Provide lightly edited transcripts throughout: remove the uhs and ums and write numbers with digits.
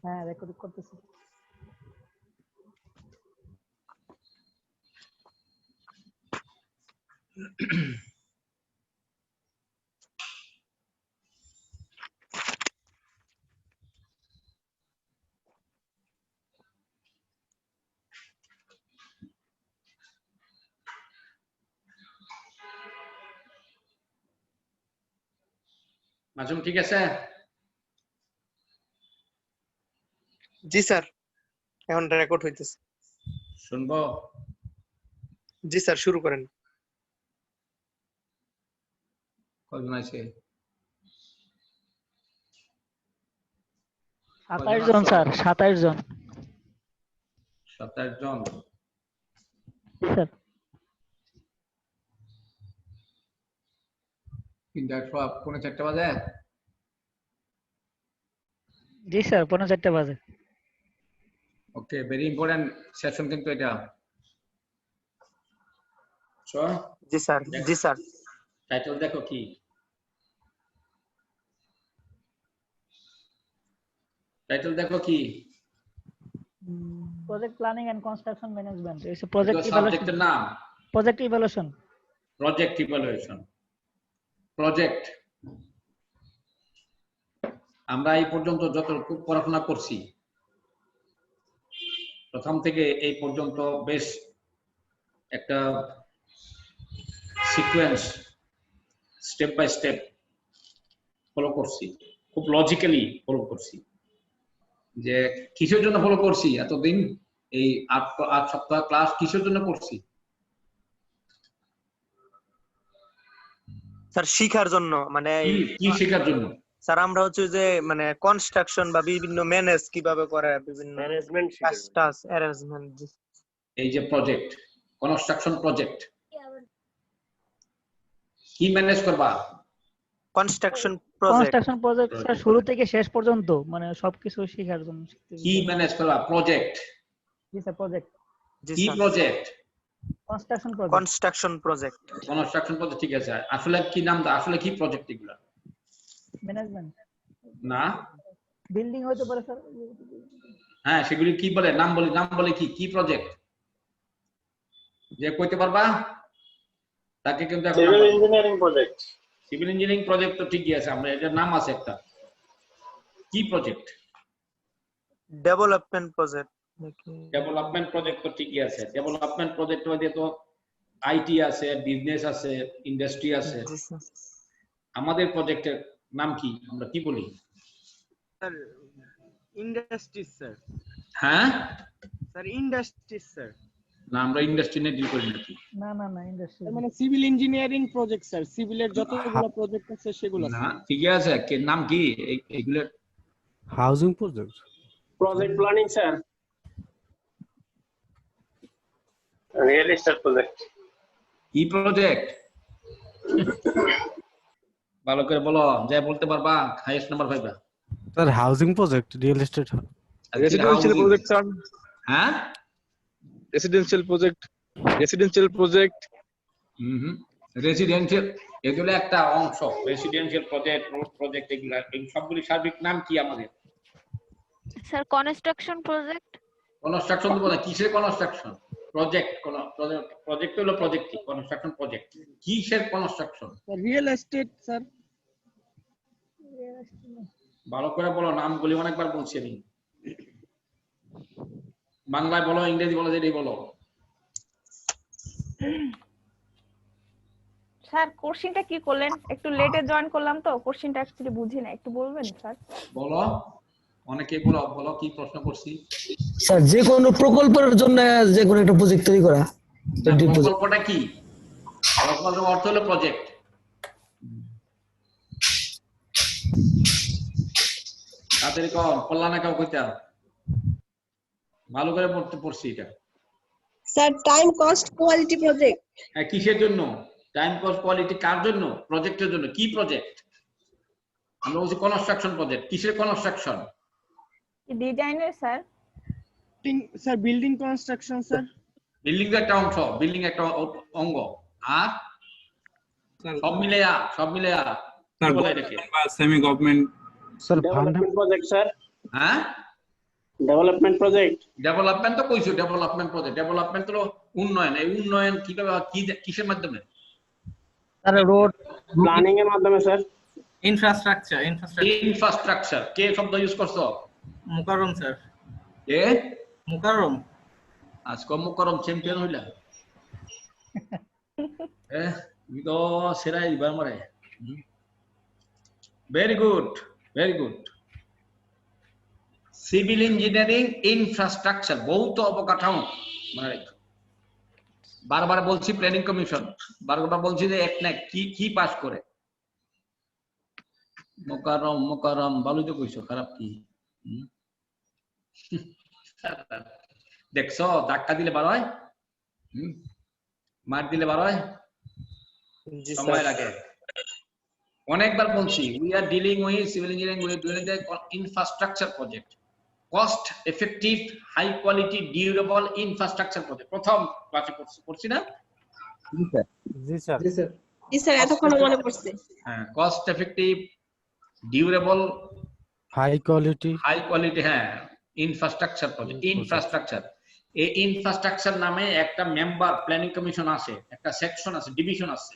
হ্যাঁ রেকর্ড করতেছি। মাজুম ঠিক আছে? জি স্যার, এখন রেকর্ড হইতেছে। শুনবো? জি স্যার, শুরু করেন। কয়জন আছে? 27 জন স্যার, 27 জন। 27 জন। স্যার তিনটা সব 4:45 বাজে? জি স্যার, 4:45 বাজে। ওকে, ভেরি ইম্পর্টেন্ট সেশন কিন্তু এটা। জি স্যার, জি স্যার। টাইটেল দেখো কি? টাইটেল দেখো কি? Project planning and construction management. এই প্রজেক্ট ইভ্যালুয়েশন। সাবজেক্টের নাম project evaluation. Project evaluation. Project আমরা এই পর্যন্ত যতটুকু পড়াশোনা করছি, প্রথম থেকে এই পর্যন্ত বেশ একটা sequence step by step follow করছি, খুব লজিক্যালি ফলো করছি। যে কিসের জন্য ফলো করছি এতদিন, এই 8 সপ্তাহ ক্লাস কিসের জন্য করছি? স্যার শিখার জন্য, মানে কি শেখার জন্য? স্যার আমরা হচ্ছে যে মানে কনস্ট্রাকশন বা বিভিন্ন ম্যানেজ কিভাবে করে, বিভিন্ন ম্যানেজমেন্ট কাজ অ্যারেঞ্জমেন্ট। এই যে প্রজেক্ট, কনস্ট্রাকশন প্রজেক্ট, কি ম্যানেজ করবা? কনস্ট্রাকশন কনস্ট্রাকশন প্রজেক্ট স্যার শুরু থেকে শেষ পর্যন্ত, মানে সবকিছু শেখার জন্য। কি ম্যানেজ করবা? প্রজেক্ট। জি স্যার, প্রজেক্ট। কি project? Construction project. Construction project. Construction project, ঠিক আছে। আসলে কি নাম, আসলে কি প্রজেক্ট এগুলা? ম্যানেজমেন্ট না, বিল্ডিং হইতে পারে স্যার। হ্যাঁ সেগুলি কি বলে? নাম বলে কি কি প্রজেক্ট? যে কইতে পারবা তাকে কিন্তু এখন civil engineering project. Civil engineering project তো ঠিকই আছে, আমরা এটার নাম আছে একটা। কি project? Development project. Development project তো ঠিকই আছে। ডেভেলপমেন্ট প্রজেক্ট মধ্যে তো আইটি আছে, বিজনেস আছে, ইন্ডাস্ট্রি আছে। আমাদের প্রজেক্টের নাম কি, আমরা কি বলি? Sir industries sir. হ্যাঁ স্যার ইন্ডাস্ট্রিজ স্যার। না, আমরা ইন্ডাস্ট্রি নিয়ে ডিল করি নাকি? না না না, ইন্ডাস্ট্রি মানে সিভিল ইঞ্জিনিয়ারিং প্রজেক্ট স্যার, সিভিলের যতগুলো প্রজেক্ট আছে সেগুলো। না ঠিকই আছে, কে নাম কি এইগুলো? Housing project, project planning sir. Real estate project. কি প্রজেক্ট? ভালো করে বলো, যাই বলতে পারবা হাইয়েস্ট নাম্বার পাইবা। Sir housing project, real estate. Residential project sir. হ্যাঁ residential project, residential project. Residential এগুলো একটা অংশ। রেসিডেন্সিয়াল প্রজেক্ট, রোড প্রজেক্ট, এগুলা এই সবগুলি সার্বিক নাম কি আমাদের? Sir construction project. কনস্ট্রাকশন তো বলে কিসের কনস্ট্রাকশন? প্রজেক্ট, কোন প্রজেক্ট হলো প্রজেক্ট, কি কনস্ট্রাকশন প্রজেক্ট কিসের কনস্ট্রাকশন? Real estate sir. ভালো করে বলো, নামগুলি অনেকবার বলছি আমি। বাংলায় বলো, ইংরেজি বলো, যেটাই বলো। স্যার কোশ্চেনটা কি করলেন? একটু লেটে জয়েন করলাম তো, কোশ্চেনটা অ্যাকচুয়ালি বুঝি না, একটু বলবেন স্যার? বলো, অনেকে বলো, বলো কি প্রশ্ন করছি। স্যার যে কোনো প্রকল্পের জন্য যে কোনো একটা প্রজেক্ট তৈরি করা। প্রকল্পটা কি? প্রকল্পের অর্থ হলো প্রজেক্ট। তাদের কল্যাণে কাউ কইতা ভালো করে পড়ছি এটা। Sir time cost quality project. হ্যাঁ, কিসের জন্য? টাইম কস্ট কোয়ালিটি কার জন্য? প্রজেক্টের জন্য। কি প্রজেক্ট? আমরা বলছি কনস্ট্রাকশন প্রজেক্ট। কিসের কনস্ট্রাকশন? ডিজাইনের sir. Sir building construction sir. Building এর একটা অংশ, বিল্ডিং একটা অঙ্গ। আর সব মিলায়া স্যার বলে এটাকে semi government sir development project sir. হ্যাঁ Development project. ডেভেলপমেন্ট তো কইছো, ডেভেলপমেন্ট প্রজেক্ট। ডেভেলপমেন্ট হলো উন্নয়ন। এই উন্নয়ন কিভাবে কিসের মাধ্যমে? স্যার রোড Planning এর মাধ্যমে স্যার। ইনফ্রাস্ট্রাকচার। কে শব্দ ইউজ করছো? মুকাররম স্যার। কে? মুকাররম। আজকে মুকাররম চ্যাম্পিয়ন হইলা। তুমি তো সেরাই এবার মারে। Very good, very good. Civil engineering infrastructure, ভৌত অবকাঠামো। মানে বারবার বলছি প্ল্যানিং কমিশন, বারবার বলছি যে এক না কি পাস করে। মোকাররম মোকাররম ভালো তো কইছো, খারাপ কি? দেখছো ধাক্কা দিলে বার হয়, মার দিলে বার হয়, সময় লাগে। অনেকবার বলছি we are dealing with civil engineering with infrastructure project, cost effective high quality durable infrastructure project. প্রথম ক্লাসে পড়ছি না? জি স্যার। জি স্যার, এতক্ষণ মনে পড়ছে। হ্যাঁ, cost effective durable high quality হ্যাঁ ইনফ্রাস্ট্রাকচার প্রজেক্ট। ইনফ্রাস্ট্রাকচার, এই ইনফ্রাস্ট্রাকচার নামে একটা মেম্বার প্ল্যানিং কমিশন আছে, একটা সেকশন আছে, ডিভিশন আছে,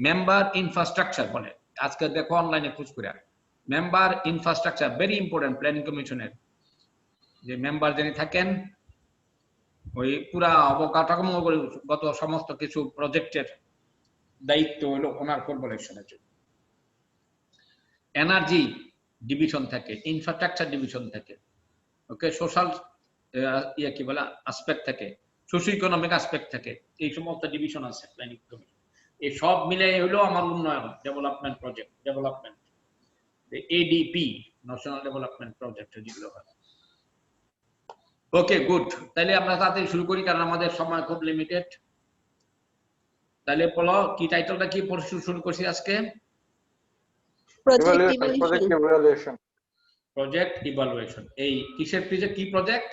মেম্বার ইনফ্রাস্ট্রাকচার বলে। আজকে দেখো অনলাইনে খোঁজ করে, member infrastructure very important. Planning কমিশনের যে মেম্বার যিনি থাকেন, ওই পুরা অবকাঠামোগত সমস্ত কিছু প্রজেক্টের দায়িত্ব হলো ওনার কর্পোরেশনের জন্য। এনার্জি ডিভিশন থাকে, ইনফ্রাস্ট্রাকচার ডিভিশন থাকে, ওকে সোশ্যাল কি বলে আসপেক্ট থাকে, সোশ্যাল ইকোনমিক আসপেক্ট থাকে, এই সমস্ত ডিভিশন আছে প্ল্যানিং কমিশন। এই সব মিলে হলো আমার উন্নয়ন development project, development ADP, national development project যেগুলো হয়। ওকে গুড, তাহলে আমরা তাড়াতাড়ি শুরু করি কারণ আমাদের সময় খুব লিমিটেড। তাহলে বলো কি টাইটেলটা কি শুরু করছি আজকে? Project evaluation. এই কিসের প্রজেক্ট? কি project?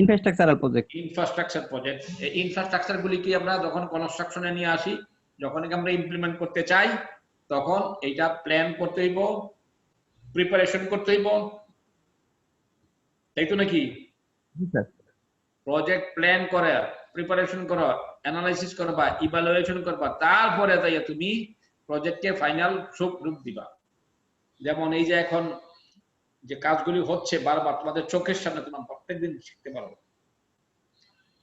Infrastructural project. Infrastructure project. এই ইনফ্রাস্ট্রাকচার গুলি কি আমরা যখন কনস্ট্রাকশনে নিয়ে আসি, যখন আমরা ইমপ্লিমেন্ট করতে চাই, তখন এইটা প্ল্যান করতে হইব, প্রিপারেশন করতে হইব, তাই তো নাকি? প্রজেক্ট প্ল্যান করে, প্রিপারেশন করো, অ্যানালাইসিস করবা, ইভালুয়েশন করবা, তারপরে যাইয়া তুমি প্রজেক্টকে ফাইনাল রূপ দিবা। যেমন এই যে এখন যে কাজগুলি হচ্ছে বারবার তোমাদের চোখের সামনে, তোমরা প্রত্যেকদিন শিখতে পারো।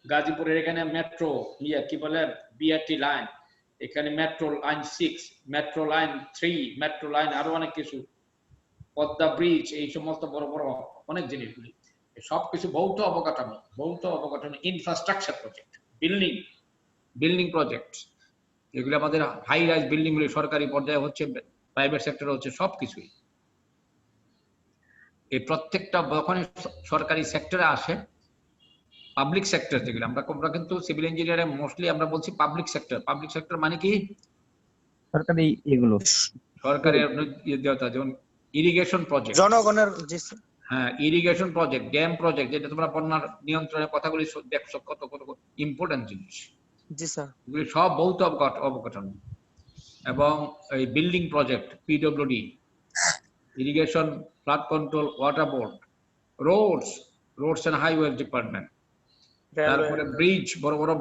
গাজীপুরের এখানে মেট্রো কি বলে বিআরটি লাইন, এখানে metro line 6, metro line 3, metro line আরো অনেক কিছু, পদ্মা ব্রিজ, এই সমস্ত বড় বড় অনেক জিনিসগুলি সবকিছু ভৌত অবকাঠামো, ইনফ্রাস্ট্রাকচার প্রজেক্ট, বিল্ডিং প্রজেক্ট। এগুলো আমাদের হাই রাইজ বিল্ডিং গুলি সরকারি পর্যায়ে হচ্ছে, প্রাইভেট সেক্টরে হচ্ছে, সবকিছুই। এই প্রত্যেকটা যখন সরকারি সেক্টরে আসে, পাবলিক সেক্টর যেগুলো আমরা কিন্তু সিভিল ইঞ্জিনিয়ারিং মোস্টলি আমরা বলছি পাবলিক সেক্টর। পাবলিক সেক্টর মানে কি? সরকারি এগুলো সরকারি যেমন ইরিগেশন প্রজেক্ট, জনগণের। হ্যাঁ, ইরিগেশন প্রজেক্ট, ড্যাম প্রজেক্ট, যেটা তোমরা বন্যার নিয়ন্ত্রণের কথাগুলি দেখছো, কত কত ইম্পর্টেন্ট জিনিস। জি স্যার। এগুলি সব ভৌত অবকাঠামো। এবং এই building project, PWD, irrigation, flood control, water board, roads and highway department, তারপরে ব্রিজ, বড় বড়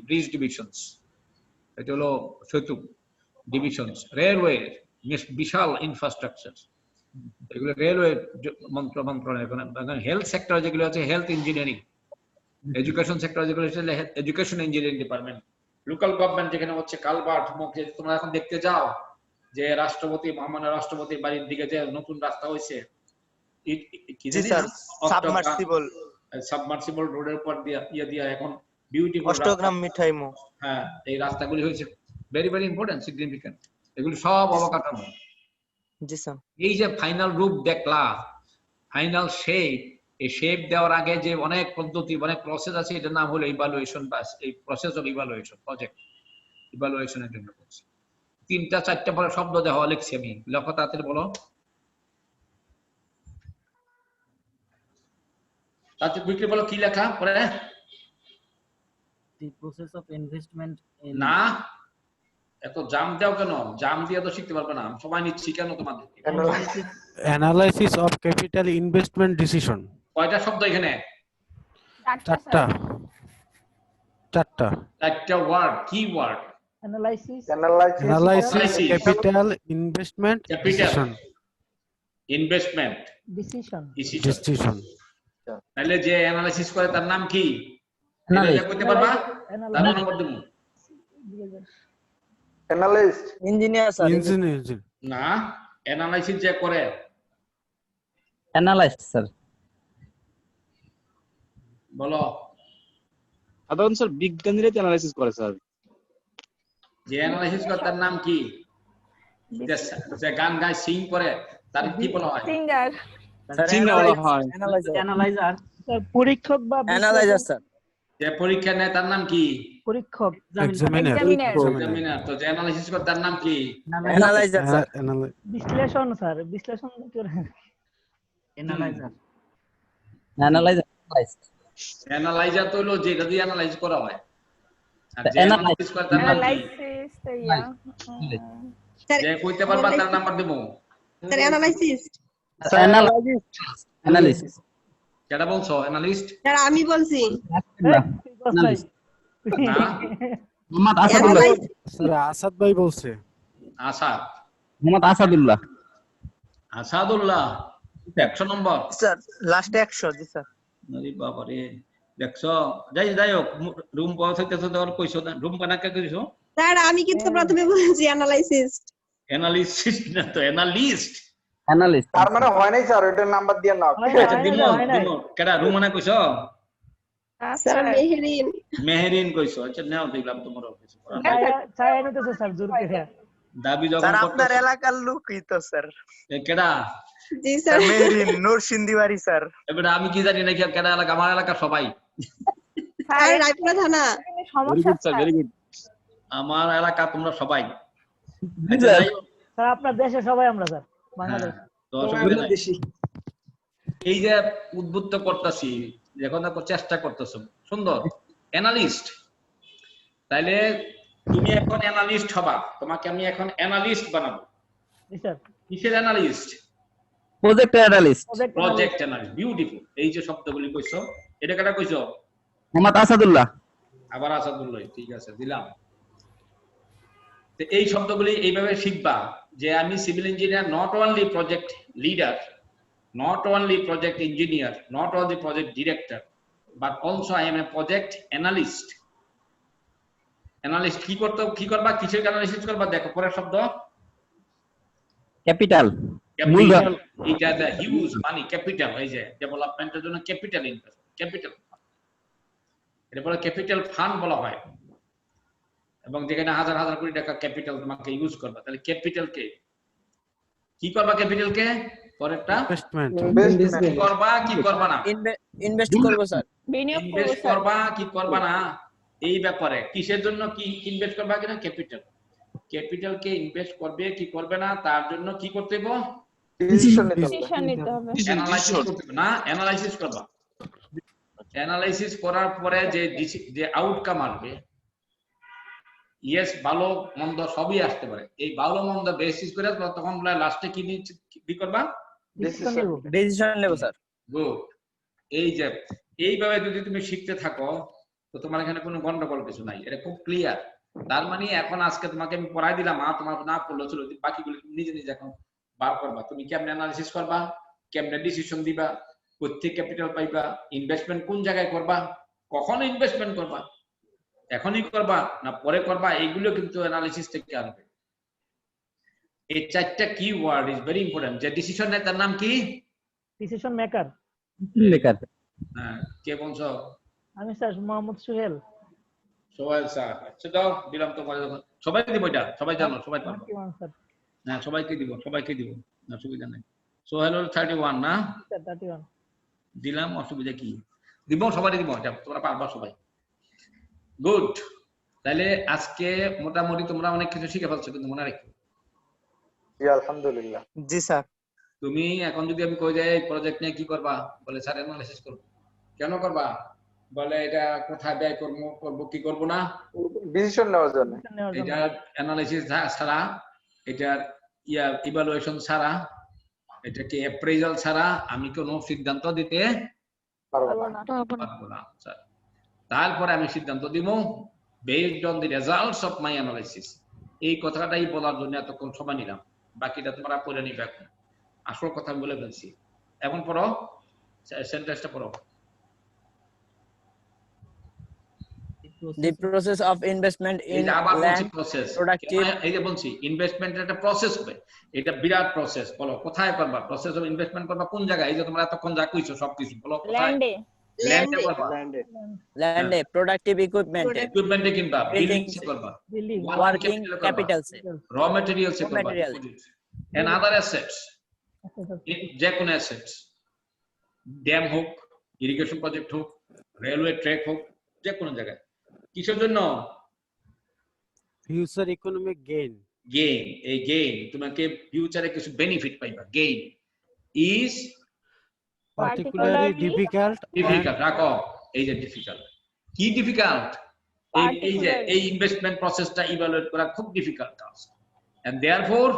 ব্রিজ ডিভিশনস, এটা হলো সেতু ডিভিশনস, রেলওয়ে, বিশাল ইনফ্রাস্ট্রাকচার, এগুলো রেলওয়ে মন্ত্রণালয়। হেলথ সেক্টর যেগুলো আছে হেলথ ইঞ্জিনিয়ারিং, এডুকেশন সেক্টর যেগুলো হচ্ছে education engineering department, local government যেখানে হচ্ছে কালভার্ট, তোমরা এখন দেখতে যাও যে মহামান্য রাষ্ট্রপতির বাড়ির দিকে যে নতুন রাস্তা হয়েছে, সাবমার্সিবল রোডের উপর দিয়ে এখন বিউটিফুল অষ্টগ্রাম মিঠাইমো। হ্যাঁ, এই রাস্তাগুলি হয়েছে ভেরি ভেরি ইম্পর্টেন্ট, সিগনিফিকেন্ট। এগুলি সব অবকাঠামো। জি স্যার। এই যে ফাইনাল রূপ দেখলা, ফাইনাল শেপ, এই শেপ দেওয়ার আগে যে অনেক পদ্ধতি, অনেক প্রসেস আছে, এটার নাম হলো ইভালুয়েশন। বাস এই প্রসেস অফ ইভালুয়েশন, প্রজেক্ট ইভালুয়েশনের জন্য বলছি। 3-4টা পরে শব্দ দেওয়া লিখছি আমি, লেখো তাড়াতাড়ি বলো। তাতে বিক্রি বলো কি লেখা পরে? the process of investment in না, এত জাম দাও কেন? জাম দিয়ে তো শিখতে পারবে না, সময় নিচ্ছি কেন তোমাদের? Analysis of capital investment decision. কয়টা শব্দ এখানে? চারটা চারটা ওয়ার্ড। কি word? Analysis, analysis, Analysis. Capital, investment, Capital. Decision. Investment, decision. Decision. তাহলে যে অ্যানালাইসিস করে তার নাম কি? Analyst. এটা করতে পারবা? তার নম্বর দেবো ইঞ্জিনিয়ার স্যার ইঞ্জিনিয়ার। না, অ্যানালাইসিস যে করে Analyst, sir. বলো। সাধারণ স্যার বিজ্ঞানীরা অ্যানালাইসিস করে স্যার। যে অ্যানালাইসিস করে তার নাম কি? যে গান গায়, সিং করে, তার কি বলা হয়? সিঙ্গার। সিঙ্গার বলা হয়। অ্যানালাইজার। পরীক্ষক বা অ্যানালাইজার স্যার। যে পরীক্ষা নেয় তার নাম কি? পরীক্ষক। এক্সামিনার। এক্সামিনার। তো যে অ্যানালাইসিস করে তার নাম কি? Analyser sir. বিশ্লেষণ স্যার, বিশ্লেষণ করে। Analyzer. অ্যানালাইজার তো হলো যেটা দিয়ে অ্যানালাইজ করা হয়। আর যে Analyze. অ্যানালাইসিস করে তার নাম কি? অ্যানালাইসিস ইয়া। যে কইতে পারবা তার নাম্বার দেবো। Sir analysis. Analysis. কেডা বলছো অ্যানালিস্ট? স্যার আমি বলছি। Analyst. না, মোহাম্মদ আসাদুল্লাহ। স্যার আসাদ ভাই বলছে। আসাদ। মোহাম্মদ আসাদুল্লাহ। আসাদুল্লাহ 100 নম্বর। স্যার লাস্টে 100 জি স্যার। আরে বাবা রে, দেখছো? যাই হোক, রুম পৌঁছাইতেছো তো আর কইছো না, রুম বানাকে কইছো? স্যার আমি কিন্তু প্রথমে বলেছি অ্যানালাইসিস। অ্যানালিস্ট না তো, অ্যানালিস্ট। Analyst. তার মানে হয় নাই স্যার, এটার নাম্বার দিয়ে নাও। আচ্ছা দিমো, কেডা রুম বানা কইছো? স্যার মেহেরিন। মেহেরিন কইছো। আচ্ছা নাও, দিলাম তোমার অফিসে। ছায়া নিতেছে স্যার জোর করে। দাবি যখন স্যার আপনার করতেছো। এলাকার লোকই তো স্যার। কেডা? জি স্যার স্যার। মেহেরিন নরসিংদীবাড়ি স্যার। এবারে আমি কি জানি নাকি কেডা এলাকা? আমার এলাকা সবাই। স্যার রায়পুরা থানা। ভেরি সমস্যা গুড স্যার, ভেরি গুড। আমার এলাকা তোমরা সবাই। স্যার আপনার দেশে সবাই আমরা স্যার, বাংলাদেশ। তো অসুবিধা নাই। এই যে উদ্বুদ্ধ করতেছি, যখন দেখো চেষ্টা করতেছো, সুন্দর। অ্যানালিস্ট, তাইলে তুমি এখন অ্যানালিস্ট হবা। তোমাকে আমি এখন অ্যানালিস্ট বানাবো। জি স্যার। কিসের analyst? Project analyst. Project analyst. Beautiful. এই যে শব্দগুলি কইছো, এটা কেটা কইছো? মোহাম্মদ আসাদুল্লাহ। আবার আসাদুল্লাহ। ঠিক আছে, দিলাম। তো এই শব্দগুলি এইভাবে শিখবা যে আমি civil engineer, not only project leader, not only project engineer, not only project director, but also I am a project analyst. Analyst কি করবা? কিসের অ্যানালিসিস করবা? দেখো পরের শব্দ Capital. ক্যাপিটাল। এটা দা হিউজ মানি, ক্যাপিটাল। এই যে ডেভেলপমেন্টের জন্য ক্যাপিটাল ইনভেস্ট, ক্যাপিটাল। এটা বলে ক্যাপিটাল ফান্ড বলা হয়। এবং যেখানে হাজার হাজার কোটি টাকা ক্যাপিটাল তোমাকে ইউজ করবা, তাহলে ক্যাপিটাল কে কি করবা? ক্যাপিটাল কে পরেরটা ইনভেস্টমেন্ট। কি করবা, কি করবা না? ইনভেস্ট করব স্যার। বিনিয়োগ করব ইনভেস্ট স্যার। করবা কি করবা না, এই ব্যাপারে। কিসের জন্য কি ইনভেস্ট করবা কিনা? ক্যাপিটাল। ক্যাপিটাল কে ইনভেস্ট করবে কি করবে না, তার জন্য কি করতে হবে? ডিসিশন নিতে হবে। অ্যানালাইসিস করতে হবে না, অ্যানালাইসিস করবা। অ্যানালাইসিস করার পরে যে আউটকাম আসবে, ইয়েস ভালো মন্দ সবই আসতে পারে। এই ভালো মন্দ বেসিস করে তখন বলে লাস্টে কি করবা? ডিসিশন নেব স্যার। গুড। এই যে এইভাবে যদি তুমি শিখতে থাকো, তো তোমার এখানে কোনো গন্ডগোল কিছু নাই, এটা খুব ক্লিয়ার। তার মানে এখন আজকে তোমাকে আমি পড়াই দিলাম, তোমার না পড়লো ছিল, বাকিগুলো তুমি নিজে নিজে এখন বার করবা। তুমি কেমনে অ্যানালিসিস করবা, কেমনে ডিসিশন দিবা, কোথেকে ক্যাপিটাল পাইবা, ইনভেস্টমেন্ট কোন জায়গায় করবা, কখন ইনভেস্টমেন্ট করবা, এখনই করবা না পরে করবা, এইগুলো কিন্তু অ্যানালিসিস থেকে আসবে। এই চারটা কি ওয়ার্ড ইজ ভেরি ইম্পর্টেন্ট। যে ডিসিশন নেয় তার নাম কি? Decision maker. Maker. হ্যাঁ, কে বলছো? আমি স্যার মোহাম্মদ সোহেল। সোহেল স্যার। আচ্ছা দাও, দিলাম তোমার। সবাইকে দিব এটা, সবাই জানো, সবাই পারবে। স্যার। হ্যাঁ সবাইকে দিব, সবাইকে দিব, অসুবিধা নেই। সোহেল হল 31 না? স্যার 31 দিলাম, অসুবিধা কি? দিব, সবাই দিব, এটা তোমরা পারবা সবাই। গুড। তাহলে আজকে মোটামুটি তোমরা অনেক কিছু শিখে ফেলছো, কিন্তু মনে রাখো। জি আলহামদুলিল্লাহ। জি স্যার। তুমি এখন যদি আমি কই যাই প্রজেক্ট নিয়ে কি করবা, বলে স্যার অ্যানালাইসিস করব। কেন করবা? বলে এটা কোথায় ব্যয় করব কি করব না, ডিসিশন নেওয়ার জন্য। এটা অ্যানালাইসিস ছাড়া, এটার ইভালুয়েশন ছাড়া, এটাকে অ্যাপ্রেজাল ছাড়া আমি কোনো সিদ্ধান্ত দিতে পারবো না। পারবো না। আচ্ছা, তারপরে আমি সিদ্ধান্ত দিব based on the results of my analysis. এই কথাটাই বলার জন্য এতক্ষণ সময় নিলাম, বাকিটা তোমরা পড়ে নিবে। এখন আসল কথা আমি বলে ফেলছি। এখন পড়ো, সেন্টেন্সটা পড়ো। The process of investment এই in যে আবার বলছি land প্রসেস, productive এই যে বলছি ইনভেস্টমেন্টের একটা প্রসেস হবে, এটা বিরাট প্রসেস। বলো কোথায় করবা প্রসেস অফ ইনভেস্টমেন্ট করবা, কোন জায়গায়? এই যে তোমরা এতক্ষণ যা কইছো সবকিছু বলো কোথায়? ল্যান্ডে। ল্যান্ডে করবা, land productive equipment ইকুইপমেন্টে কিনবা, Buildings. বিল্ডিংসে করবা, বিল্ডিং, working capitals র ম্যাটেরিয়ালসে করবা, material. এন্ড আদার অ্যাসেটস, যে কোনো অ্যাসেটস, ড্যাম হোক, ইরিগেশন প্রজেক্ট হোক, রেলওয়ে ট্র্যাক হোক, যে কোনো জায়গায়। কিসের জন্য? Future economic gain. গেইন। এই গেইন তোমাকে ফিউচারে কিছু বেনিফিট পাইবা। Gain is particularly difficult difficult. রাখো, এই যে ডিফিকাল্ট। কি ডিফিকাল্ট? এই যে এই ইনভেস্টমেন্ট প্রসেসটা ইভালুয়েট করা খুব ডিফিকাল্ট কাজ, and therefore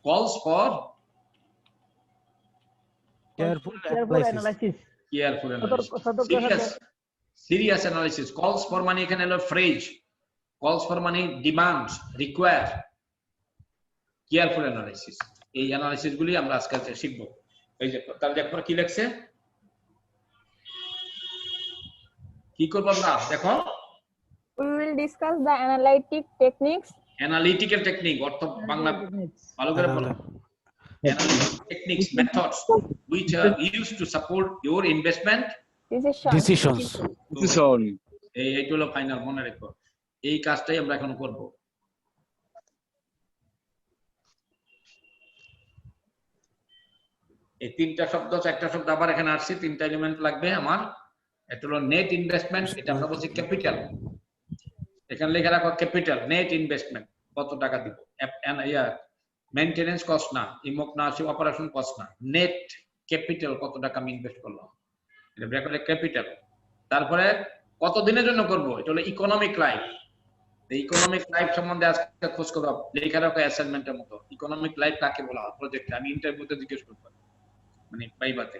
calls for careful analysis, careful analysis, serious analysis. Calls for মানে এখানে হলো ফ্রেজ, কলস ফর মানে ডিমান্ড, রিকোয়ার, কেয়ারফুল অ্যানালাইসিস। এই অ্যানালাইসিস গুলি আমরা আজকে শিখবো। এই যে তাহলে দেখো কি লেখছে, কি করবো আমরা দেখো। We will discuss the analytic techniques. Analytical technique অর্থ বাংলা ভালো করে বলো। Analytic techniques, methods which are used to support your investment decisions. এইটা হলো ফাইনাল, মনে রেখো। এই কাজটাই আমরা এখন করব। এই তিনটা শব্দ, চারটা শব্দ আবার এখানে আসছে, তিনটা এলিমেন্ট লাগবে আমার। এটা হলো নেট ইনভেস্টমেন্ট, এটা আমরা বলছি ক্যাপিটাল। এখানে লেখা রাখো ক্যাপিটাল, নেট ইনভেস্টমেন্ট কত টাকা দিব, মেইনটেনেন্স কস্ট না, ইমক না, অপারেশন কস্ট না, নেট ক্যাপিটাল কত টাকা আমি ইনভেস্ট করলাম, এটা ব্র্যাকেটে ক্যাপিটাল। তারপরে কত দিনের জন্য করব, এটা হলো ইকোনমিক লাইফ। এই ইকোনমিক লাইফ সম্বন্ধে আজকে খোঁজ করব, লেখা রাখো অ্যাসাইনমেন্টের মতো। ইকোনমিক লাইফ কাকে বলা হয় প্রজেক্টে, আমি ইন্টারভিউতে জিজ্ঞেস করব, মানে পাইবাতে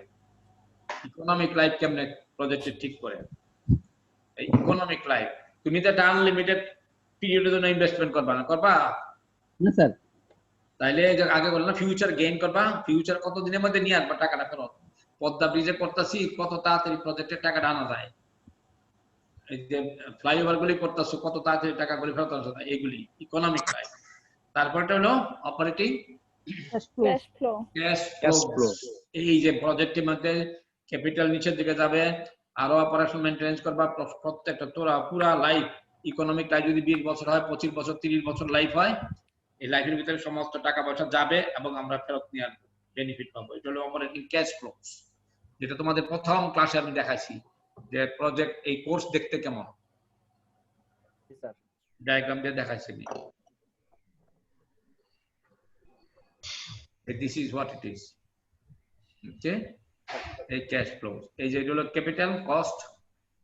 ইকোনমিক লাইফ কেমনে প্রজেক্টে ঠিক করে। এই ইকোনমিক লাইফ, তুমি তো একটা আনলিমিটেড পিরিয়ডের জন্য ইনভেস্টমেন্ট করবা না, করবা না স্যার? তাইলে আগে বললাম না ফিউচার গেইন করবা, ফিউচার কত দিনের মধ্যে নিয়ে আসবা টাকাটা ফেরত। পদ্মা ব্রিজে করতেছি, কত তাড়াতাড়ি প্রজেক্টের টাকাটা আনা যায়। এই যে ফ্লাইওভার গুলি করতেছো, কত তাড়াতাড়ি টাকাগুলি ফেরত আসা যায়, এগুলি ইকোনমিক লাইফ। তারপরটা হলো operating Cash flow. Cash flow. এই যে প্রজেক্টের মধ্যে ক্যাপিটাল নিচের দিকে যাবে, আরো অপারেশন মেইনটেনেন্স করবা, প্রত্যেকটা তোরা পুরা লাইফ, ইকোনমিক লাইফ যদি 20 বছর হয়, 25 বছর, 30 বছর লাইফ হয়, এই লাইফের ভিতরে সমস্ত টাকা পয়সা যাবে এবং আমরা ফেরত নিয়ে আসবো, বেনিফিট পাবো। এটা হলো অপারেটিং ক্যাশ ফ্লো, যেটা তোমাদের প্রথম ক্লাসে আমি দেখাইছি যে প্রজেক্ট এই কোর্স দেখতে কেমন, ডায়াগ্রাম দিয়ে দেখাইছি। This is what it is. Okay, এই ক্যাশ ফ্লো, এই যে হলো ক্যাপিটাল কস্ট,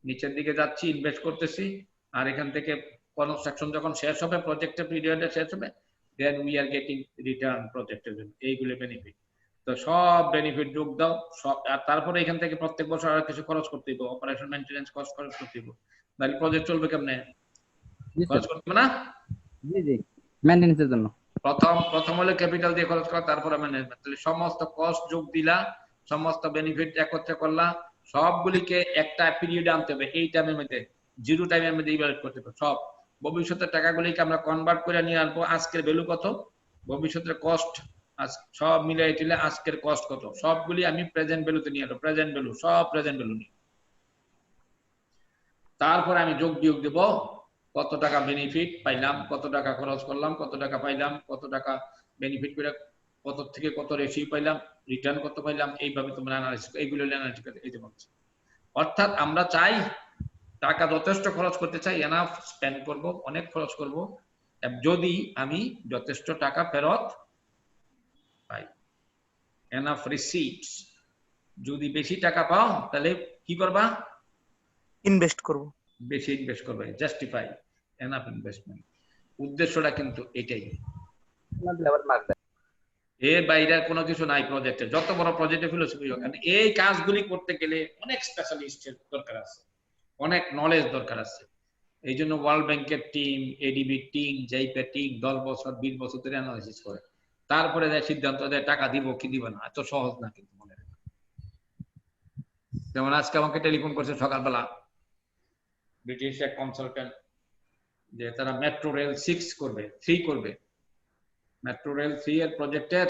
নিচের দিকে যাচ্ছি, ইনভেস্ট করতেছি, আর এখান থেকে কনস্ট্রাকশন যখন শেষ হবে, প্রজেক্টের পিরিয়ডে শেষ হবে, then we are getting return প্রজেক্টের জন্য। এইগুলো বেনিফিট, তো সব বেনিফিট যোগ দাও সব, আর তারপরে এখান থেকে প্রত্যেক বছর আর কিছু খরচ করতে দিব, অপারেশন মেইনটেনেন্স কস্ট খরচ করতে দিব, তাহলে প্রজেক্ট চলবে কেমনে, খরচ করতে হবে না? জি জি, মেইনটেনেন্সের জন্য প্রথম হলো ক্যাপিটাল দিয়ে খরচ করা, তারপরে ম্যানেজমেন্ট। তাহলে সমস্ত কস্ট যোগ দিলা, সমস্ত বেনিফিট একত্রে করলা, সবগুলিকে একটা পিরিয়ডে আনতে হবে, এই টাইমের মধ্যে, জিরো টাইমের মধ্যে ইভালুয়েট করতে হবে সব। ভবিষ্যতের টাকাগুলিকে আমরা কনভার্ট করে নিয়ে আসবো, আজকের ভ্যালু কত, ভবিষ্যতের কস্ট, সব মিলাই টিলে আজকের কস্ট কত, সবগুলি আমি প্রেজেন্ট ভ্যালুতে নিয়ে আসবো, প্রেজেন্ট ভ্যালু, সব প্রেজেন্ট ভ্যালু নিয়ে। তারপরে আমি যোগ বিয়োগ দেব, কত টাকা বেনিফিট পাইলাম, কত টাকা খরচ করলাম, কত টাকা পাইলাম, কত টাকা বেনিফিট করে, কত থেকে কত রেশিও পাইলাম, রিটার্ন কত পাইলাম, এইভাবে তোমরা অ্যানালাইসিস, এইগুলো অ্যানালাইসিস এই যে বলছি। অর্থাৎ আমরা চাই টাকা যথেষ্ট খরচ করতে চাই, এনাফ স্পেন্ড করব, অনেক খরচ করব, যদি আমি যথেষ্ট টাকা ফেরত পাই, এনাফ রিসিটস। যদি বেশি টাকা পাও তাহলে কি করবা, ইনভেস্ট করব, বেশি ইনভেস্ট করবে, জাস্টিফাই এনাফ ইনভেস্টমেন্ট। উদ্দেশ্যটা কিন্তু এটাই। এর বাইরে আর কোনো কিছু নাই প্রজেক্টে, যত বড় প্রজেক্টে ফিলোসফি হোক। এই কাজগুলি করতে গেলে অনেক স্পেশালিস্টের দরকার আছে, অনেক নলেজ দরকার আছে। এই জন্য ওয়ার্ল্ড ব্যাংকের টিম, এডিবি টিম, জাইপে টিম 10 বছর 20 বছর ধরে অ্যানালাইসিস করে, তারপরে দেয় সিদ্ধান্ত দেয় টাকা দিব কি দিব না। এত সহজ না কিন্তু মনে রাখা। যেমন আজকে আমাকে টেলিফোন করছে সকালবেলা ব্রিটিশ এক কনসালটেন্ট, যে তারা মেট্রো রেল 6 করবে, 3 করবে। মেট্রো রেল 3 এর প্রজেক্টের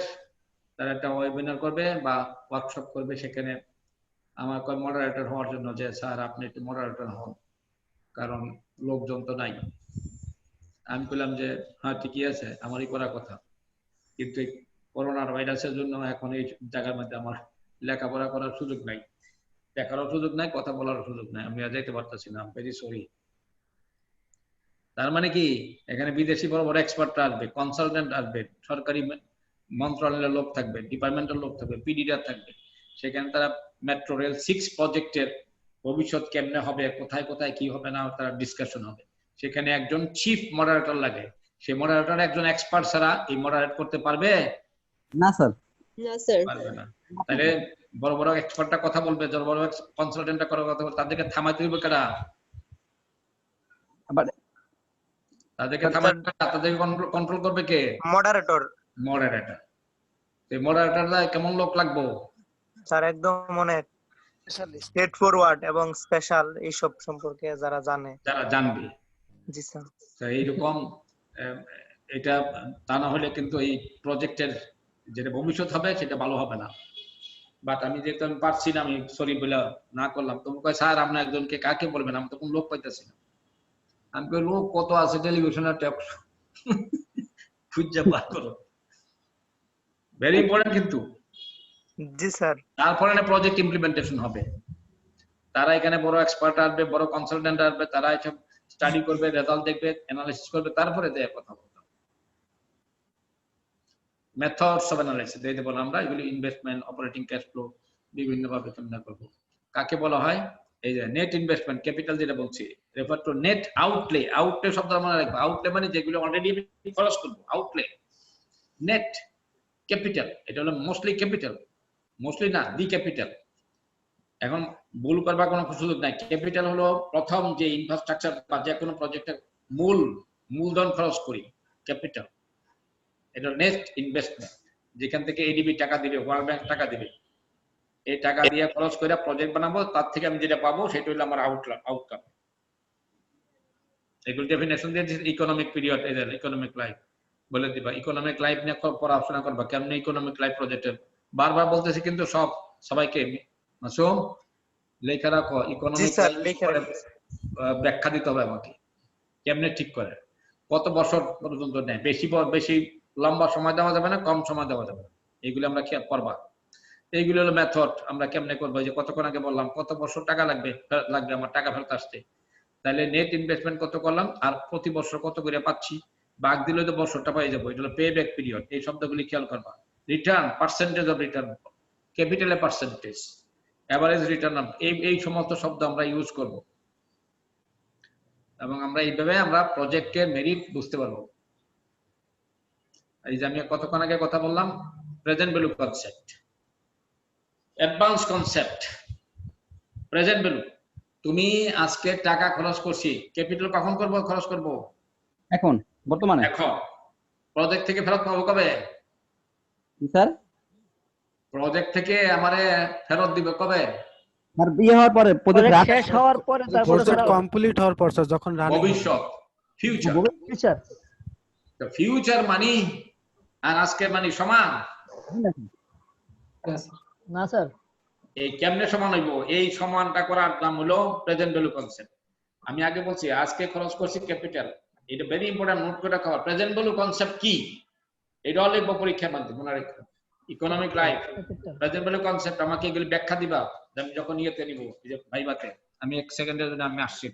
তারা একটা ওয়েবিনার করবে বা ওয়ার্কশপ করবে, সেখানে আমার কয় মডারেটর হওয়ার জন্য, যে স্যার আপনি একটু মডারেটর হন, কারণ লোকজন তো নাই। আমি বললাম যে হ্যাঁ ঠিকই আছে, আমারই করার কথা, কিন্তু করোনার ভাইরাসের জন্য এখন এই জায়গার মধ্যে আমার লেখাপড়া করার সুযোগ নাই, দেখারও সুযোগ নাই, কথা বলার সুযোগ নাই, আমি আর যেতে পারতেছি না, ভেরি সরি। তার মানে কি, এখানে বিদেশি বড় বড় এক্সপার্টরা আসবে, কনসালটেন্ট আসবে, সরকারি মন্ত্রণালয়ের লোক থাকবে, ডিপার্টমেন্টাল লোক থাকবে, পিডিরা থাকবে। সেখানে তারা মেট্রো রেল 6 প্রজেক্টের ভবিষ্যৎ কেমনে হবে, কোথায় কোথায় কি হবে না, তারা ডিসকাশন হবে। সেখানে একজন চিফ মডারেটর লাগে, সেই মডারেটর একজন এক্সপার্ট ছাড়া এই মডারেট করতে পারবে না স্যার, না স্যার। পারবে না। তাহলে বড় বড় এক্সপার্টটা কথা বলবে, বড় বড় কনসালটেন্টটা কথা বলবে, তাদেরকে থামাইতে হইবে কারা? তাদেরকে থামাইতে, তাদেরকে কন্ট্রোল করবে কে? মডারেটর। মডারেটর। এই মডারেটররা কেমন লোক লাগবে স্যার? একদম অনেক স্ট্রেট ফরওয়ার্ড এবং স্পেশাল এইসব সম্পর্কে যারা জানে, যারা জানবে। জি স্যার। তো এইরকম এটা তা না হলে কিন্তু এই প্রজেক্টের যেটা ভবিষ্যৎ হবে সেটা ভালো হবে না। বাট আমি যেহেতু আমি পারছি না, আমি সরি বলে না করলাম। তুমি কয় স্যার আপনি একজনকে কাকে বলবেন, আমি তো কোন লোক পাইতেছি না। আমি কই লোক কত আছে টেলিভিশনের ট্যাপ খুঁজে বার করো, ভেরি ইম্পর্টেন্ট কিন্তু। জি স্যার। তারপরে না প্রজেক্ট ইমপ্লিমেন্টেশন হবে, তারা এখানে বড় এক্সপার্ট আসবে, বড় কনসালটেন্ট আসবে, তারা এসব স্টাডি করবে, রেজাল্ট দেখবে, অ্যানালাইসিস করবে, তারপরে দেয় কথা বলতে। মেথডস অফ অ্যানালাইসিস দিতে বললাম আমরা, এগুলি ইনভেস্টমেন্ট, অপারেটিং ক্যাশ ফ্লো বিভিন্ন ভাবে চিন্তা করব। কাকে বলা হয়? এই যে নেট ইনভেস্টমেন্ট ক্যাপিটাল যেটা বলছি, refer to net outlay. Outlay শব্দ মনে রাখবে, আউটলে মানে যেগুলো অলরেডি খরচ করবো, আউটলে। নেট ক্যাপিটাল, এটা হলো মোস্টলি ক্যাপিটাল, মোস্টলি না দি ক্যাপিটাল। এখন ভুল করবার কোনো সুযোগ নাই। ক্যাপিটাল হলো প্রথম যে ইনফ্রাস্ট্রাকচার বা যে কোনো প্রজেক্টের মূলধন খরচ করি, ক্যাপিটাল। এটা নেট ইনভেস্টমেন্ট, যেখান থেকে এডিবি টাকা দিবে, ওয়ার্ল্ড ব্যাংক টাকা দিবে, এই টাকা দিয়ে খরচ করে প্রজেক্ট বানাবো, তার থেকে আমি যেটা পাবো সেটা হলো আমার আউটকাম। এগুলো ডেফিনেশন দিয়ে ইকোনমিক পিরিয়ড, ইকোনমিক লাইফ বলে দিবা। ইকোনমিক লাইফ নিয়ে পড়াশোনা করবা, কেমনে ইকোনমিক লাইফ প্রজেক্টের। বারবার বলতেছি কিন্তু সবাইকে, মাসুম লেখা রাখো, ইকোনমিক ব্যাখ্যা দিতে হবে আমাকে, কেমনে ঠিক করে, কত বছর পর্যন্ত নেয়, বেশি লম্বা সময় দেওয়া যাবে না, কম সময় দেওয়া যাবে না, এইগুলো আমরা খেয়াল করবা। এইগুলো হলো মেথড, আমরা কেমনে করবো। যে কতক্ষণ আগে বললাম কত বছর টাকা লাগবে আমার টাকা ফেরত আসতে, তাহলে নেট ইনভেস্টমেন্ট কত করলাম আর প্রতি বছর কত করে পাচ্ছি, বাগ দিলে তো বছরটা পাই যাবো। এটা হলো পে ব্যাক পিরিয়ড, এই শব্দগুলি খেয়াল করবা। রিটার্ন, পার্সেন্টেজ অফ রিটার্ন, ক্যাপিটালের পার্সেন্টেজ, এভারেজ রিটার্ন, এই সমস্ত শব্দ আমরা ইউজ করব এবং আমরা এইভাবে আমরা প্রজেক্টের মেরিট বুঝতে পারবো। এই যে আমি কতক্ষণ আগে কথা বললাম, present value concept, advance concept, present value. তুমি আজকে টাকা খরচ করছি, ক্যাপিটাল কখন করব? খরচ করব এখন, বর্তমানে। এখন। প্রজেক্ট থেকে ফেরত পাবো কবে? স্যার প্রজেক্ট থেকে আমারে ফেরত দিবে কবে? আর বিয়ে হওয়ার পরে প্রজেক্ট শেষ হওয়ার পরে তারপরে প্রজেক্ট কমপ্লিট হওয়ার পর স্যার, যখন রানিং ভবিষ্যৎ, ফিউচার। ফিউচার, তো ফিউচার মানি আর আজকের মানি সমান না স্যার। এই কেমনে সমান হইব? এই সমানটা করার নাম হলো প্রেজেন্ট ভ্যালু কনসেপ্ট। আমি আগে বলছি আজকে খরচ করছি ক্যাপিটাল, এটা ভেরি ইম্পর্টেন্ট, নোট করে রাখা। প্রেজেন্ট ভ্যালু কনসেপ্ট কি এটা লিখবো পরীক্ষার মধ্যে, মনে রাখো। Economic life, present value concept, আমাকে এগুলি ব্যাখ্যা দিবা আমি যখন ইয়েতে নিব, এই যে ভাইবাতে। আমি এক সেকেন্ডের জন্য আমি আসছি।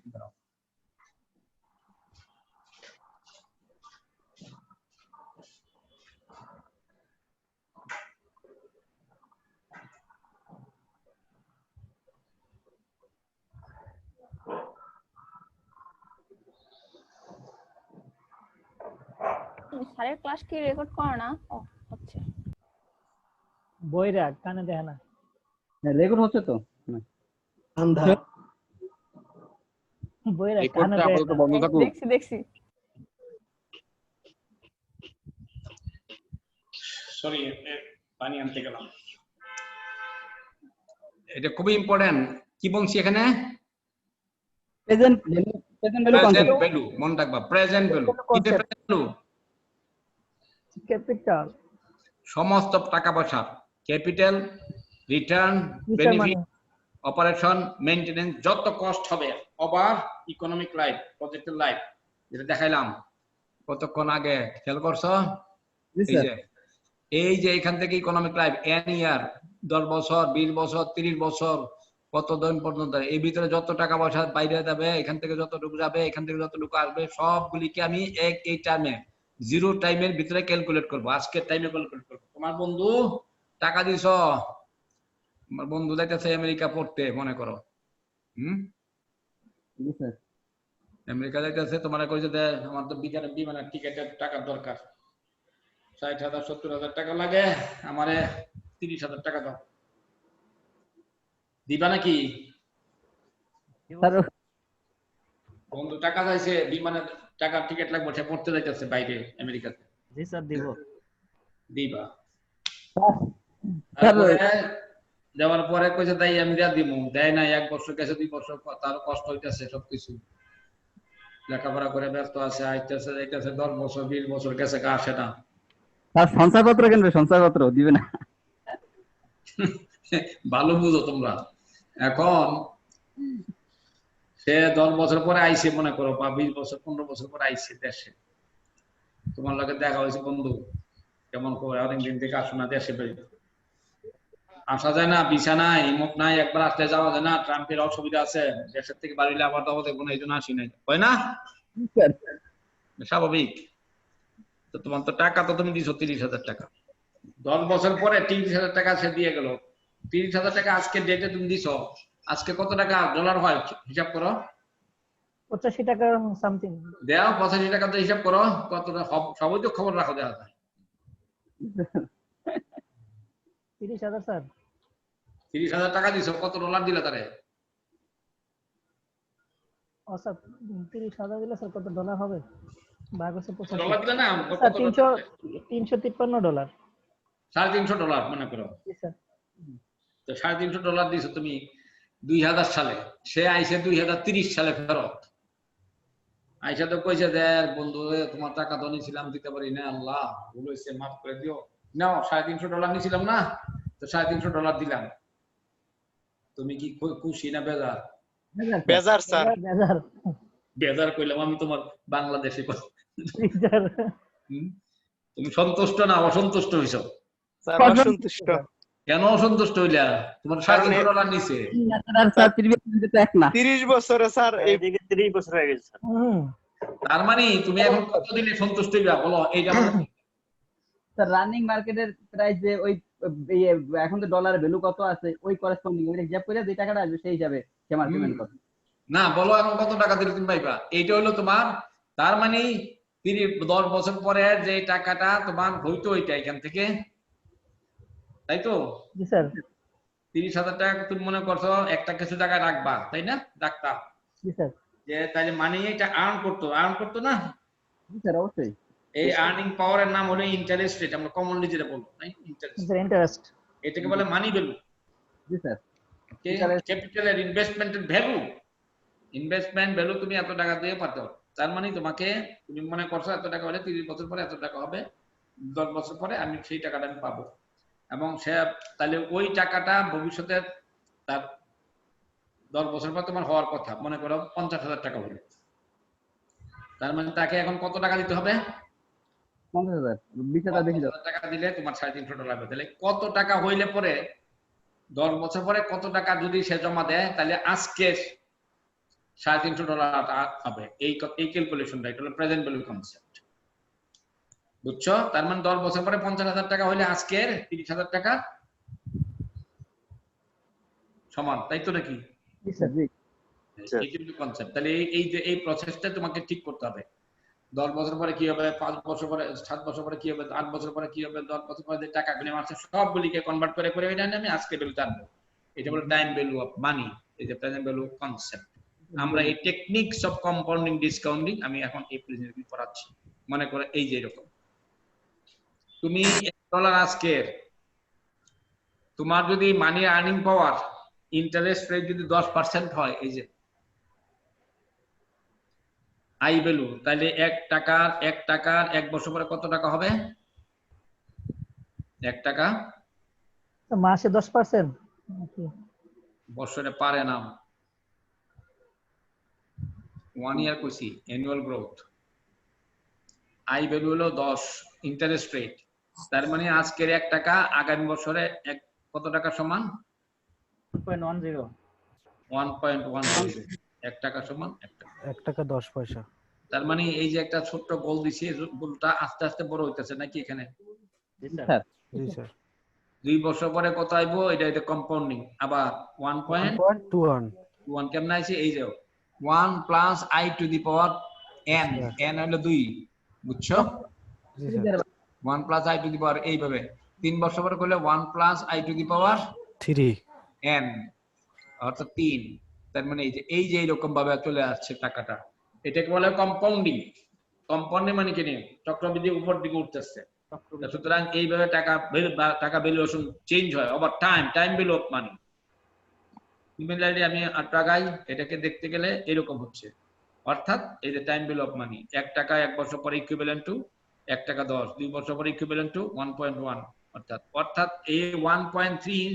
স্যারের ক্লাস কি রেকর্ড করো না? ও আচ্ছা। বইরা কানে দেখে না। রেকর্ড হচ্ছে তো? বইরা কানে রেকর্ডটা দেখে আপাতত না। বন্ধ থাকুক। দেখছি সরি, পানি আনতে গেলাম। এটা খুবই ইম্পর্টেন্ট। কি বলছি এখানে? Present value present concept. Value, মনে রাখবা, প্রেজেন্ট ভ্যালু। কি প্রেজেন্ট ভ্যালু? ক্যাপিটাল সমস্ত টাকা পয়সা, capital, return, benefit, operation, maintenance, যত কস্ট হবে ওভার ইকোনমিক লাইফ, প্রজেক্টের লাইফ, যেটা দেখাইলাম কতক্ষণ আগে, খেয়াল করছো? এই যে এখান থেকে ইকোনমিক লাইফ এন ইয়ার, 10 বছর, 20 বছর, 30 বছর, কত দিন পর্যন্ত, এই ভিতরে যত টাকা পয়সা বাইরে যাবে, এখান থেকে যতটুকু যাবে, এখান থেকে যতটুকু আসবে, সবগুলিকে আমি এই টাইমে, জিরো টাইমের ভিতরে ক্যালকুলেট করবো, আজকের টাইমে ক্যালকুলেট করবো। তোমার বন্ধু টাকা দিছ, আমার বন্ধু যাইতেছে আমেরিকা পড়তে, মনে করো, আমেরিকা যাইতেছে, তোমার কইছে যে আমার তো বিমানের টিকেটের টাকার দরকার, 60,000 70,000 টাকা লাগে, আমারে 30,000 টাকা দাও, দিবা নাকি? বন্ধু টাকা চাইছে, বিমানের টাকার টিকিট লাগবে, সে পড়তে যাইতেছে বাইরে আমেরিকাতে। জি স্যার দিব। দিবা? তারপরে দেওয়ার পরে কইছে তাই আমি দিয়া দিমু, দেয় নাই, 1 বছর গেছে, 2 বছর, তার কষ্ট হইতেছে, সবকিছু লেখাপড়া করে ব্যস্ত আছে, আইতেছে যাইতেছে, 10 বছর 20 বছর গেছে, আসে না। তার সঞ্চয়পত্র কিনবে, সঞ্চয়পত্র দিবে না। ভালো বুঝো তোমরা। এখন সে 10 বছর পরে আইছে, মনে করো, বা 20 বছর 15 বছর পরে আইছে দেশে, তোমার লগে দেখা হয়েছে, বন্ধু কেমন করে, অনেকদিন থেকে আসো না দেশে, আসা যায় না, ভিসা নাই, ইমুক নাই, একবার আসলে যাওয়া যায় না, ট্রাম্পের অসুবিধা আছে, দেশের থেকে বাড়িলে আবার দাওয়া দেখবো না, এই জন্য আসি নাই, হয় না? স্বাভাবিক। তো তোমার তো টাকা তো তুমি দিছো 30,000 টাকা, 10 বছর পরে 30,000 টাকা সে দিয়ে গেল। 30,000 টাকা আজকে ডেটে তুমি দিছো, আজকে কত টাকা ডলার হয় হিসাব করো? 85 টাকা সামথিং। দেও 85 টাকা তো হিসাব করো, কতটা সবই তো খবর রাখো, দেওয়া যায়। 30,000 স্যার। 30,000 টাকা দিছো, কত ডলার দিলে তারে? ও স্যার 30,000 দিলে স্যার কত ডলার হবে? ভাগ হচ্ছে 85 ডলার দিলে না, স্যার 353 ডলার। 350 ডলার মনে করো। জি স্যার। তো 350 ডলার দিছো তুমি 2000 সালে, সে আইছে 2030 সালে ফেরত। আইসা তো কইছে যে বন্ধু তোমার টাকা তো নিছিলাম, দিতে পারি না, আল্লাহ ভুল হয়েছে, মাফ করে দিও। নাও 350 ডলার নিছিলাম না, তো 350 ডলার দিলাম। তুমি কি খুশি না বেজার? বেজার স্যার। বেজার। বেজার কইলাম আমি তোমার বাংলাদেশে। তুমি সন্তুষ্ট না অসন্তুষ্ট হইছো? স্যার অসন্তুষ্ট। কেন অসন্তুষ্ট হইলা? তোমার 350 ডলার নিছে। 30 বছরে স্যার, এইদিকে 30 বছর হয়ে গেছে স্যার। তার মানে তুমি এখন কত দিলে সন্তুষ্ট হইবা বলো? এইটা স্যার রানিং মার্কেটের প্রাইস যে ওই এখন তো ডলারের ভ্যালু কত আছে, ওই করেসপন্ডিং ওই হিসাব করে যে টাকাটা আসবে সেই হিসাবে সে আমার পেমেন্ট করবে। না বলো এখন কত টাকা দিলে তুমি পাইবা? এইটা হলো তোমার, তার মানে 10 বছর পরে যে টাকাটা তোমার হইতো ওইটা এখান থেকে, তাই তো? জি স্যার। 30,000 টাকা তুমি মনে করছো একটা কিছু টাকা রাখবা, তাই না? রাখতা। জি স্যার। যে তাহলে মানে এটা আর্ন করতো না? জি স্যার অবশ্যই। এই আর্নিং পাওয়ারের নাম হলো ইন্টারেস্ট রেট, আমরা কমনলি যেটা বলবো, তাই ইন্টারেস্ট। এটাকে বলে মানি ভ্যালু। জি স্যার। ক্যাপিটালের ইনভেস্টমেন্টের ভ্যালু, ইনভেস্টমেন্ট ভ্যালু তুমি এত টাকা দিয়ে পাচ্ছ, তার মানে তোমাকে, তুমি মনে করছো এত টাকা হলে 30 বছর পরে এত টাকা হবে, 10 বছর পরে আমি সেই টাকাটা আমি পাবো, এবং সে তাহলে ওই টাকাটা ভবিষ্যতে তার 10 বছর পর তোমার হওয়ার কথা, মনে করো 50,000 টাকা হলো, তার মানে তাকে এখন কত টাকা দিতে হবে? 50,000 20,000 বেশি টাকা দিলে তোমার 350 ডলার হবে। তাহলে কত টাকা হইলে পরে 10 বছর পরে কত টাকা যদি সে জমা দেয়, তাহলে আজকে 350 ডলার হবে। এই ক্যালকুলেশনটা, এটা হলো প্রেজেন্ট ভ্যালু কনসেপ্ট, বুঝছো? তার মানে 10 বছর পরে 50,000 টাকা হইলে আজকের 30,000 টাকা সমান, তাই তো নাকি? জি স্যার। এই কিন্তু কনসেপ্ট। তাহলে এই যে এই প্রসেসটা তোমাকে ঠিক করতে হবে। 10 বছর পরে কি হবে, 5 বছর পরে, 7 বছর পরে কি হবে, 8 বছর পরে কি হবে, 10 বছর পরে যে টাকা বিনিময় আছে সবগুলিকে কনভার্ট করে করে এটা আমি আজকে ভ্যালু জানবো। এটা হলো টাইম ভ্যালু অফ মানি, এই যে প্রেজেন্ট ভ্যালু কনসেপ্ট। আমরা এই টেকনিকস অফ কম্পাউন্ডিং ডিসকাউন্টিং আমি এখন এই প্রেজেন্টেশন পড়াচ্ছি। মনে করে এই যে এরকম তুমি $1 আজকের, তোমার যদি মানি আর্নিং পাওয়ার ইন্টারেস্ট রেট যদি 10% হয়, এই যে আই ভ্যালু, তাহলে 1 টাকার 1 বছর পরে কত টাকা হবে? 1 টাকা মাসে 10%? বছরে পারে না, 1 ইয়ার কইছি, অ্যানুয়াল গ্রোথ। আই ভ্যালু হলো 10 ইন্টারেস্ট রেট, তার মানে আজকের 1 টাকা আগামী বছরে কত টাকা সমান? 1.10। 1.10। 1 টাকা সমান 1 টাকা 10 পয়সা। তার মানে এই যে একটা ছোট্ট গোল দিছি, গোলটা আস্তে আস্তে বড় হইতেছে নাকি এখানে? জি স্যার। 2 বছর পরে কত আইবো? এটা কম্পাউন্ডিং। আবার 1.21 কেমন আছে? এই যে 1 plus i to the power n, n হলো 2, বুঝছো? 1 প্লাস i টু দি পাওয়ার, এইভাবে 3 বছর পরে করলে 1 plus i to the power 3 n, অর্থাৎ 3। তার মানে এই যে এরকম ভাবে চলে আসছে টাকাটা, এটাকে বলে কম্পাউন্ডিং। কম্পাউন্ডিং মানে কি? চক্রবৃদ্ধি উপর দিকে উঠতেছে। সুতরাং এইভাবে টাকা ভ্যালুয়েশন চেঞ্জ হয় over time value of money. Similarly আমি টাকাই এটাকে দেখতে গেলে এরকম হচ্ছে, অর্থাৎ এই যে টাইম ভ্যালু অফ মানি, 1 টাকা 1 বছর পরে ইকুইভ্যালেন্ট টু 1 টাকা 10, 2 বছর পরে ইকুইভ্যালেন্ট টু 1.1, অর্থাৎ এই 1.3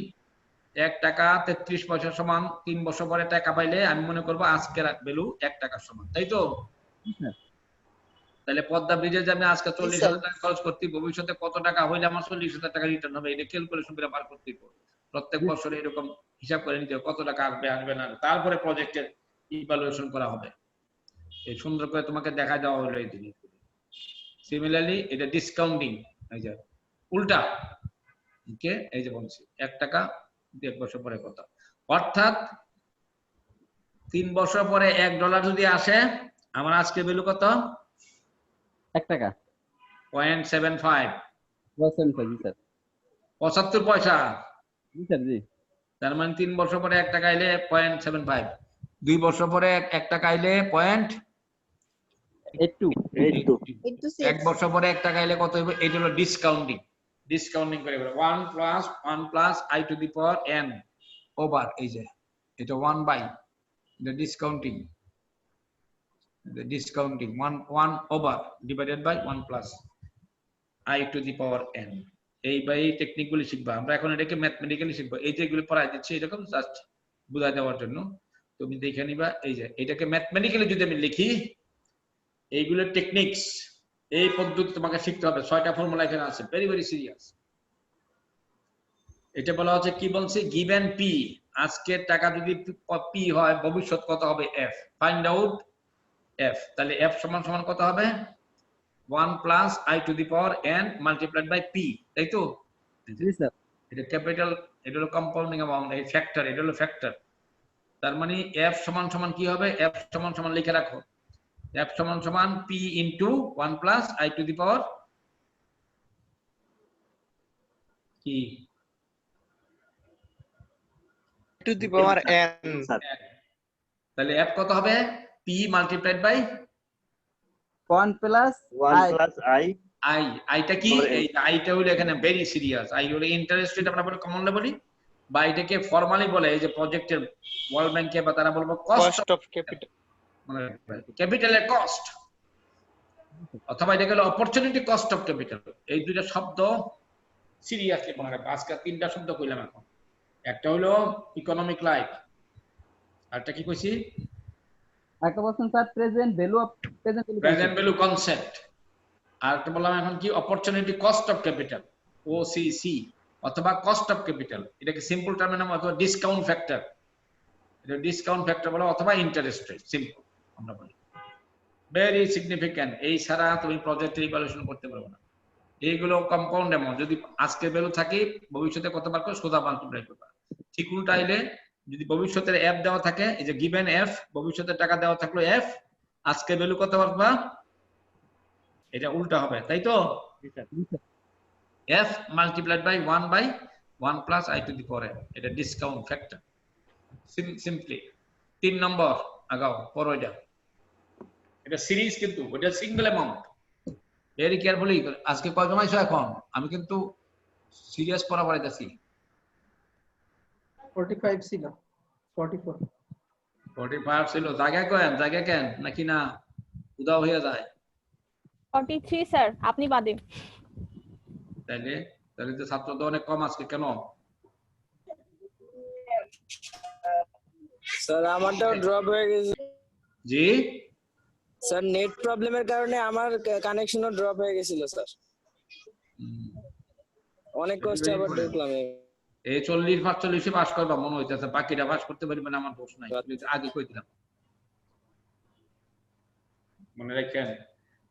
1 টাকা 33 পয়সা সমান 3 বছর পরে টাকা পাইলে আমি মনে করবো আজকের ভ্যালু 1 টাকার সমান, তাই তো? তাহলে পদ্মা ব্রিজে যে আমি আজকে 40,000 টাকা খরচ করতে, ভবিষ্যতে কত টাকা হইলে আমার 40,000 টাকা রিটার্ন হবে, এটা ক্যালকুলেশন করে বার করতে হবে। প্রত্যেক বছরে এরকম হিসাব করে নিতে হবে কত টাকা আসবে না, তারপরে প্রজেক্টের ইভালুয়েশন করা হবে। এই সুন্দর করে তোমাকে দেখা দেওয়া হলো এই জিনিসগুলো। সিমিলারলি এটা ডিসকাউন্টিং, এই যে উল্টা, ওকে? এই যে বলছি 1 টাকা 1 বছর পরে কত, অর্থাৎ 3 বছর পরে $1 যদি আসে, আমার আজকে ভ্যালু কত? 1 টাকা 0.75, 75 পয়সা। জি স্যার, জি। তার মানে 3 বছর পরে 1 টাকা আইলে 0.75, 2 বছর পরে 1 টাকা আইলে 0.82, 1 বছর পরে 1 টাকা আইলে কত হবে? এটা হলো ডিসকাউন্টিং করে 1 plus i to the power n over, এই যে এটা 1 বাই, এটা discounting 1 over divided by 1 plus i to the power n। এই টেকনিকগুলি শিখবা আমরা এখন, এটাকে ম্যাথমেটিক্যালি শিখবো। এই যে এগুলো পড়াই দিচ্ছি এরকম জাস্ট বুঝাই দেওয়ার জন্য, তুমি দেখে নিবা। এই যে এটাকে ম্যাথমেটিক্যালি যদি আমি লিখি, এইগুলো টেকনিক্স, এই পদ্ধতি তোমাকে শিখতে হবে। 6টা ফর্মুলা এখানে আছে, ভেরি ভেরি সিরিয়াস। এটা বলা হচ্ছে কি বলছে, গিভেন পি, আজকের টাকা যদি পি হয়, ভবিষ্যৎ কত হবে? এফ। Find out F. তাহলে এফ সমান সমান কত হবে? 1 plus i to the power n multiplied by p, তাই তো? এটা ক্যাপিটাল, এটা হলো কম্পাউন্ডিং অ্যামাউন্ট, এই ফ্যাক্টর, এটা হলো ফ্যাক্টর। তার মানে f সমান সমান কি হবে? f সমান সমান লিখে রাখো, f সমান সমান p into 1 plus i to the power কি? To the power n। তাহলে f কত হবে? p multiplied by 1 plus i, আইটা কি? এই আইটা হলো এখানে ভেরি সিরিয়াস। আই হলো ইন্টারেস্ট রেট, আমরা বলি কমনলি বলি, বা এটাকে ফর্মালি বলে এই যে প্রজেক্টের ওয়ার্ল্ড ব্যাংকে বা তারা বলবো কস্ট অফ ক্যাপিটাল, মানে ক্যাপিটালের কস্ট, অথবা এটা হলো অপরচুনিটি কস্ট অফ ক্যাপিটাল। এই দুইটা শব্দ সিরিয়াসলি মনে রাখবে। আজকে 3টা শব্দ কইলাম এখন। একটা হলো ইকোনমিক লাইফ, আরটা কি কইছি? একটা বলছেন sir present value of present value concept, আর একটা বললাম এখন কি opportunity cost of capital, OCC, অথবা কস্ট অফ ক্যাপিটাল। এটাকে সিম্পল টার্মের নাম অথবা ডিসকাউন্ট ফ্যাক্টর, এটা ডিসকাউন্ট ফ্যাক্টর বলা, অথবা ইন্টারেস্ট রেট, সিম্পল আমরা বলি। ভেরি সিগনিফিক্যান্ট, এই ছাড়া তুমি প্রজেক্টের ইভালুয়েশন করতে পারবে না। এইগুলো কম্পাউন্ড অ্যামাউন্ট, যদি আজকে ভ্যালু থাকে ভবিষ্যতে কতবার করে সোজা মাল্টিপ্লাই করবা। ঠিক উল্টা আইলে যদি ভবিষ্যতের এফ দেওয়া থাকে, এই যে গিভেন এফ, ভবিষ্যতের টাকা দেওয়া থাকলো এফ, আজকে ভ্যালু কত পারবা? এটা উল্টা হবে, তাই তো? f multiplied by 1 by 1 plus I to the power n, এটা ডিসকাউন্ট ফ্যাক্টর। সিম্পলি 3 নম্বর আগাও পড়ো এটা। এটা সিরিজ কিন্তু এটা সিঙ্গেল অ্যামাউন্ট। ভেরি কেয়ারফুলি আজকে কয় জমাইছো এখন? আমি কিন্তু সিরিয়াস পড়া পড়াইতেছি। 45 ছিল 44 45 ছিল, জায়গা কেন নাকি না উদাও হয়ে যায়? 43 স্যার, আপনি বাদে। তাইলে তো ছাত্র তো অনেক কম আজকে, কেন? স্যার আমারটাও ড্রপ হয়ে গেছে। জি স্যার নেট প্রবলেমের কারণে আমার কানেকশনও ড্রপ হয়ে গেছিল স্যার। অনেক কষ্টে আবার ঢুকলাম। এই 40-45 পাস করবা মনে হইতেছে, বাকিটা পাস করতে পারবে না, আমার দোষ নাই, আগে কই দিলাম। মনে রাখেন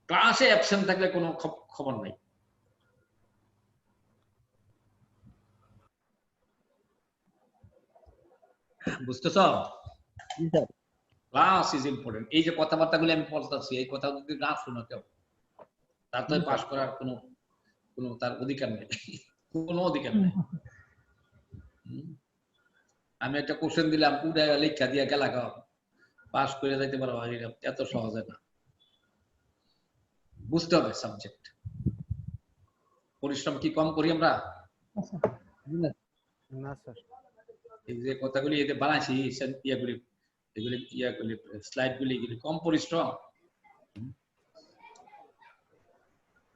ক্লাসে অ্যাবসেন্ট থাকলে কোনো খবর নাই। বুঝতেছ? Class is important. এই যে কথাবার্তাগুলো আমি বলতেছি, এই কথা যদি না শুনো কেউ, তার তো পাস করার কোনো তার অধিকার নেই, কোনো অধিকার নেই। আমি একটা কোশ্চেন দিলাম, পুরা লেখা দিয়া গেলা গাও, পাস করে যাইতে পারো, এত সহজে না। বুঝতে হবে সাবজেক্ট। পরিশ্রম কি কম করি আমরা? না স্যার। এই যে কথাগুলি এতে বানাইছি, এগুলি স্লাইড গুলি কম পরিশ্রম,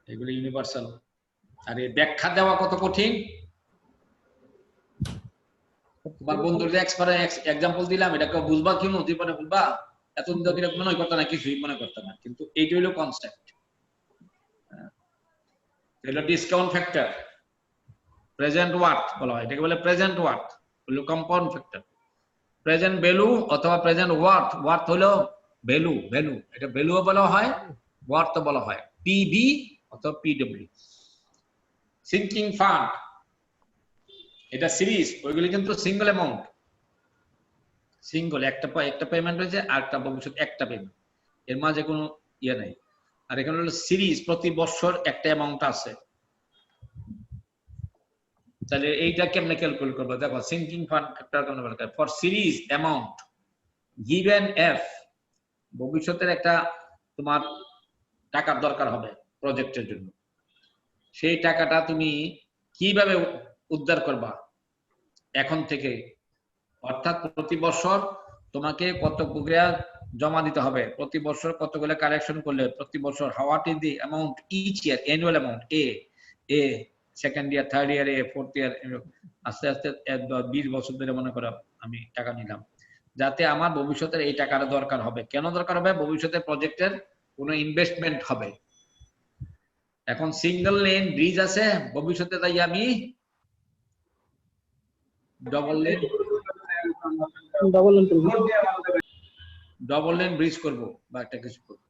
এগুলি ইউনিভার্সাল। আর এই ব্যাখ্যা দেওয়া কত কঠিন। তোমার বন্ধুর এক্সাম্পল দিলাম, এটাকে বুঝবা কি নদী পরে বুঝবা, এতদিন ধরে মনে করতে না, কিছুই মনে করতে না, কিন্তু এইটা হলো কনসেপ্ট। এটা ডিসকাউন্ট ফ্যাক্টর, প্রেজেন্ট ওয়ার্থ বলা হয়, এটাকে বলে প্রেজেন্ট ওয়ার্থ, হলো কম্পাউন্ড ফ্যাক্টর। প্রেজেন্ট ভ্যালু অথবা প্রেজেন্ট ওয়ার্থ, ওয়ার্থ হলো ভ্যালু, এটা ভ্যালুও বলা হয়, ওয়ার্থ বলা হয়, পিভি অথবা পিডব্লিউ। সিঙ্কিং ফান্ড, এটা সিরিজ, ওইগুলি কিন্তু সিঙ্গেল অ্যামাউন্ট, সিঙ্গেল একটা পেমেন্ট হয়েছে, আর একটা ভবিষ্যৎ একটা পেমেন্ট, এর মাঝে কোনো ইয়ে নাই। আর এখানে হলো সিরিজ, প্রতি বছর একটা অ্যামাউন্ট আছে। তাহলে এইটা কেমনে ক্যালকুলেট করবো? দেখো sinking fund for series amount given F, ভবিষ্যতের একটা তোমার টাকার দরকার হবে প্রজেক্টের জন্য, সেই টাকাটা তুমি কিভাবে উদ্ধার করবা এখন থেকে? অর্থাৎ প্রতি বছর তোমাকে কতগুলো জমা দিতে হবে, প্রতি বছর কতগুলো কালেকশন করলে প্রতি বছর, what is the amount each year, annual amount, a second year, third year, fourth year, আস্তে আস্তে 20 বছর ধরে মনে করো আমি টাকা নিলাম, যাতে আমার ভবিষ্যতের এই টাকাটা দরকার হবে। কেন দরকার হবে? ভবিষ্যতে প্রজেক্টের কোনো ইনভেস্টমেন্ট হবে। এখন সিঙ্গেল লেন ব্রিজ আছে, ভবিষ্যতে তাই আমি ডবল লেন ব্রিজ করব বা একটা কিছু করব।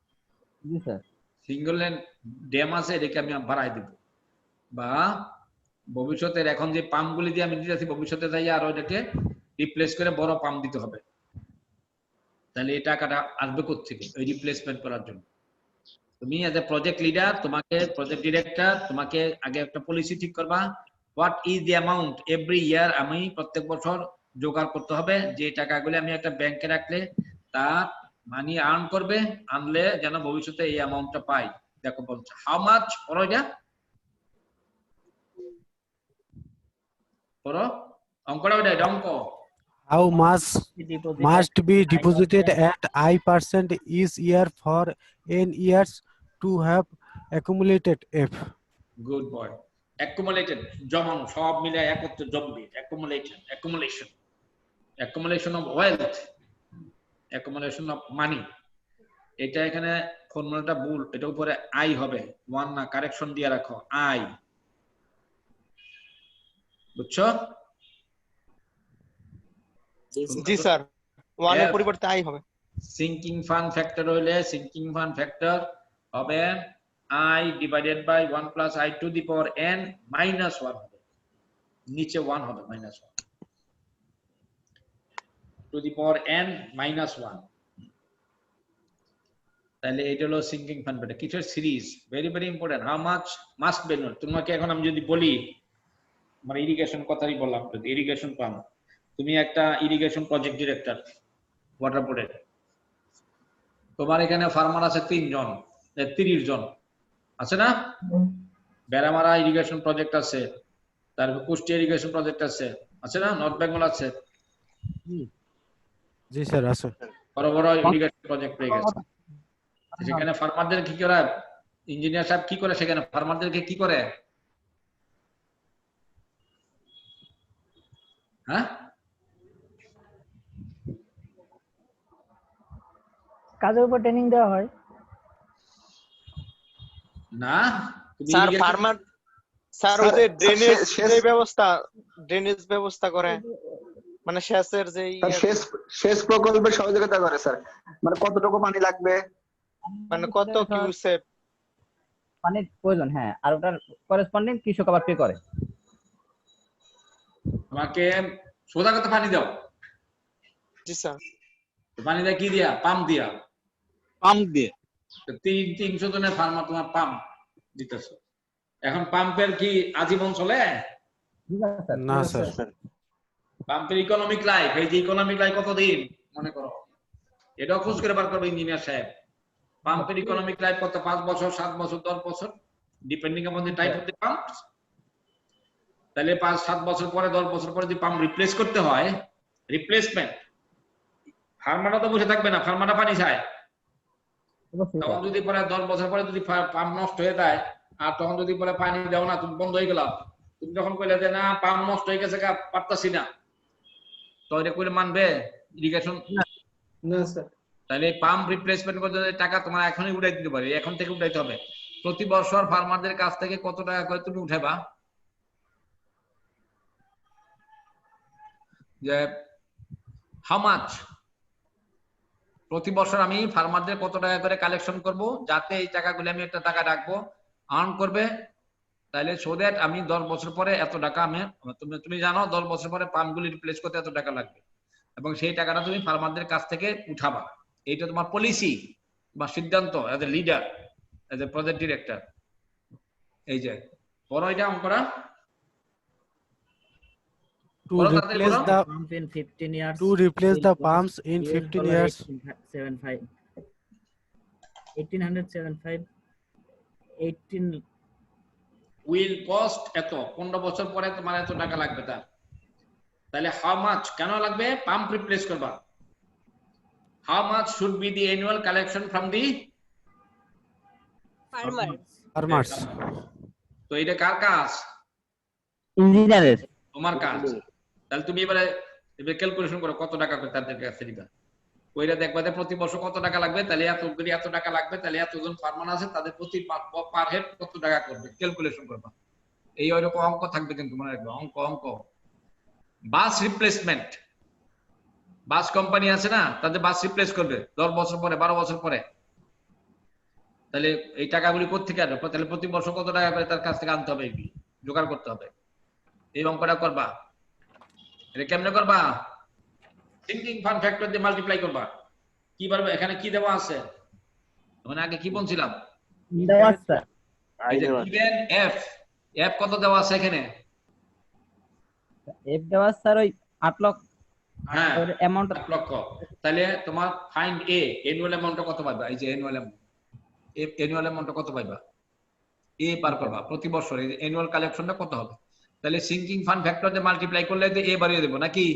সিঙ্গেল লেন ড্যাম আছে, এটাকে আমি বাড়াই দেব, বা ভবিষ্যতের এখন যে পাম্পগুলি দিয়ে আমি দিতেছি, ভবিষ্যতে যাই আর ওইটাকে রিপ্লেস করে বড় পাম্প দিতে হবে। তাহলে এই টাকাটা আসবে কোত্থেকে ওই রিপ্লেসমেন্ট করার জন্য? তুমি এজ এ প্রজেক্ট লিডার, তোমাকে প্রজেক্ট ডিরেক্টর, তোমাকে আগে একটা পলিসি ঠিক করবা, what is the amount every year, আমি প্রত্যেক বছর জোগাড় করতে হবে, যে টাকাগুলো আমি একটা ব্যাংকে রাখলে তার মানি আর্ন করবে, আনলে যেন ভবিষ্যতে এই অ্যামাউন্টটা পাই। দেখো বলছে হাউ মাচ, পড়ো এটা, পড়ো অঙ্কটা, ওটা এটা অঙ্ক। How much must be deposited at I% each year for n years to have accumulated F? Good boy. Accumulated, জমানো, সব মিলে একত্রে জমবে, accumulation of wealth, accumulation of money. এটা এখানে ফর্মুলাটা ভুল, এটা উপরে আই হবে, 1 না, কারেকশন দিয়ে রাখো, আই, বুঝছো? জি স্যার, 1 এর পরিবর্তে আই হবে। সিঙ্কিং ফান্ড ফ্যাক্টর হইলে সিঙ্কিং ফান্ড ফ্যাক্টর হবে i divided by 1 plus i to the power n minus 1 হবে, নিচে 1 হবে, minus 1 to the power n minus 1। তাহলে এটা হলো সিঙ্কিং ফান্ড বেটা কিসের series very very important how much must be note তোমাকে এখন আমি যদি বলি মানে ইরিগেশন কথাই বললাম যদি ইরিগেশন পাম্প তুমি একটা ইরিগেশন প্রজেক্ট ডিরেক্টর ওয়াটার বোর্ডের তোমার এখানে ফার্মার আছে 3 জন 30 জন আছে না বেড়ামারা ইরিগেশন প্রজেক্ট আছে তারপর কুষ্টিয়া ইরিগেশন প্রজেক্ট আছে না নর্থ বেঙ্গল আছে জি স্যার আছে বড় বড় ইরিগেশন প্রজেক্ট হয়ে গেছে সেখানে ফার্মারদের কি করে ইঞ্জিনিয়ার সাহেব কি করে সেখানে ফার্মারদেরকে কি করে হ্যাঁ কাজের উপর ট্রেনিং দেওয়া হয় না স্যার ফার্মার স্যার ওই যে ড্রেনেজ ব্যবস্থা করে মানে সেচের যে শেষ প্রকল্পে সহযোগিতা করে স্যার মানে কতটুকু পানি লাগবে মানে কত কিউসেক পানির প্রয়োজন হ্যাঁ আর ওটার করেসপন্ডিং কৃষক আবার পে করে আমাকে সোজা কথা পানি দাও জি স্যার পানি দেয় কি দিয়া পাম্প দিয়ে 300 জনের ফার্মার তোমার পাম্প দিতেছে এখন পাম্পের কি আজীবন চলে না স্যার পাম্পের ইকোনমিক লাইফ এই যে ইকোনমিক লাইফ কতদিন মনে করো এটাও খোঁজ করে বার করবে ইঞ্জিনিয়ার সাহেব পাম্পের ইকোনমিক লাইফ কত 5 বছর 7 বছর 10 বছর depending on the type of the pump তাহলে 5-7 বছর পরে 10 বছর পরে যদি পাম্প রিপ্লেস করতে হয় রিপ্লেসমেন্ট ফার্মাররা তো বসে থাকবে না ফার্মাররা পানি চায় তখন যদি পরে 10 বছর পরে যদি পাম্প নষ্ট হয়ে যায় আর তখন যদি পরে পানি দাও না তুমি বন্ধ হয়ে গেল তুমি যখন কইলে যে না পাম্প নষ্ট হয়ে গেছে পারতাছি না তো এটা কইলে মানবে ইরিগেশন না স্যার তাহলে পাম্প রিপ্লেসমেন্ট করতে টাকা তোমার এখনই উঠাই দিতে পারে এখন থেকে উঠাইতে হবে প্রতি বছর ফার্মারদের কাছ থেকে কত টাকা করে তুমি উঠাবা যে হাউ মাচ প্রতি বছর আমি ফার্মারদের কত টাকা করে কালেকশন করব যাতে এই টাকাগুলো আমি একটা টাকা রাখবো আর্ন করবে তাহলে সো দ্যাট আমি 10 বছর পরে এত টাকা আমি তুমি জানো 10 বছর পরে পাম্পগুলি রিপ্লেস করতে এত টাকা লাগবে এবং সেই টাকাটা তুমি ফার্মারদের কাছ থেকে উঠাবা এইটা তোমার পলিসি বা সিদ্ধান্ত as a leader as a project director এই যে বড় এটা অঙ্করা to replace the pumps in 15 years 18 will cost এত 15 বছর পরে তোমার এত টাকা লাগবে তাহলে হাউ মাচ কেন লাগবে পাম্প রিপ্লেস করবা how much should be the annual collection from the farmers তো এটা কার কাজ ইঞ্জিনিয়ারের তোমার কাজ তাহলে তুমি এবারে ক্যালকুলেশন করো কত টাকা করে তাদের কাছে দিবা ওইটা দেখবা যে প্রতি বছর কত টাকা লাগবে তাহলে এত টাকা লাগবে তাহলে এতজন ফার্মার আছে তাদের প্রতি পার হেড কত টাকা করবে ক্যালকুলেশন করবা এই ওইরকম অঙ্ক থাকবে কিন্তু মনে রাখবে অঙ্ক বাস রিপ্লেসমেন্ট বাস কোম্পানি আছে না তাদের বাস রিপ্লেস করবে 10 বছর পরে 12 বছর পরে তাহলে এই টাকাগুলি কোত্থেকে আসবে তাহলে প্রতি বছর কত টাকা করে তার কাছ থেকে আনতে হবে জোগাড় করতে হবে এই অঙ্কটা করবা এটা কেমনে করবা সিঙ্কিং ফান্ড ফ্যাক্টর দিয়ে মাল্টিপ্লাই করবা কি পারবে এখানে কি দেওয়া আছে মানে আগে কি বলছিলাম দেওয়া আছে গিভেন এফ কত দেওয়া আছে এখানে এফ দেওয়া স্যার ওই 8 লক্ষ হ্যাঁ অ্যামাউন্ট 8 লক্ষ তাহলে তোমার ফাইন্ড এ অ্যানুয়াল অ্যামাউন্টটা কত পাবে এই যে অ্যানুয়াল অ্যামাউন্টটা কত পাইবা এ পার করবা প্রতি বছর এই অ্যানুয়াল কালেকশনটা কত হবে তাহলে সিঙ্কিং ফান্ড ফ্যাক্টর দিয়ে মাল্টিপ্লাই করলে তো এ বাড়িয়ে দেব নাকি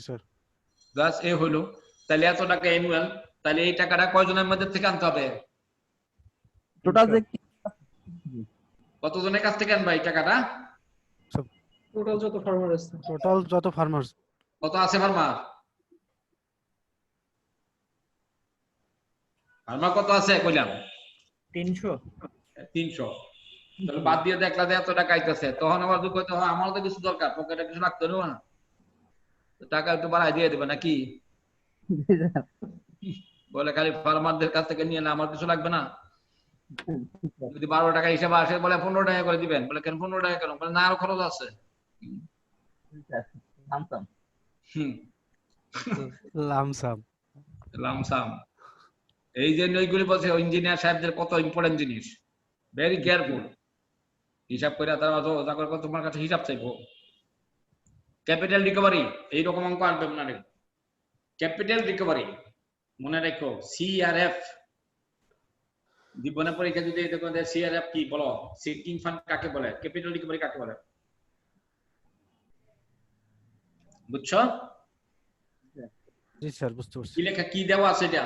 স্যার প্লাস এ হলো তাহলে এত টাকা অ্যানুয়াল তাহলে এই টাকাটা কয়জনের মধ্যে থেকে আনতে হবে টোটাল যে কতজনের কাছ থেকে আনবা এই টাকাটা টোটাল যত ফার্মার আছে কত আছে ফার্মার কত আছে কইলাম 300 তাহলে বাদ দিয়ে দেখলা যে এত টাকা আইতাছে তখন আবার দুঃখ হইতে হয় আমারও তো কিছু দরকার পকেটে কিছু রাখতে হবে না টাকা একটু বাড়াই দিয়ে দেবে নাকি বলে খালি ফার্মারদের কাছ থেকে নিয়ে না আমার কিছু লাগবে না যদি 12 টাকা হিসাবে আসে বলে 15 টাকা করে দিবেন বলে কেন 15 টাকা কেন বলে না আরো খরচ আছে লামসাম এই যে ওইগুলি বলছে ইঞ্জিনিয়ার সাহেবদের কত ইম্পর্টেন্ট জিনিস, ভেরি কেয়ারফুল। হিসাব করে তারা তোমার কাছে হিসাব চাইবো। ক্যাপিটাল রিকভারি এইরকম অঙ্ক আনবে মনে রেখো। ক্যাপিটাল রিকভারি মনে রেখো, সিআরএফ জীবনের পরীক্ষা যদি সিআরএফ কি বলো, সিঙ্কিং ফান্ড কাকে বলে, ক্যাপিটাল রিকভারি কাকে বলে, বুঝছো? জি স্যার, বুঝতে পারছি। কি লেখা, কি দেওয়া আছে এটা,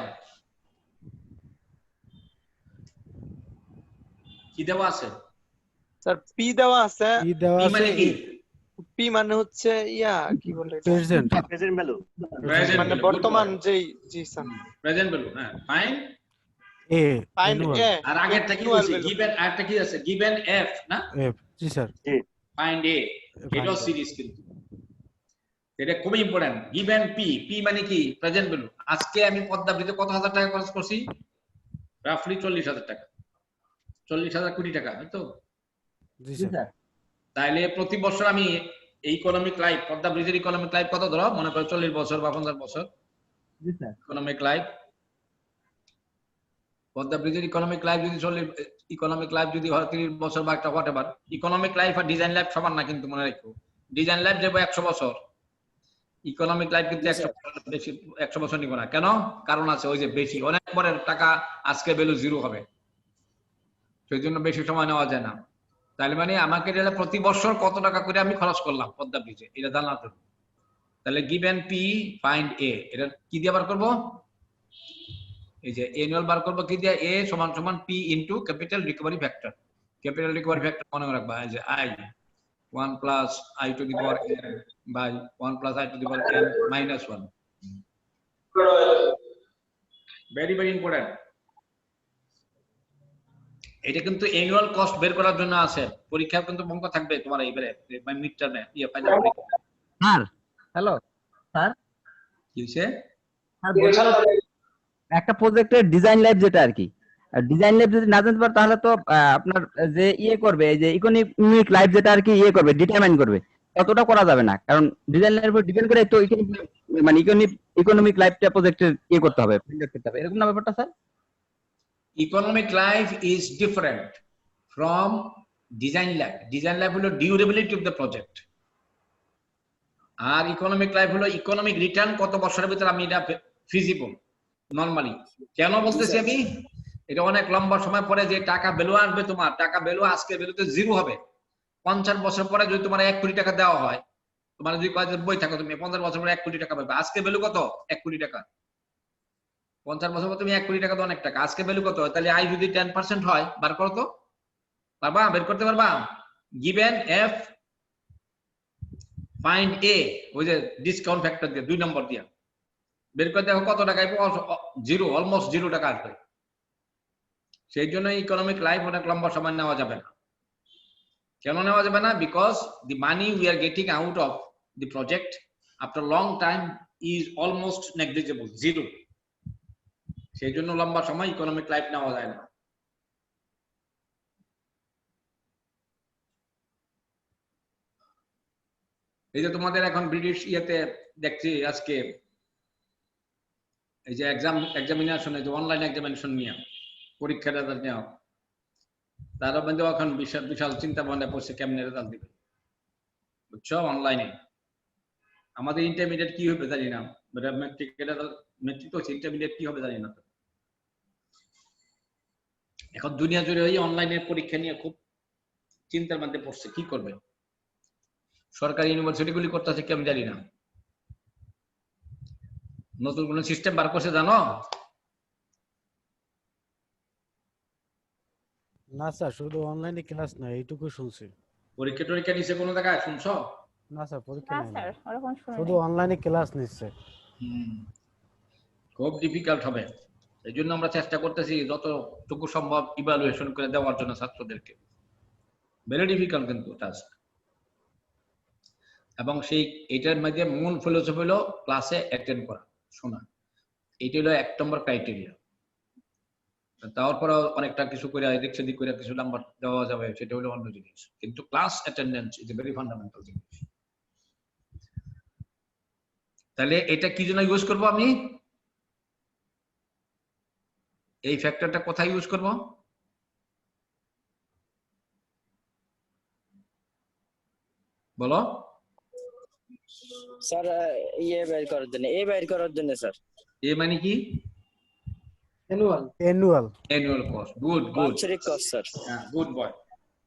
কি দেওয়া আছে স্যার? পি দেওয়া আছে। ই দেওয়া পি আছে, মানে কি? পি মানে হচ্ছে কি বলে এটা? প্রেজেন্ট প্রেজেন্ট ভ্যালু, মানে বর্তমান যেই। জি স্যার, প্রেজেন্ট ভ্যালু। হ্যাঁ, ফাইন এ ফাইন্ড annual, আর আগেরটা কি বলছি, গিভেন, আরটা কি আছে, গিভেন এফ না, F. G sir, find a, এটাও সিরিজ কিন্তু এটা খুবই ইম্পর্টেন্ট। গিভেন পি, পি মানে কি, প্রেজেন্ট ভ্যালু। আজকে আমি পদ্মাবৃত্তিতে কত হাজার টাকা খরচ করছি, রাফলি 40,000 টাকা, 40,000 কোটি টাকা, তাই তো? জি স্যার। তাইলে প্রতি বছর আমি ইকোনমিক লাইফ, পদ্মা ব্রিজের ইকোনমিক লাইফ কত, ধরো মনে করো 40 বছর বা 50 বছর জি স্যার। ইকোনমিক লাইফ, পদ্মা ব্রিজের ইকোনমিক লাইফ যদি 40, ইকোনমিক লাইফ যদি হয় 30 বছর বা একটা হোয়াটএভার, ইকোনমিক লাইফ আর ডিজাইন লাইফ সমান না কিন্তু মনে রাখো। ডিজাইন লাইফ যাবো 100 বছর, ইকোনমিক লাইফ কিন্তু 100 বছর নিব না। কেন? কারণ আছে, ওই যে বেশি, অনেক পরের টাকা আজকে ভ্যালু জিরো হবে, সেই জন্য বেশি সময় নেওয়া যায় না। তাহলে মানে আমাকে প্রতি বছর কত টাকা করে আমি খরচ করলাম পদ্মা ব্রিজে, এটা জানার জন্য। তাহলে গিভেন পি ফাইন্ড এ, এটা কি দিয়ে বার করবো, এই যে অ্যানুয়াল বার করবো কি দিয়ে, এ সমান সমান P into capital recovery factor. Capital recovery factor মনে রাখবা, এই যে i 1 plus i to the power n by 1 plus i to the power n minus 1। Very very important. এটা কিন্তু অ্যানুয়াল কস্ট বের করার জন্য আছে, পরীক্ষা কিন্তু অঙ্ক থাকবে তোমার এইবারে মিড টার্মে, ফাইনাল পরীক্ষা। স্যার হ্যালো স্যার, কি হইছে? একটা প্রজেক্টের ডিজাইন লাইফ যেটা আর কি, ডিজাইন লাইফ যদি না জানতে পারো তাহলে তো আপনার যে করবে, যে ইকোনমিক লাইফ যেটা আর কি করবে, ডিটারমাইন করবে, ততটা করা যাবে না, কারণ ডিজাইন লাইফের উপর ডিপেন্ড করে তো মানে ইকোনমিক লাইফটা প্রজেক্টের করতে হবে, করতে হবে, এরকম না ব্যাপারটা sir? Economic life is different from design life. Design life হলো durability of the project, আর ইকোনমিক লাইফ হলো ইকোনমিক রিটার্ন, কত বছরের ভিতরে আমি এটা ফিজিবল নরমালি। কেন বলতেছি আমি, এটা অনেক লম্বা সময় পরে যে টাকা ভ্যালু আসবে, তোমার টাকা ভ্যালু আজকে ভ্যালুতে জিরো হবে। 50 বছর পরে যদি তোমার 1 কোটি টাকা দেওয়া হয়, তোমার যদি কয়েকজন বই থাকো, তুমি 50 বছর পরে 1 কোটি টাকা পাবে। আজকে ভ্যালু কত, 1 কোটি টাকা। 50 বছর পর তুমি 1 কোটি টাকা তো অনেক টাকা, আজকে ভ্যালু কত? তাহলে আই যদি 10% হয়, বার করো তো, পারবা, বের করতে পারবা? গিভেন এফ ফাইন্ড এ, ওই যে ডিসকাউন্ট ফ্যাক্টর দিয়ে 2 নম্বর দিয়ে বের করে দেখো কত টাকা আসবে, জিরো, অলমোস্ট 0 টাকা আসবে। সেই জন্য ইকোনমিক লাইফ অনেক লম্বা সময় নেওয়া যাবে না। কেন নেওয়া যাবে না? Because the money we are getting out of the project after long time is almost negligible, zero. সেই জন্য লম্বা সময় ইকোনমিক লাইফ নেওয়া যায় না। এই যে তোমাদের এখন ব্রিটিশ ইয়েতে দেখছি আজকে, এই যে এক্সামিনেশন, এই যে অনলাইন এক্সামিনেশন নিয়ে পরীক্ষা রেজাল্ট নেওয়া, তারা কিন্তু এখন বিশাল বিশাল চিন্তা ভাবনা করছে কেমনে রেজাল্ট দিবে, বুঝছো? অনলাইনে আমাদের ইন্টারমিডিয়েট কি হবে জানি না, মেট্রিক তো ইন্টারমিডিয়েট কি হবে জানি না। এখন দুনিয়া জুড়ে ওই অনলাইনের পরীক্ষা নিয়ে খুব চিন্তার মধ্যে পড়ছে, কি করবে। সরকারি ইউনিভার্সিটি গুলি করতেছে কেমন জানি না, নতুন কোন সিস্টেম বার করছে জানো? না স্যার, শুধু অনলাইনে ক্লাস না, এইটুকু শুনছি। পরীক্ষা টরীক্ষা নিছে কোনো জায়গায় শুনছো? না স্যার, পরীক্ষা না নেই, স্যার, ওরকম শুনি শুধু নাই। অনলাইনে ক্লাস নিচ্ছে। খুব ডিফিকাল্ট হবে। এই জন্য আমরা চেষ্টা করতেছি যতটুকু সম্ভব ইভালুয়েশন করে দেওয়ার জন্য ছাত্রদেরকে। ভেরি ডিফিকাল্ট কিন্তু টাস্ক। এবং সেই এটার মধ্যে মূল ফিলোসফি হলো ক্লাসে অ্যাটেন্ড করা, শোনা। এইটা হলো 1 নম্বর ক্রাইটেরিয়া। তারপরে অনেকটা কিছু করে এদিক সেদিক করে কিছু নাম্বার দেওয়া যাবে, সেটা হলো অন্য জিনিস, কিন্তু class attendance is a very fundamental জিনিস। তাহলে এটা কি জন্য ইউজ করব আমি? এই ফ্যাক্টরটা কোথায় ইউজ করব? বলো। স্যার ইয়ে বের করার জন্য, এ বের করার জন্য স্যার। এ মানে কি? annual annual cost. Good good, বাৎসরিক কস্ট স্যার। হ্যাঁ গুড বয়।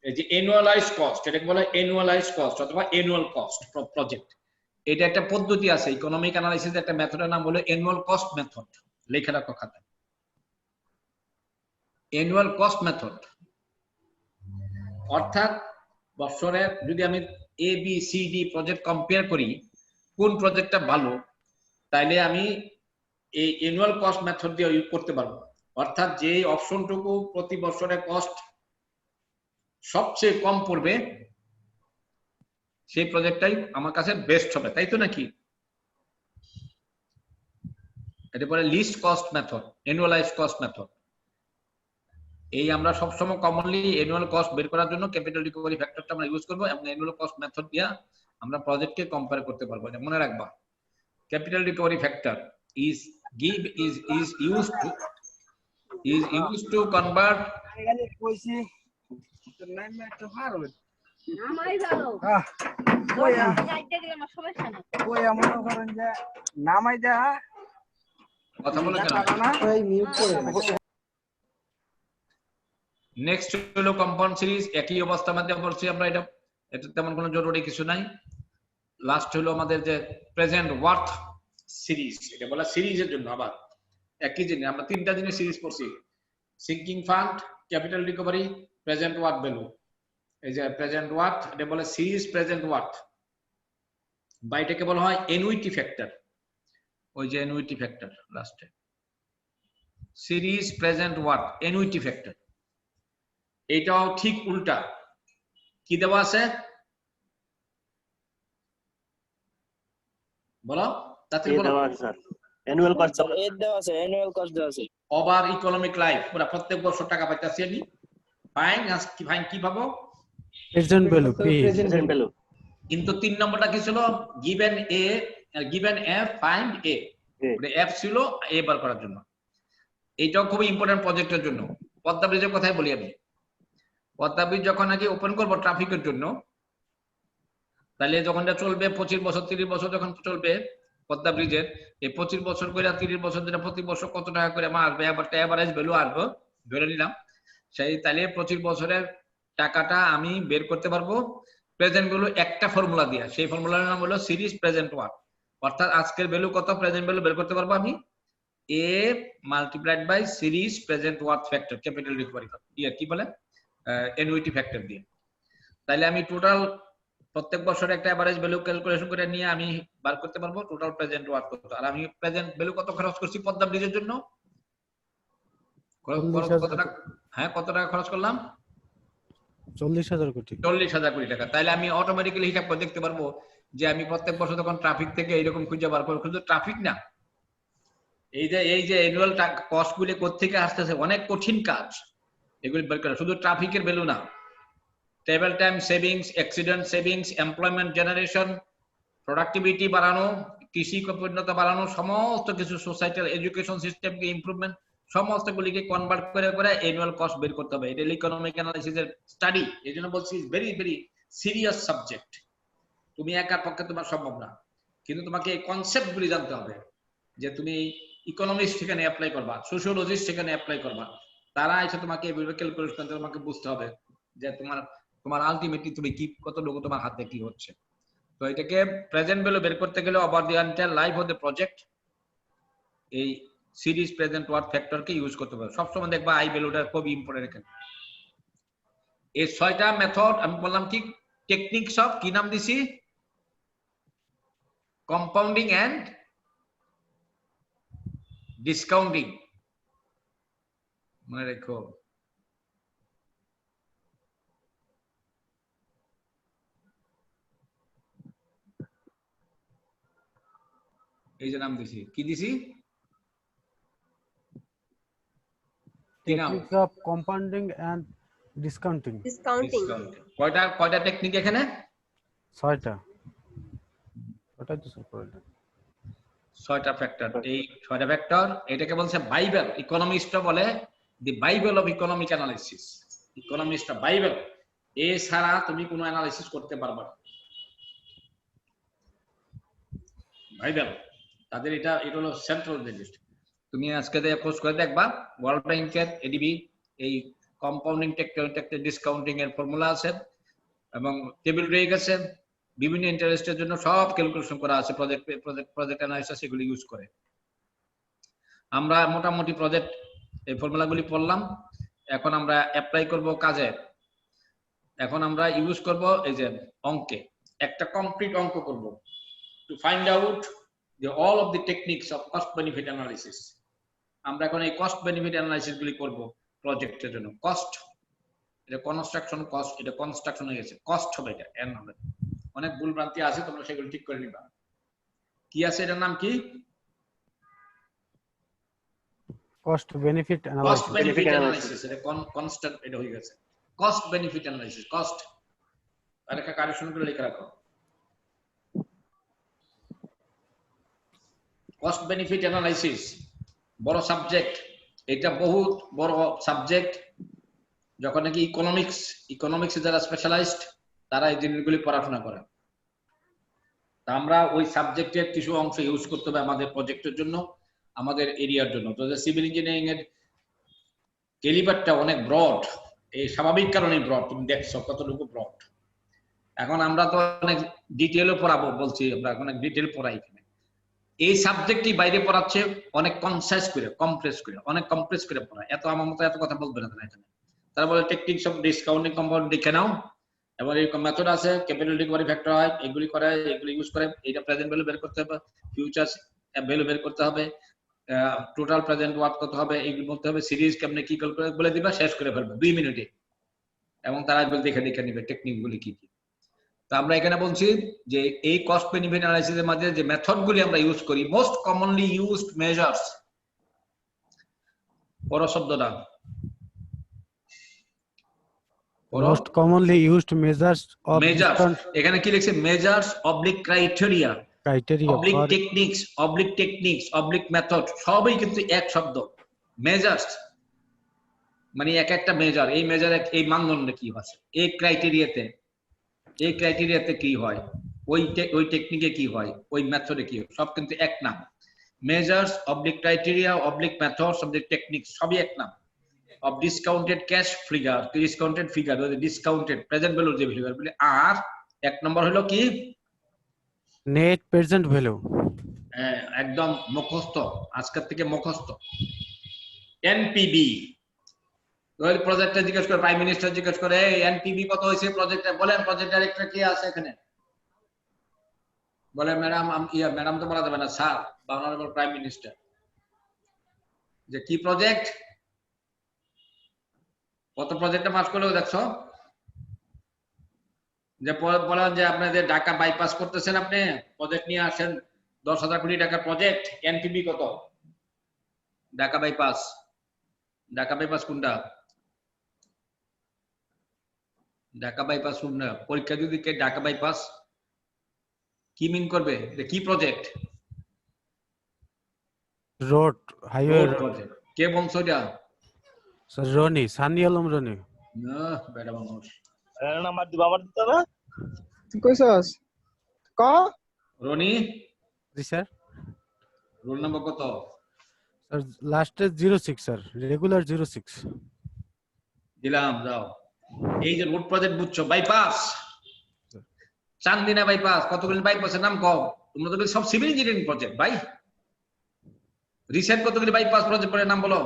এই যে অ্যানুয়ালাইজ কস্ট, এটাকে বলে অ্যানুয়ালাইজ কস্ট অথবা অ্যানুয়াল কস্ট প্রজেক্ট। এটা একটা পদ্ধতি আছে ইকোনমিক অ্যানালাইসিসের, একটা মেথডের নাম হলো অ্যানুয়াল কস্ট মেথড। লেখা রাখো খাতায়, অ্যানুয়াল কস্ট মেথড। অর্থাৎ বছরে যদি আমি A B C D project compare করি, কোন প্রজেক্টটা ভালো, তাইলে আমি এই অ্যানুয়াল কস্ট মেথড দিয়ে ইউজ করতে পারবো। অর্থাৎ যে অপশনটুকু প্রতি বছরে কস্ট সবচেয়ে কম পড়বে সেই প্রজেক্টটাই আমার কাছে বেস্ট হবে, তাই তো নাকি? এটা বলে least cost method, annualize cost method. এই আমরা সবসময় কমনলি অ্যানুয়াল কস্ট বের করার জন্য ক্যাপিটাল রিকভারি ফ্যাক্টরটা আমরা ইউজ করব এবং অ্যানুয়াল কস্ট মেথড দিয়ে আমরা প্রজেক্টকে কম্পেয়ার করতে পারবো। এটা মনে রাখবা, capital recovery factor is used to convert কথা বলে কেন? নেক্সট হলো কম্পাউন্ড সিরিজ, একই অবস্থার মধ্যে পড়ছি আমরা, এটা তেমন কোনো জরুরি কিছু নাই। লাস্ট হলো আমাদের যে প্রেজেন্ট ওয়ার্থ সিরিজ, এটা বলা সিরিজের জন্য আবার একই জিনিস। আমরা তিনটা জিনিস সিরিজ পড়ছি, sinking fund, capital recovery, present worth value. এই যে প্রেজেন্ট ওয়ার্থ, এটা বলে সিরিজ প্রেজেন্ট ওয়ার্থ, বা এটাকে বলা হয় এনুইটি ফ্যাক্টর। ওই যে এনুইটি ফ্যাক্টর লাস্টে, series present worth annuity factor. এটাও ঠিক উল্টা, কি দেওয়া আছে বলো তাড়াতাড়ি বলো। অ্যানুয়াল কস্ট দেওয়া আছে, অ্যানুয়াল কস্ট দেওয়া আছে। ওভার ইকোনমিক লাইফ, পুরো প্রত্যেক বছর টাকা পাইতাছি আমি। ফাইন কি পাবো? present value P। কিন্তু 3 নম্বরটা কি ছিল? গিভেন এ ফাইন্ড এ, মানে এফ ছিল এ বার করার জন্য। এইটাও খুব ইম্পর্টেন্ট প্রজেক্টের জন্য। পদ্মা ব্রিজের কথাই বলি আমি। পদ্মা ব্রিজ যখন নাকি ওপেন করবো ট্রাফিকের জন্য, তাহলে যখন এটা চলবে 25 বছর 30 বছর যখন চলবে পদ্মা ব্রিজের, এই 25 বছর করে 30 বছর ধরে প্রতি বছর কত টাকা করে আমার আসবে, একটা এভারেজ ভ্যালু আসবে ধরে নিলাম। সেই তাহলে 25 বছরের টাকাটা আমি বের করতে পারবো প্রেজেন্ট ভ্যালু একটা ফর্মুলা দিয়ে। সেই ফর্মুলার নাম হলো সিরিজ প্রেজেন্ট ওয়ার্থ। অর্থাৎ আজকের ভ্যালু কত, প্রেজেন্ট ভ্যালু বের করতে পারবো আমি A multiplied by series present worth factor, capital recovery কি বলে এনুইটি ফ্যাক্টর দিয়ে। তাহলে আমি টোটাল প্রত্যেক বছরে একটা এভারেজ ভ্যালু ক্যালকুলেশন করে নিয়ে আমি বার করতে পারবো টোটাল প্রেজেন্ট ওয়ার্থ কত। আর আমি প্রেজেন্ট ভ্যালু কত খরচ করছি পদ্মা ব্রিজের জন্য, কত টাকা? হ্যাঁ, কত টাকা খরচ করলাম? 40,000 কোটি। 40,000 কোটি টাকা। তাহলে আমি অটোমেটিক্যালি হিসাব করে দেখতে পারবো যে আমি প্রত্যেক বছর তখন ট্রাফিক থেকে এইরকম খুঁজে বার করবো। কিন্তু ট্রাফিক না, এই যে অ্যানুয়াল কস্ট গুলি কোত্থেকে আসতেছে, অনেক কঠিন কাজ এগুলি বের করা। শুধু ট্রাফিকের ভ্যালু না, travel time savings, accident savings, employment generation, productivity বাড়ানো, কৃষি পণ্যতা বাড়ানো, সমস্ত কিছু সোসাইটাল এডুকেশন সিস্টেমকে ইমপ্রুভমেন্ট, সমস্ত গুলিকে কনভার্ট করে করে অ্যানুয়াল কস্ট বের করতে হবে। এটা ইকোনমিক অ্যানালাইসিসের স্টাডি। এই জন্য বলছি ভেরি ভেরি সিরিয়াস সাবজেক্ট। তুমি একার পক্ষে তোমার সম্ভব না, কিন্তু তোমাকে এই কনসেপ্ট গুলি জানতে হবে। যে তুমি ইকোনমিক্স সেখানে অ্যাপ্লাই করবা, সোশিওলজিস্ট সেখানে অ্যাপ্লাই করবা, তারা এসে তোমাকে এইভাবে ক্যালকুলেট করতে তোমাকে বুঝতে হবে যে তোমার আলটিমেটলি তুমি কি কতটুকু তোমার হাতে কি হচ্ছে। তো এটাকে প্রেজেন্ট ভ্যালু বের করতে গেলে over the entire life of the project এই সিরিজ প্রেজেন্ট ওয়ার্থ ফ্যাক্টরকে ইউজ করতে হবে। সবসময় দেখবা আই ভ্যালুটা খুব ইম্পর্টেন্ট এখানে। এই 6টা মেথড আমি বললাম কি টেকনিকস অফ, কি নাম দিছি? Compounding and discounting. মনে রেখো। এই যে নাম দিছি, কি দিছি? Technique of compounding and discounting. কয়টা টেকনিক এখানে? 6টা। ওটাই তো স্যার করে দেন। ছয়টা ফ্যাক্টর। এই ছয়টা ফ্যাক্টর এটাকে বলছে বাইবেল, ইকোনমিস্টরা বলে the Bible of economic analysis. ইকোনমিস্টরা বাইবেল, এ ছাড়া তুমি কোনো অ্যানালাইসিস করতে পারবে না। বাইবেল তাদের এটা হলো সেন্ট্রাল রেজিস্ট। তুমি আজকে পোস্ট করে দেখবা ওয়ার্ল্ড ব্যাংকের এডিবি এই কম্পাউন্ডিং টেক্সটাইল ডিসকাউন্টিং এর ফর্মুলা আছে এবং টেবিল রেগ আছে, বিভিন্ন ইন্টারেস্টের জন্য সব ক্যালকুলেশন করা আছে, প্রজেক্ট অ্যানালাইসিস এগুলো ইউজ করে। আমরা মোটামুটি প্রজেক্ট এই ফর্মুলাগুলি পড়লাম, এখন আমরা অ্যাপ্লাই করব কাজে। এখন আমরা ইউজ করব এই যে অঙ্কে একটা কমপ্লিট অঙ্ক করব to find out the all of the techniques of cost benefit analysis. আমরা এখন এই কস্ট বেনিফিট অ্যানালাইসিস গুলি করব প্রজেক্টের জন্য। কস্ট এটা কনস্ট্রাকশন কস্ট, এটা কনস্ট্রাকশন হয়ে গেছে, কস্ট হবে এটা এন হবে। অনেক ভুল ভ্রান্তি আছে, তোমরা সেগুলো ঠিক করে নিবা। কি আছে এটার নাম কি? Cost benefit cost benefit analysis. এটা কনস্ট্যান্ট এটা হয়ে গেছে কস্ট বেনিফিট অ্যানালাইসিস। কস্ট আর একটা কারেকশন করে লিখে রাখো, কস্ট বেনিফিট অ্যানালাইসিস বড় সাবজেক্ট, এটা বহুত বড় সাবজেক্ট। যখন নাকি ইকোনমিক্স যারা স্পেশালাইজড তারা এই জিনিসগুলি পড়াশোনা করে। তা আমরা ওই সাবজেক্টের কিছু অংশ ইউজ করতে হবে আমাদের প্রজেক্টের জন্য, আমাদের এরিয়ার জন্য। তো সিভিল ইঞ্জিনিয়ারিং এর ক্যালিবারটা অনেক ব্রড, এই স্বাভাবিক কারণেই ব্রড, তুমি দেখছো কতটুকু ব্রড। এখন আমরা তো অনেক ডিটেইলও পড়াবো বলছি, আমরা অনেক ডিটেইল পড়াই। এই সাবজেক্টই বাইরে পড়াচ্ছে অনেক কনসাইজ করে, কমপ্লেক্স করে, অনেক কমপ্লেক্স করে পড়ায়। এত আমার মতো এত কথা বলবে না এখানে। তারা বলে টেকনিক্স অফ ডিসকাউন্টিং কম্পাউন্ড দেখে নাও, এবং এরকম মেথড আছে, ক্যাপিটাল রিকভারি ফ্যাক্টর হয়, এগুলি করে, এগুলি ইউজ করে এটা প্রেজেন্ট ভ্যালু বের করতে হবে, ফিউচার ভ্যালু বের করতে হবে, টোটাল প্রেজেন্ট ওয়ার্ক কত হবে, এগুলি বলতে হবে, সিরিজ কেমনে কি করে বলে দিবা, শেষ করে ফেলবে 2 মিনিটে। এবং তারা দেখে নিবে টেকনিক গুলি কি কি। তো আমরা এখানে বলছি যে এই কস্ট বেনিফিট অ্যানালাইসিসের মধ্যে যে মেথডগুলি আমরা ইউজ করি, মোস্ট কমনলি ইউজড মেজার্স, বড় শব্দটা, most commonly used measures of measures. এখানে কি লিখছে? Measures oblique criteria, oblique techniques oblique method, সবই কিন্তু এক শব্দ। মেজার্স মানে এক একটা মেজার, এই মেজারে এই মানদণ্ড কি আছে, এই ক্রাইটেরিয়াতে কি হয়, ওই টেকনিকে কি হয়, ওই মেথডে কি হয়, সব কিন্তু এক নাম। Measures oblique criteria oblique methods oblique techniques সবই এক নাম। Of discounted cash figure, discounted figure discounted present value যে ফিগার বলে। আর এক নম্বর হলো কি? Net present value. একদম মুখস্থ, আজকের থেকে মুখস্থ। এনপিবি প্রজেক্টে জিজ্ঞেস করে, প্রাইম মিনিস্টার জিজ্ঞেস করে এনপিবি কত হয়েছে প্রজেক্টে, বলেন প্রজেক্ট ডাইরেক্টর কে আছে এখানে? বলে ম্যাডাম, ম্যাডাম তো বলা যাবে না, স্যার বা অনারেবল প্রাইম মিনিস্টার। যে কি প্রজেক্ট, কত প্রজেক্টে পাস করলেও দেখছো যে বলেন যে আপনাদের ঢাকা বাইপাস করতেছেন, আপনি প্রজেক্ট নিয়ে আসেন 10,000 কোটি টাকার প্রজেক্ট, এনপিবি কত? ঢাকা বাইপাস কোনটা? ঢাকা বাইপাস কোনটা? পরীক্ষা যদি কে ঢাকা বাইপাস কি মিন করবে, কি প্রজেক্ট? Road, highway project. কে বলছো এটা? স্যার রনি, সানি আলম রনি। না বেটা মানুষ। নাম্বার দিব, আবার দিতে হবে। তুই কইছস ক রনি? জি স্যার। রোল নাম্বার কত? স্যার লাস্টে 06 স্যার, রেগুলার 06 দিলাম, যাও। এই যে রোড প্রজেক্ট বুঝছো, বাইপাস, চান্দিনা বাইপাস, কতগুলি বাইপাসের নাম কম? তোমরা তো সব সিভিল ইঞ্জিনিয়ারিং প্রজেক্ট ভাই। রিসেন্ট কতগুলি বাইপাস প্রজেক্ট পড়ে নাম বলো?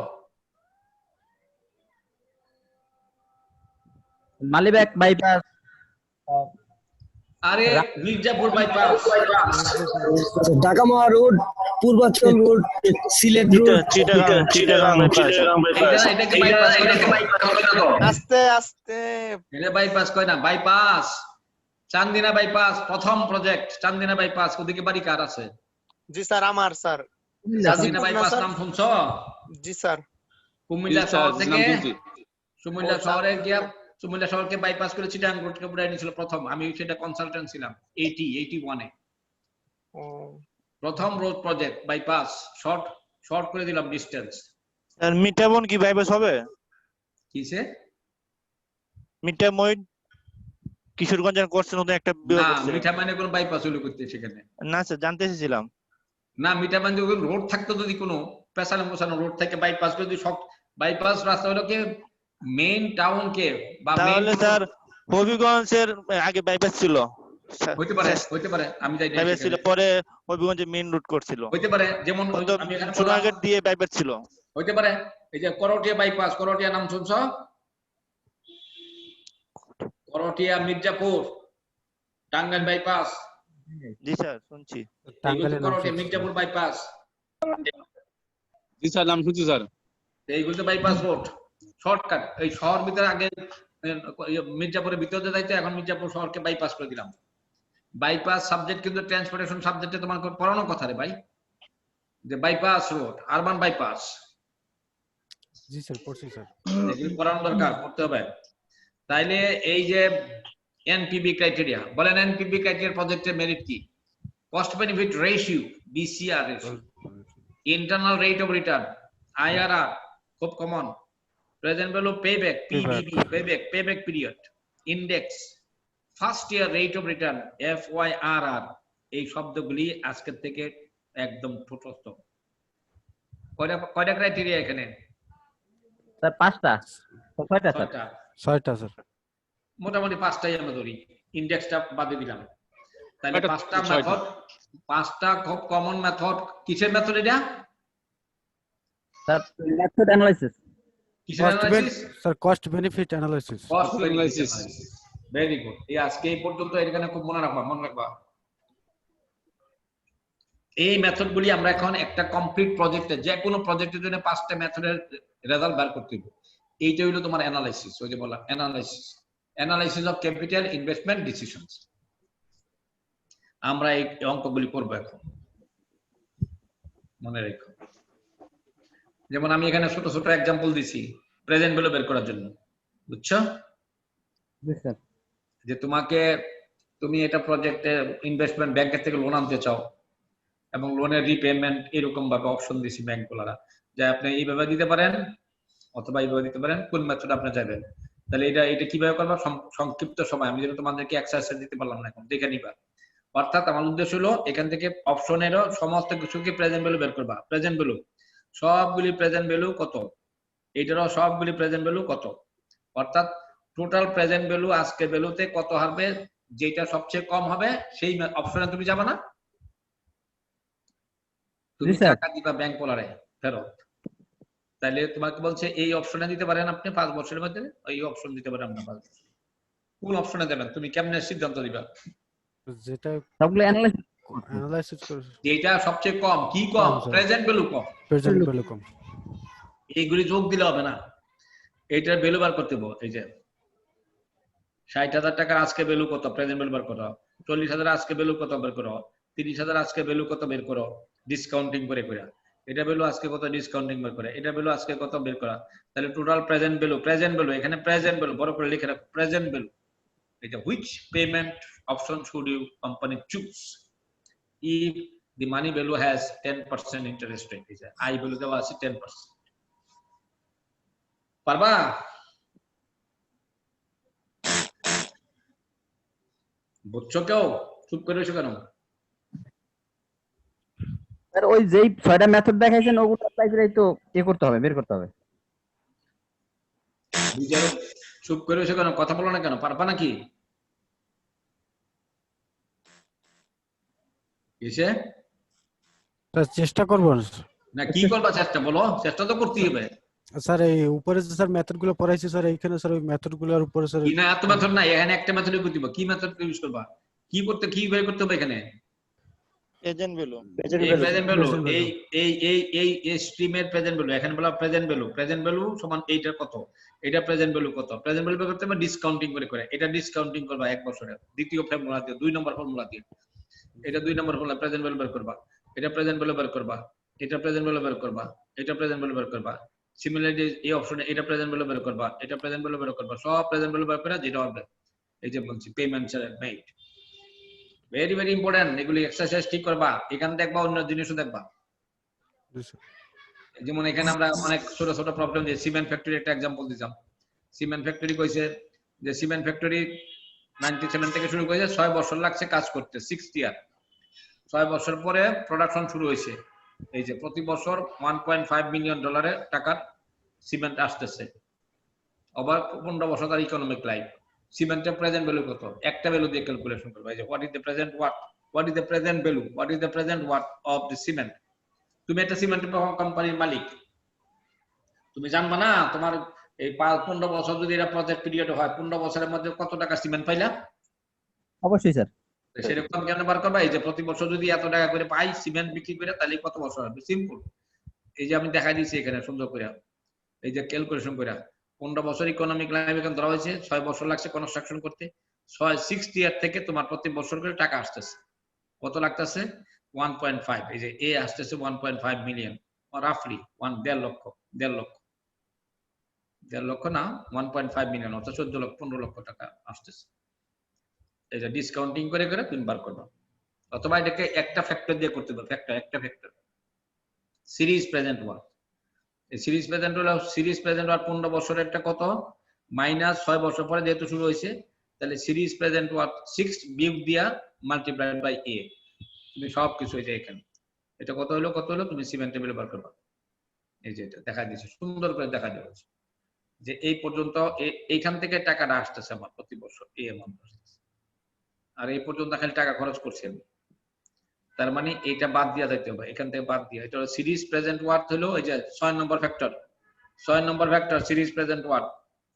মালিবাগ বাইপাস, আরে মির্জাপুর বাইপাস, ঢাকা মহা রোড, পূর্বাঞ্চল road, Sylhet road, Chittagong bypass. এটা কি বাইপাস? আস্তে আস্তে এটা বাইপাস কয় না, বাইপাস চান্দিনা বাইপাস প্রথম প্রজেক্ট। চান্দিনা বাইপাস ওদিকে বাড়ি কার আছে? জি স্যার, আমার স্যার। চান্দিনা বাইপাস নাম শুনছো? জি স্যার। কুমিল্লা শহর থেকে কুমিল্লা শহরে গিয়া কুমিল্লা শহরকে বাইপাস করে চিটাগাং রোডকে পুরাই নিয়েছিল প্রথম। আমি সেটা কনসালটেন্ট ছিলাম 81 এ। প্রথম রোড প্রজেক্ট বাইপাস শর্ট করে দিলাম ডিসটেন্স। স্যার মিটামন কি বাইপাস হবে? কিসে? মিটামইন কিশোরগঞ্জের করছেন ওদের একটা না, মিঠামানে কোনো বাইপাস হলো করতে সেখানে? না স্যার, জানতে এসেছিলাম। না, মিঠামান যদি রোড থাকতো, যদি কোনো পেছানো পোছানো রোড থেকে বাইপাস করে যদি সব বাইপাস রাস্তা হলো কি মেইন টাউন কে বা তাহলে স্যার হবিগঞ্জের আগে বাইপাস ছিল। হইতে পারে আমি যাই বাইপাস ছিল, পরে হবিগঞ্জে মেইন রুট করছিল। হইতে পারে, যেমন আমি এখানে সোনারঘাট দিয়ে বাইপাস ছিল। হইতে পারে। এই যে করটিয়া বাইপাস, করটিয়া নাম শুনছ? করটিয়া মির্জাপুর টাঙ্গাইল বাইপাস। জি স্যার, শুনছি। করটিয়া মির্জাপুর বাইপাস। জি স্যার, নাম শুনছি স্যার। এইগুলো তো বাইপাস রোড, শর্টকাট। এই শহর ভিতরে আগে মির্জাপুরের ভিতরে যাইতে, এখন মির্জাপুর শহরকে বাইপাস করে দিলাম। বাইপাস সাবজেক্ট কিন্তু ট্রান্সপোর্টেশন সাবজেক্টে তোমার পড়ানো কথা রে ভাই, যে বাইপাস রোড, আরবান বাইপাস। জি স্যার, পড়ছি স্যার। এগুলো পড়ানো দরকার, পড়তে হবে। তাইলে এই যে এনপিবি ক্রাইটেরিয়া, বলেন এনপিবি ক্রাইটেরিয়া প্রজেক্টের মেরিট কি? Cost benefit ratio, BCR ratio, internal rate of return, IRR খুব common, present value payback, PBP payback period, index, first year rate of return, FYRR. এই শব্দগুলি আজকের থেকে একদম ঠোঁটস্থ। কয়টা ক্রাইটেরিয়া এখানে? স্যার 5টা, 6টা স্যার। 6টা স্যার। মোটামুটি 5টাই আমরা ধরি, ইন্ডেক্সটা বাদে দিলাম। তাহলে 5টা মেথড, 5টা খুব কমন মেথড। কিসের মেথড এটা? Sir method analysis. কিসের analysis? Sir cost benefit analysis. Cost analysis. Very good. এই আজকে এই পর্যন্ত এখানে খুব মনে রাখবা। এই মেথডগুলি আমরা এখন একটা কমপ্লিট প্রজেক্টে, যে কোনো প্রজেক্টের জন্য 5টা মেথডের রেজাল্ট বের করতে হবে। এইটা হলো তোমার অ্যানালাইসিস। ওই যে বললাম analysis of capital investment decisions. আমরা এই অঙ্কগুলি করব এখন, মনে রেখো। যেমন আমি এখানে ছোট ছোট এক্সাম্পল দিছি প্রেজেন্ট ভ্যালু বের করার জন্য, বুঝছো? যে তুমি এটা প্রজেক্টে ইনভেস্টমেন্ট ব্যাংকের থেকে লোন আনতে চাও, এবং লোনের রিপেমেন্ট এরকম ভাবে অপশন দিছি ব্যাংকগুলোরা, যে আপনি এইভাবে দিতে পারেন অথবা এইভাবে দিতে পারেন, কোন মেথড আপনি যাবেন। তাহলে এটা কিভাবে করবা? সংক্ষিপ্ত সময়, আমি যেন তোমাদেরকে এক্সারসাইজ দিতে পারলাম না, এখন দেখে নিবা। অর্থাৎ আমার উদ্দেশ্য হলো এখান থেকে অপশনেরও সমস্ত কিছুকে প্রেজেন্ট ভ্যালু বের করবা। প্রেজেন্ট ভ্যালু সবগুলি প্রেজেন্ট ভ্যালু কত, এটারও সবগুলি প্রেজেন্ট ভ্যালু কত। অর্থাৎ টোটাল প্রেজেন্ট ভ্যালু আজকে ভ্যালুতে কত হবে, যেটা সবচেয়ে কম হবে সেই অপশনে তুমি যাবা না? তুমি টাকা দিবা ব্যাংক পোলারে ফেরত, তাহলে তোমাকে বলছে এই অপশনে দিতে পারেন আপনি 5 বছরের মধ্যে, এই অপশন দিতে পারেন আপনি 5 বছর। কোন অপশনে দেবেন তুমি কেমনে সিদ্ধান্ত দিবা? যেটা সবগুলো অ্যানালাইসিস করে, যেটা সবচেয়ে কম। কি কম? প্রেজেন্ট ভ্যালু কম। প্রেজেন্ট ভ্যালু কম। এইগুলি যোগ দিলে হবে না, এইটার ভ্যালু বার করতে হবে। এই যে 60,000 টাকার আজকে ভ্যালু কত, প্রেজেন্ট ভ্যালু বার করো। 40,000 আজকে ভ্যালু কত বের করো। 30,000 আজকে ভ্যালু কত বের করো, ডিসকাউন্টিং করে করে। এটা ভ্যালু আজকে কত, ডিসকাউন্টিং বের করে। এটা ভ্যালু আজকে কত বের করা। তাহলে টোটাল প্রেজেন্ট ভ্যালু এখানে প্রেজেন্ট ভ্যালু বড় করে লিখে রাখো, প্রেজেন্ট ভ্যালু। এটা which payment option should you company choose if the money value has 10% interest rate? is I value দেওয়া আছে 10%। পারবা? বুঝছো কেউ? চুপ করে বসে কেন? স্যার ওই যেই 6টা মেথড দেখাইছেন ওগুলো অ্যাপ্লাই করেই তো করতে হবে, বের করতে হবে। চুপ করে বসে কেন? কথা বলো না কেন? পারবা নাকি? কিসে? চেষ্টা করবো না, কি করবা চেষ্টা? বলো, চেষ্টা তো করতেই হবে। স্যার এই উপরে যে স্যার মেথড গুলো পড়াইছি স্যার, এইখানে স্যার ওই মেথড গুলোর উপরে স্যার কি না, এত মেথড নাই এখানে, একটা মেথডই করতে হবে। কি মেথড ইউজ করবা? কি বের করতে হবে এখানে? Present value. প্রেজেন্ট ভ্যালু এই স্ট্রিমের প্রেজেন্ট ভ্যালু। এখানে বলা প্রেজেন্ট ভ্যালু সমান এইটার কত, এটা প্রেজেন্ট ভ্যালু কত। প্রেজেন্ট ভ্যালু বের করতে হবে ডিসকাউন্টিং করে। এটা ডিসকাউন্টিং করবা 1 বছরে, দ্বিতীয় ফর্মুলা দিয়ে, 2 নম্বর ফর্মুলা দিয়ে। এটা 2 নম্বর ফর্মুলা, প্রেজেন্ট ভ্যালু বের করবা। এটা প্রেজেন্ট ভ্যালু বের করবা। এটা প্রেজেন্ট ভ্যালু বের করবা। এটা প্রেজেন্ট ভ্যালু বের করবা। সিমিলারলি এই অপশনে এটা প্রেজেন্ট ভ্যালু বের করবা, এটা প্রেজেন্ট ভ্যালু বের করবা। সব প্রেজেন্ট ভ্যালু বের করে যেটা হবে এই যে বলছি payments are made. Very very important, এগুলি এক্সারসাইজ ঠিক করবা, এখানে দেখবা অন্য জিনিসও দেখবা। যেমন এখানে আমরা অনেক ছোট ছোট প্রবলেম দিয়ে সিমেন্ট ফ্যাক্টরি একটা एग्जांपल দিলাম। সিমেন্ট ফ্যাক্টরি কইছে যে সিমেন্ট ফ্যাক্টরি 97 থেকে শুরু করেছে, 6 বছর লাগছে কাজ করতে, 60 ইয়ার। 6 বছর পরে প্রোডাকশন শুরু হয়েছে। এই যে প্রতি বছর $1.5 মিলিয়ন টাকার সিমেন্ট আসতেছে। ওভার 15 বছর তার ইকোনমিক লাইফ। সিমেন্টের প্রেজেন্ট ভ্যালু কত? একটা ভ্যালু দিয়ে ক্যালকুলেশন করবে। এই যে what is the present what, what is the present value, what is the present watt of the cement. তুমি একটা সিমেন্ট কোম্পানির মালিক, তুমি জানবা না তোমার এই 15 বছর যদি এটা প্রজেক্ট পিরিয়ড হয়, 15 বছরের মধ্যে কত টাকা সিমেন্ট পাইলা? অবশ্যই স্যার। সেরকম কেন বার করবা? এই যে প্রতি বছর যদি এত টাকা করে পাই সিমেন্ট বিক্রি করে, তাহলে কত বছর হবে? সিম্পল। এই যে আমি দেখাই দিয়েছি এখানে সুন্দর করে, এই যে ক্যালকুলেশন করে 15 বছর ইকোনমিক লাইফ এখানে ধরা হয়েছে, 6 বছর লাগছে কনস্ট্রাকশন করতে, 60 ইয়ার থেকে তোমার প্রতি বছর করে টাকা আসতেছে। কত লাগতেছে? 1.5। এই যে এ আসতেছে 1.5 মিলিয়ন, রাফলি 1.5 লক্ষ, 1.5 লক্ষ না 1.5 মিলিয়ন, অর্থাৎ 14 লক্ষ 15 লক্ষ টাকা আসতেছে। এই যে ডিসকাউন্টিং করে করে তুমি বার করবা, অথবা এটাকে একটা ফ্যাক্টর দিয়ে করতে পারো। একটা ফ্যাক্টর সিরিজ প্রেজেন্ট ওয়ার্ক। এই সিরিজ প্রেজেন্ট হলো সিরিজ প্রেজেন্ট ওয়ার্ক 15 বছরের একটা কত মাইনাস 6 বছর পরে যেহেতু শুরু হয়েছে, তাহলে সিরিজ প্রেজেন্ট ওয়ার্ক 6 বিয়োগ দিয়া মাল্টিপ্লাইড বাই এ। তুমি সব কিছু এই যে এখানে এটা কত হলো তুমি সিমেন্টের ভ্যালু বার করবা। এই যে এটা দেখা দিয়েছে, সুন্দর করে দেখা দিয়েছে যে এই পর্যন্ত এইখান থেকে টাকাটা আসতেছে আমার প্রতি বছর এই অ্যামাউন্ট আসতেছে, আর এই পর্যন্ত খালি টাকা খরচ করছি আমি। তার মানে এটা বাদ দিয়া যাইতে হবে, এখান থেকে বাদ দিয়া। এটা হলো সিরিজ প্রেজেন্ট ওয়ার্থ হলো এই যে 6 নম্বর ফ্যাক্টর, 6 নম্বর ফ্যাক্টর সিরিজ প্রেজেন্ট ওয়ার্থ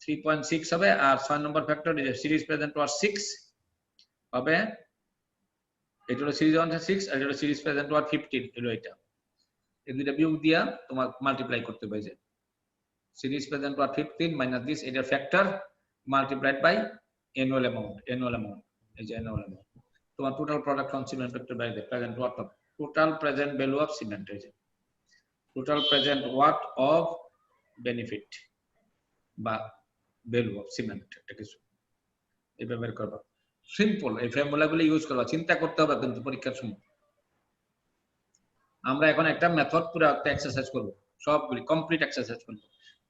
3.6 হবে, আর 6 নম্বর ফ্যাক্টর এই যে সিরিজ প্রেজেন্ট ওয়ার্থ 6 হবে। এটা হলো সিরিজ ওয়ার্থ 6 আর এটা হলো সিরিজ প্রেজেন্ট ওয়ার্থ 15 হলো এটা। এই দুইটা বিয়োগ দিয়া তোমার মাল্টিপ্লাই করতে হবে। যে series present worth 15 minus this, এটা factor multiplied by annual amount, এই যে অ্যানুয়াল অ্যামাউন্ট। তোমার total production cement factor by the present watt of total present value of cement, এই যে total present watt of benefit বা value of cement, একটা কিছু এইভাবে বের করবা। সিম্পল এই ফর্মুলাগুলো ইউজ করবা, চিন্তা করতে হবে কিন্তু পরীক্ষার সময়। আমরা এখন একটা মেথড পুরো একটা এক্সারসাইজ করব, সবগুলি কমপ্লিট এক্সারসাইজ করব।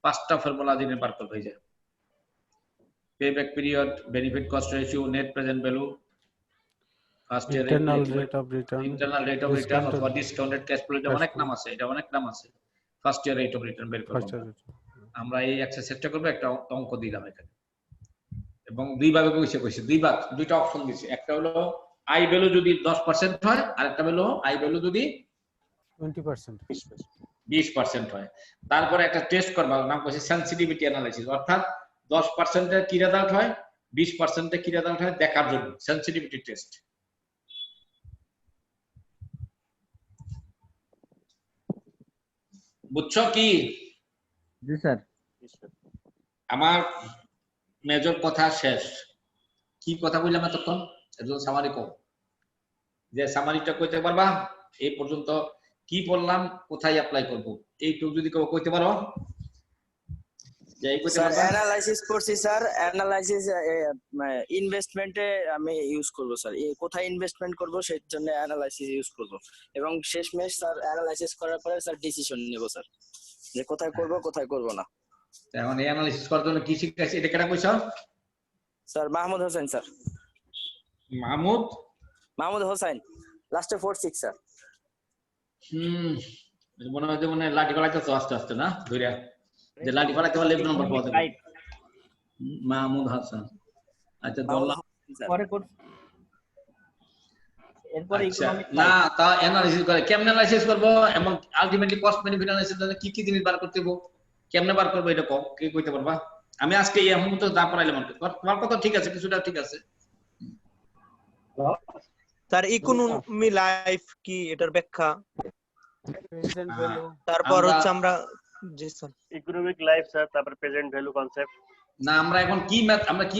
5টা ফর্মুলা দিয়ে বার করব। এই যে payback period, benefit cost ratio, net present value, first year internal rate of return, অথবা ডিসকাউন্টেড ক্যাশ ফ্লো, এটা অনেক নাম আছে, first year rate of return বের করব। আমরা এই এক্সারসাইজটা করব, একটা অঙ্ক দিলাম এখানে, এবং দুই ভাবে কইছে দুইটা অপশন দিয়েছে। একটা হলো আই ভ্যালু যদি 10% হয়, আর একটা হলো আই ভ্যালু যদি 20% হয়। তারপরে একটা টেস্ট করবা, নাম কইছে সেনসিটিভিটি অ্যানালাইসিস, অর্থাৎ 10% এর কি রেজাল্ট হয়, 20% এর কি রেজাল্ট হয় দেখার জন্য সেনসিটিভিটি টেস্ট। বুঝছো কি? জি স্যার। আমার মেজর কথা শেষ। কি কথা বললাম এতক্ষণ? একজন সামারি কম, যে সামারিটা কইতে পারবা এই পর্যন্ত কি বললাম, কোথায় অ্যাপ্লাই করব, এইটুকু যদি কেউ কইতে পারো। যে এই কইতে পারবা অ্যানালাইসিস করছি স্যার, অ্যানালাইসিস ইনভেস্টমেন্টে আমি ইউজ করব স্যার, কোথায় ইনভেস্টমেন্ট করব সেই জন্য অ্যানালাইসিস ইউজ করব, এবং শেষমেশ স্যার অ্যানালাইসিস করার পরে স্যার ডিসিশন নেব স্যার, যে কোথায় করব কোথায় করব না। এখন এই অ্যানালাইসিস করার জন্য কি শিখাইছে, এটা কেন কইছো? Sir Mahmud Hossain sir. মাহমুদ হোসেন, লাস্টে 46 স্যার। মনে হয় যে লাঠি ফেলাইতে তো আস্তে আস্তে না ধরে, যে লাঠি ফেলাইতে পারলে লেফট নাম্বার পাওয়া যাবে। মাহমুদ হাসান, আচ্ছা ধরলাম। পরে কোর্স এরপরে ইকোনমিক না, তা অ্যানালাইসিস করে কেমনে অ্যানালাইসিস করব, এবং আলটিমেটলি কস্ট বেনিফিট অ্যানালাইসিস এর কি কি জিনিস বার করতে হবে, কেমনে বার করব, এটা কি কইতে পারবা? আমি আজকে এখন তো যা পড়াইলাম তোমার কথা ঠিক আছে, কিছুটা ঠিক আছে স্যার। ইকোনমি লাইফ কি, এটার ব্যাখ্যা, তারপর হচ্ছে আমরা জি স্যার ইকোনমিক লাইফ স্যার, তারপর প্রেজেন্ট ভ্যালু কনসেপ্ট। না, আমরা এখন কি আমরা কি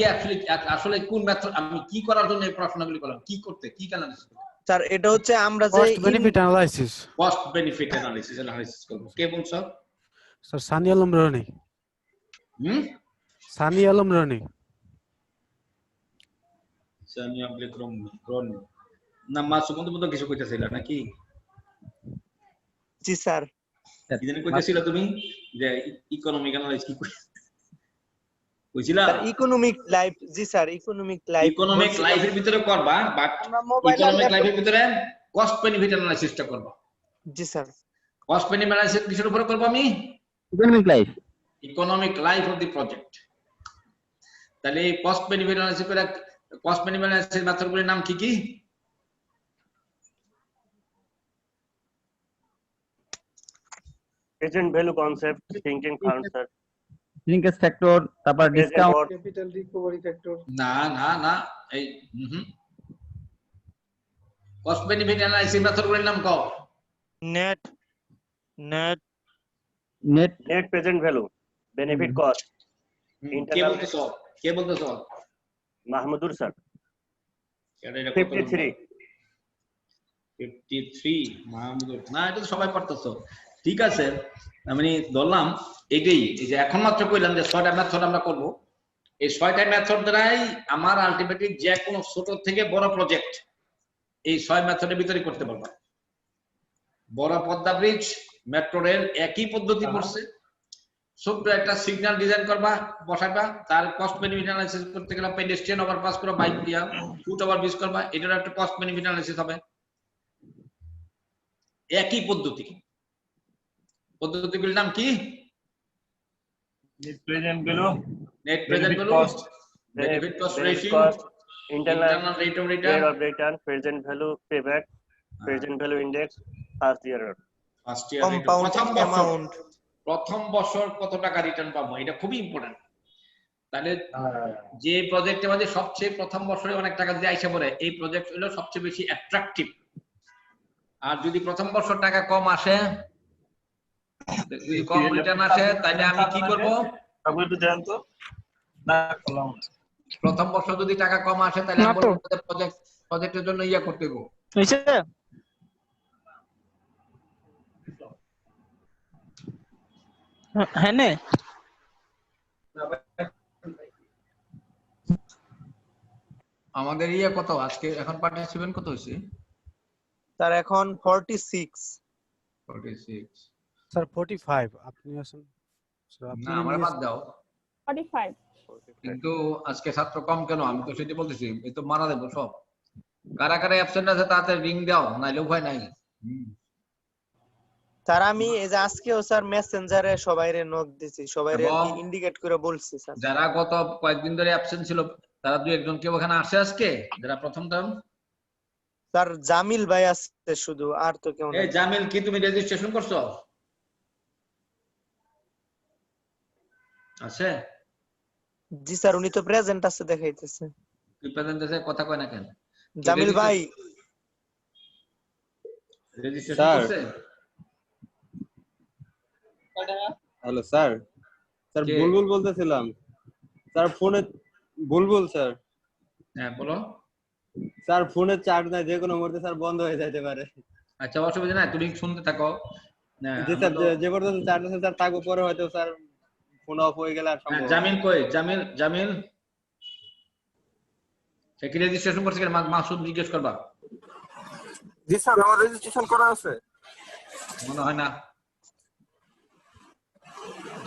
আসলে কোন মেথড, আমি কি করার জন্য এই প্রশ্নগুলি করলাম, কি করতে, কি অ্যানালাইসিস করতে? স্যার এটা হচ্ছে আমরা যে কস্ট বেনিফিট অ্যানালাইসিস করব। কে বলছো? স্যার সানি আলম রনি। সানি আলম রনি। না মাসুমন্ত মতো কিছু কইতেছিল নাকি? জি স্যার। কি জানি কইতেছিল তুমি যে ইকোনমিক অ্যানালাইসিস কি কইছিলা? স্যার ইকোনমিক লাইফ, জি স্যার ইকোনমিক লাইফ, ইকোনমিক লাইফের ভিতরে করবা, বাট ইকোনমিক লাইফের ভিতরে কস্ট বেনিফিট অ্যানালাইসিসটা করবা। জি স্যার। কস্ট বেনিফিট অ্যানালাইসিস কিসের উপরে করব আমি? Economic life. Economic life of the project. তাহলে কস্ট বেনিফিট অ্যানালাইসিস করে কস্ট বেনিফিট অ্যানালাইসিস মেথডগুলোর নাম কি কি? Present value concept, thinking fund sir, linkage factor, তারপর ডিসকাউন্ট, ক্যাপিটাল রিকভারি ফ্যাক্টর। না না না, এই কস্ট বেনিফিট অ্যানালাইসিস মেথডগুলোর নাম কও। Net net net present value, benefit cost, কে বলতেছো? কে বলতেছো? মাহমুদুর স্যার। 53 মাহমুদুর। না, এটা তো সবাই পারতেছো। ঠিক আছে, আমি ধরলাম এটাই, এই যে এখন মাত্র কইলাম যে 6টা মেথড আমরা করব। এই 6টা মেথড দ্বারাই আমার আলটিমেটলি যে কোনো ছোট থেকে বড় প্রজেক্ট এই 6 মেথডের ভিতরে করতে পারবা। বড় পদ্মা ব্রিজ, মেট্রো রেল একই পদ্ধতি পড়ছে। ছোট্ট একটা সিগন্যাল ডিজাইন করবা, বসাবা, তার কস্ট বেনিফিট অ্যানালাইসিস করতে গেলে পেডেস্ট্রিয়ান ওভারপাস করবা, বাইক দিয়া ফুট ওভারব্রিজ করবা, এটার একটা কস্ট বেনিফিট অ্যানালাইসিস হবে। একই পদ্ধতি। পদ্ধতিগুলোর নাম কি? Net present value, net present value, benefit cost ratio, internal rate of return, present value payback, present value index, first year compound amount. প্রথম বছর কত টাকা রিটার্ন পাবো, এটা খুবই ইম্পর্টেন্ট। তাহলে যে প্রজেক্টের মধ্যে সবচেয়ে প্রথম বছরে অনেক টাকা দিয়ে আইসা পড়ে, এই প্রজেক্ট হলো সবচেয়ে বেশি অ্যাট্রাকটিভ। আর যদি প্রথম বছর টাকা কম আসে, যদি কম রিটার্ন আসে, তাহলে আমি কি করব? প্রথম বছর যদি টাকা কম আসে, তাহলে আমি বলবো প্রজেক্টের জন্য ইয়া করতে গো। হ্যাঁ নে আমাদের ইয়া কত আজকে, এখন পার্টিসিপেন্ট কত হইছে? স্যার এখন 46। স্যার 45 আপনি আছেন স্যার? আপনি না, আমার বাদ দাও। 45 কিন্তু আজকে ছাত্র কম কেন? আমি তো সেটা বলতেছি, এই তো মারা দেবো সব। কারা কারা অ্যাবসেন্ট আছে তাতে রিং দাও, নাইলে উপায় নাই। স্যার আমি এই যে আজকেও স্যার মেসেঞ্জারে সবাইরে নক দিছি, সবাইরে ইন্ডিকেট করে বলছি স্যার। যারা গত কয়েকদিন ধরে অ্যাবসেন্ট ছিল তারা দুই একজন কেউ ওখানে আসে আজকে, যারা প্রথম টার্ম? স্যার জামিল ভাই আছে শুধু, আর তো কেউ এই নাই। জামিল, কি তুমি রেজিস্ট্রেশন করছো? আছে? জি স্যার, উনি তো প্রেজেন্ট আছে দেখাইতেছে। কি প্রেজেন্ট আছে? কথা কয় না কেন? জামিল ভাই রেজিস্ট্রেশন করছে? Hello sir. স্যার বুলবুল বলতেছিলাম স্যার। ফোনে বুলবুল স্যার। হ্যাঁ বলো স্যার। ফোনে চার্জ নাই, যে কোনো মুহূর্তে স্যার বন্ধ হয়ে যেতে পারে। আচ্ছা, অসুবিধা নাই, তুমি শুনতে থাকো। জি স্যার, যে পর্যন্ত চার্জ আছে স্যার তাকে পরে হয়তো স্যার ফোন অফ হয়ে গেলে আর সম্ভব। জামিল কই? জামিল সে কি রেজিস্ট্রেশন করছে কিনা মাসুদ জিজ্ঞেস করবা। জি স্যার, আমার রেজিস্ট্রেশন করা আছে। মনে হয় না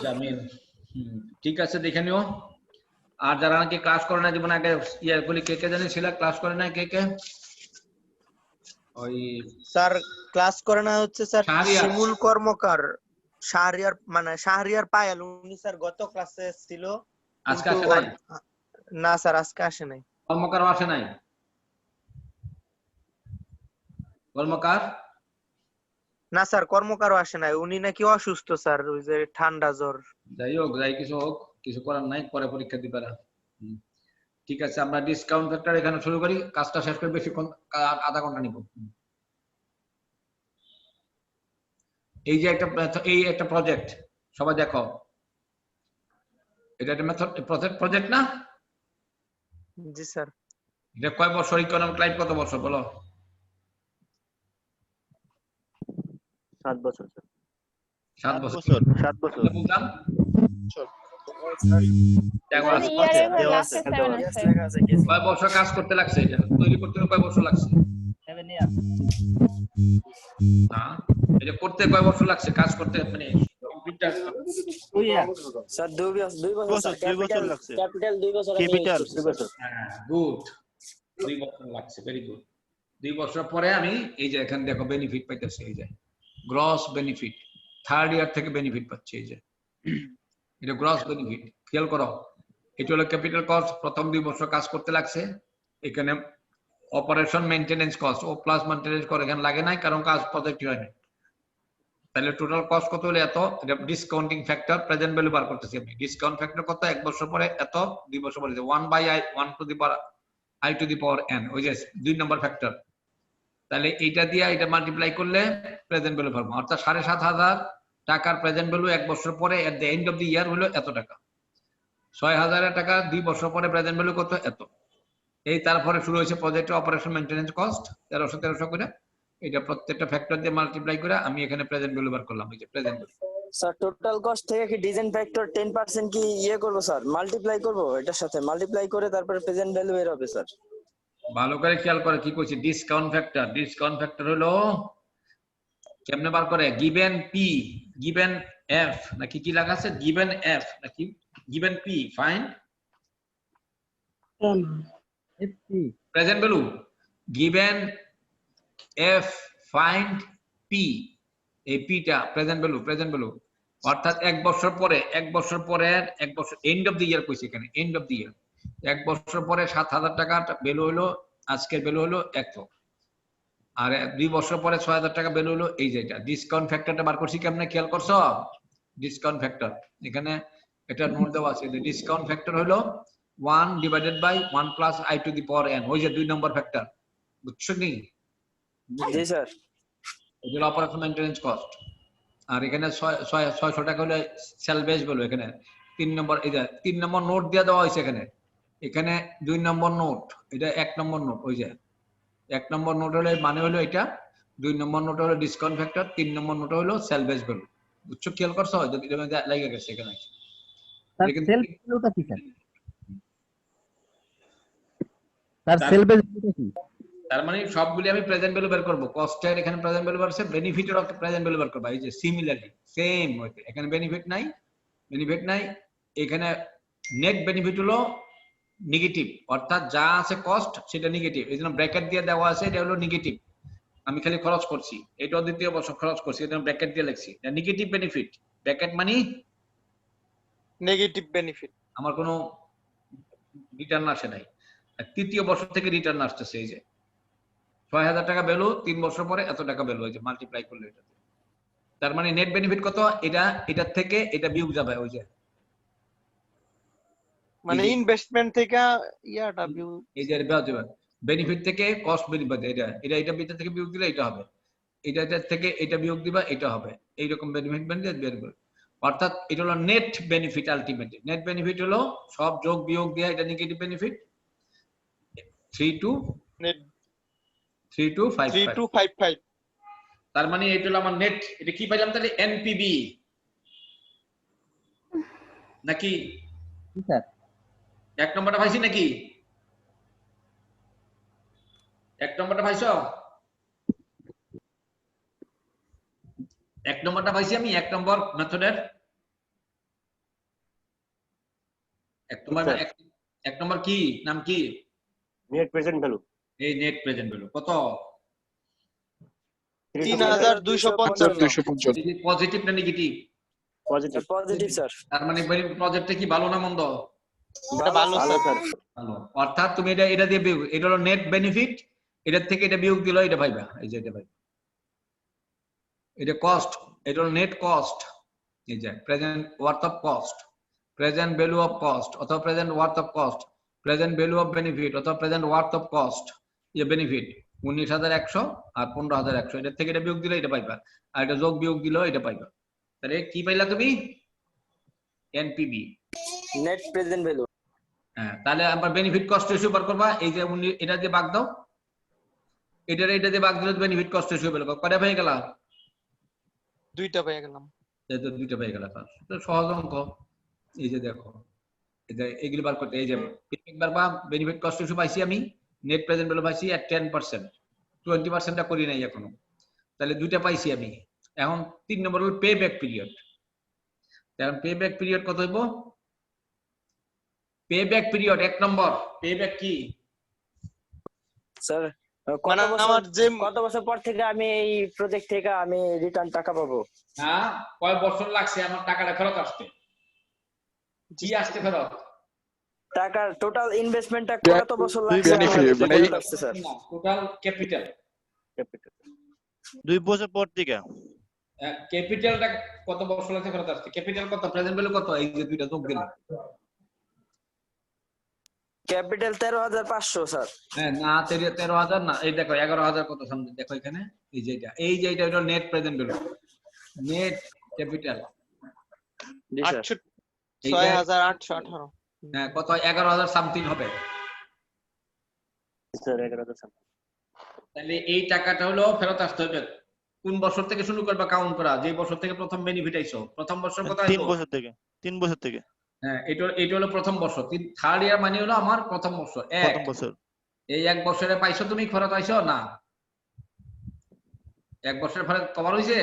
জামিল। ঠিক আছে, দেখে নিও। আর যারা নাকি ক্লাস করে না জীবনে আগে ইয়ারগুলি, কে কে জানি ছিল ক্লাস করে না? কে কে? ওই স্যার ক্লাস করে না হচ্ছে স্যার শিমুল কর্মকার, শাহরিয়ার মানে শাহরিয়ার পায়েল। উনি স্যার গত ক্লাসে ছিল, আজকে আসে নাই? না স্যার আজকে আসে নাই। কর্মকারও আসে নাই? কর্মকার না স্যার কর্মকারও আসে নাই, উনি নাকি অসুস্থ স্যার, ওই যে ঠান্ডা জ্বর। যাই হোক, যাই কিছু হোক, কিছু করার নাই, পরে পরীক্ষা দিবে না। ঠিক আছে, আমরা ডিসকাউন্ট ফ্যাক্টর এখানে শুরু করি। কাজটা শেষ করে বেশিক্ষণ, আধা ঘন্টা নিব। এই যে একটা প্রজেক্ট, সবাই দেখো, এটা একটা মেথড প্রজেক্ট না? জি স্যার। এটা কয় বছর? ইকোনমিক লাইফ কত বছর বলো? 7 বছর স্যার। 7 বছর। 7 বছর বুঝলাম। কয় বছর কাজ করতে লাগছে? এটা তৈরি করতে কয় বছর লাগছে? না এটা করতে কয় বছর লাগছে কাজ করতে মানে কমপ্লিটটা স্যার 2 বছর স্যার ক্যাপিটাল লাগছে। 2 বছর আমি ক্যাপিটাল use করছি, স্যার। হ্যাঁ গুড 2 বছর লাগছে ভেরি গুড 2 বছর পরে আমি এই যে এখানে দেখো বেনিফিট পাইতেছি এই যে গ্রস বেনিফিট থার্ড ইয়ার থেকে বেনিফিট পাচ্ছি এই যে এটা গ্রস বেনিফিট খেয়াল করো এটা হলো ক্যাপিটাল কস্ট প্রথম 2 বছর কাজ করতে লাগছে এখানে অপারেশন মেইনটেনেন্স কস্ট ও প্লাস মেইনটেনেন্স করে এখানে লাগে নাই কারণ কাজ প্রজেক্ট হয় না তাহলে টোটাল কস্ট কত হলো এত এটা ডিসকাউন্টিং ফ্যাক্টর প্রেজেন্ট ভ্যালু বার করতেছি আমি ডিসকাউন্ট ফ্যাক্টর কত 1 বছর পরে এত 2 বছর পরে 1/i 1 to the power i to the power n ওই যে 2 নম্বর ফ্যাক্টর তাহলে এইটা দিয়ে এটা মাল্টিপ্লাই করলে প্রেজেন্ট ভ্যালু পাবো অর্থাৎ 7,500 টাকার প্রেজেন্ট ভ্যালু 1 বছর পরে at the end of the year হলো এত টাকা 6,000 টাকা 2 বছর পরে প্রেজেন্ট ভ্যালু কত এত এই তারপরে শুরু হয়েছে প্রজেক্টের অপারেশন মেইনটেনেন্স কস্ট 1300 করে এটা প্রত্যেকটা ফ্যাক্টর দিয়ে মাল্টিপ্লাই করে আমি এখানে প্রেজেন্ট ভ্যালু বার করলাম এই যে present value sir total cost থেকে কি ডিজাইন ফ্যাক্টর 10% কি করব স্যার মাল্টিপ্লাই করব এটার সাথে মাল্টিপ্লাই করে তারপরে প্রেজেন্ট ভ্যালু বের হবে স্যার ভালো করে খেয়াল করে কি কইছি ডিসকাউন্ট ফ্যাক্টর হলো কেমনে বার করে গিভেন পি গিভেন এফ নাকি কি লাগা আছে গিভেন এফ নাকি given P find FP present value given F find P এই পিটা প্রেজেন্ট ভ্যালু অর্থাৎ 1 বছর পরে 1 বছর এন্ড অফ দি ইয়ার কইছি এখানে এন্ড অফ দি ইয়ার 1 বছর পরে 7,000 টাকা ভ্যালু হলো আজকের ভ্যালু হলো এত আর 2 বছর পরে 6,000 টাকা ভ্যালু হলো এই যেটা ডিসকাউন্ট ফ্যাক্টরটা বার করছি কেমনে খেয়াল করছো ডিসকাউন্ট ফ্যাক্টর এখানে এটা নোট দেওয়া আছে যে ডিসকাউন্ট ফ্যাক্টর হলো 1 divided by 1 plus i to the power n ওই যে 2 নম্বর ফ্যাক্টর বুঝছো নি জি স্যার এগুলো অপারেশন মেইনটেনেন্স কস্ট আর এখানে 600 টাকা হলো সেলভেজ ভ্যালু এখানে 3 নম্বর এই যে 3 নম্বর নোট দিয়ে দেওয়া হয়েছে এখানে 2 নম্বর নোট এটা 1 নম্বর নোট ওই যে 1 নম্বর নোট হলো মানে হলো এটা 2 নম্বর নোট হলো ডিসকাউন্ট ফ্যাক্টর 3 নম্বর নোট হলো সেলভেজ ভ্যালু বুঝছো খেয়াল করছো যদি এটা লাগে গেছে এখানে স্যার সেলফ ভ্যালুটা কি স্যার সেলফ ভ্যালুটা কি তার মানে সবগুলি আমি প্রেজেন্ট ভ্যালু বের করব কস্টের এখানে প্রেজেন্ট ভ্যালু বাড়ছে বেনিফিটের প্রেজেন্ট ভ্যালু বের করব এই যে সিমিলারলি সেম হইতে এখানে বেনিফিট নাই এখানে নেট বেনিফিট হলো নেগেটিভ অর্থাৎ যা আছে কস্ট সেটা নেগেটিভ এইজন্য ব্র্যাকেট দিয়ে দেওয়া আছে এটা হলো নেগেটিভ আমি খালি খরচ করছি এটা দ্বিতীয় বছর খরচ করছি এটা ব্র্যাকেট দিয়ে লিখছি এটা নেগেটিভ বেনিফিট ব্র্যাকেট মানে নেগেটিভ বেনিফিট আমার কোনো রিটার্ন আসে নাই আর তৃতীয় বছর থেকে রিটার্ন আসতেছে এই যে 6,000 টাকা ভ্যালু 3 বছর পরে এত টাকা ভ্যালু হয়েছে মাল্টিপ্লাই করলে এটা তার মানে নেট বেনিফিট কত এটা থেকে এটা বিয়োগ যাবে ওই যে মানে ইনভেস্টমেন্ট থেকে ইয়াটা এই যে বেনিফিট থেকে কস্ট বেনিফিট এটা ভিতর থেকে বিয়োগ দিলে এটা হবে এটা থেকে এটা বিয়োগ দিবা এটা হবে এইরকম বেনিফিট বের করবে অর্থাৎ এটা হলো net benefit ultimately net benefit হলো সব যোগ বিয়োগ দিয়ে এটা নেগেটিভ বেনিফিট 3255 তার মানে এটা হলো আমার নেট এটা কি পাইলাম তাহলে এনপিবি নাকি স্যার 1 নম্বরটা পাইছি নাকি 1 নম্বরটা পাইছো 1 নম্বরটা পাইছি আমি 1 নম্বর মেথডের 1 নম্বর কি নাম কি নেট প্রেজেন্ট ভ্যালু এই নেট প্রেজেন্ট ভ্যালু কত 3,255 পজিটিভ না নেগেটিভ পজিটিভ স্যার তার মানে প্রজেক্টটা কি ভালো না মন্দ এটা ভালো স্যার ভালো অর্থাৎ তুমি এটা দিয়ে বিয়োগ এটা হলো নেট বেনিফিট এটার থেকে এটা বিয়োগ দিলে এটা পাইবা এই যে এটা পাইবা এটা কস্ট এটা হলো নেট কস্ট এই যে present worth of cost present value of cost অথবা present worth of cost present value of benefit অথবা প্রেজেন্ট ওয়ার্থ অফ কস্ট এই বেনিফিট 19,100 আর 15,100 এটার থেকে এটা বিয়োগ দিলে এটা পাইবা আর এটা যোগ বিয়োগ দিলেও এটা পাইবা তাহলে কি পাইলা তুমি এনপিবি নেট প্রেজেন্ট ভ্যালু হ্যাঁ তাহলে আবার বেনিফিট কস্ট রেশিও বার করবা এই যে এটা দিয়ে ভাগ দাও এটা দিয়ে ভাগ দিলে বেনিফিট কস্ট রেশিও বের করো কয়টা পেয়ে গেল দুইটা পেয়ে গেলাম এই তো দুইটা পেয়ে গেল তো সহজ অঙ্ক এই যে দেখো এটা এগুলি বার করতে এই যে একবার বা বেনিফিট কস্ট রেশিও পাইছি আমি নেট প্রেজেন্ট ভ্যালু পাইছি at 10% 20%টা করি নাই এখনো, তাহলে দুইটা পাইছি আমি। এখন 3 নম্বর হলো পে ব্যাক পিরিয়ড। এখন পে ব্যাক পিরিয়ড কত হইব? পে ব্যাক পিরিয়ড 1 নম্বর পে ব্যাক কি স্যার কত বছর পর থেকে আমি এই প্রজেক্ট থেকে আমি রিটার্ন টাকা পাবো? না, কয় বছর লাগছে আমার টাকাটা ফেরত আসতে? কি আসতে ফেরত? টাকার টোটাল ইনভেস্টমেন্টটা কত বছর লাগছে স্যার? টোটাল ক্যাপিটাল 2 বছর পর থেকে। ক্যাপিটালটা কত বছর লাগছে ফেরত আসতে? ক্যাপিটাল কত, প্রেজেন্ট ভ্যালু কত? এই যে দুইটা যোগ দিলাম। Capital 13,500 sir. হ্যাঁ না, 13,000 না, এই দেখো 11,000 কত সামনে দেখো এখানে, এই যে এটা হলো net present value, net capital 6,818। হ্যাঁ কত? 11,000 সামথিং হবে স্যার 11,000 সামথিং। তাহলে এই টাকাটা হলো ফেরত আসতে হবে কোন বছর থেকে শুরু করবা কাউন্ট করা? যে বছর থেকে প্রথম বেনিফিট আইছো, প্রথম বছর কত? 3 বছর থেকে। 3 বছর থেকে। হ্যাঁ এটা হলো প্রথম বছর। থার্ড ইয়ার মানে হলো আমার প্রথম বছর। প্রথম বছর। এই 1 বছরে পাইছো তুমি, ফেরত আইছো না? 1 বছরের ফেরত কভার হইছে?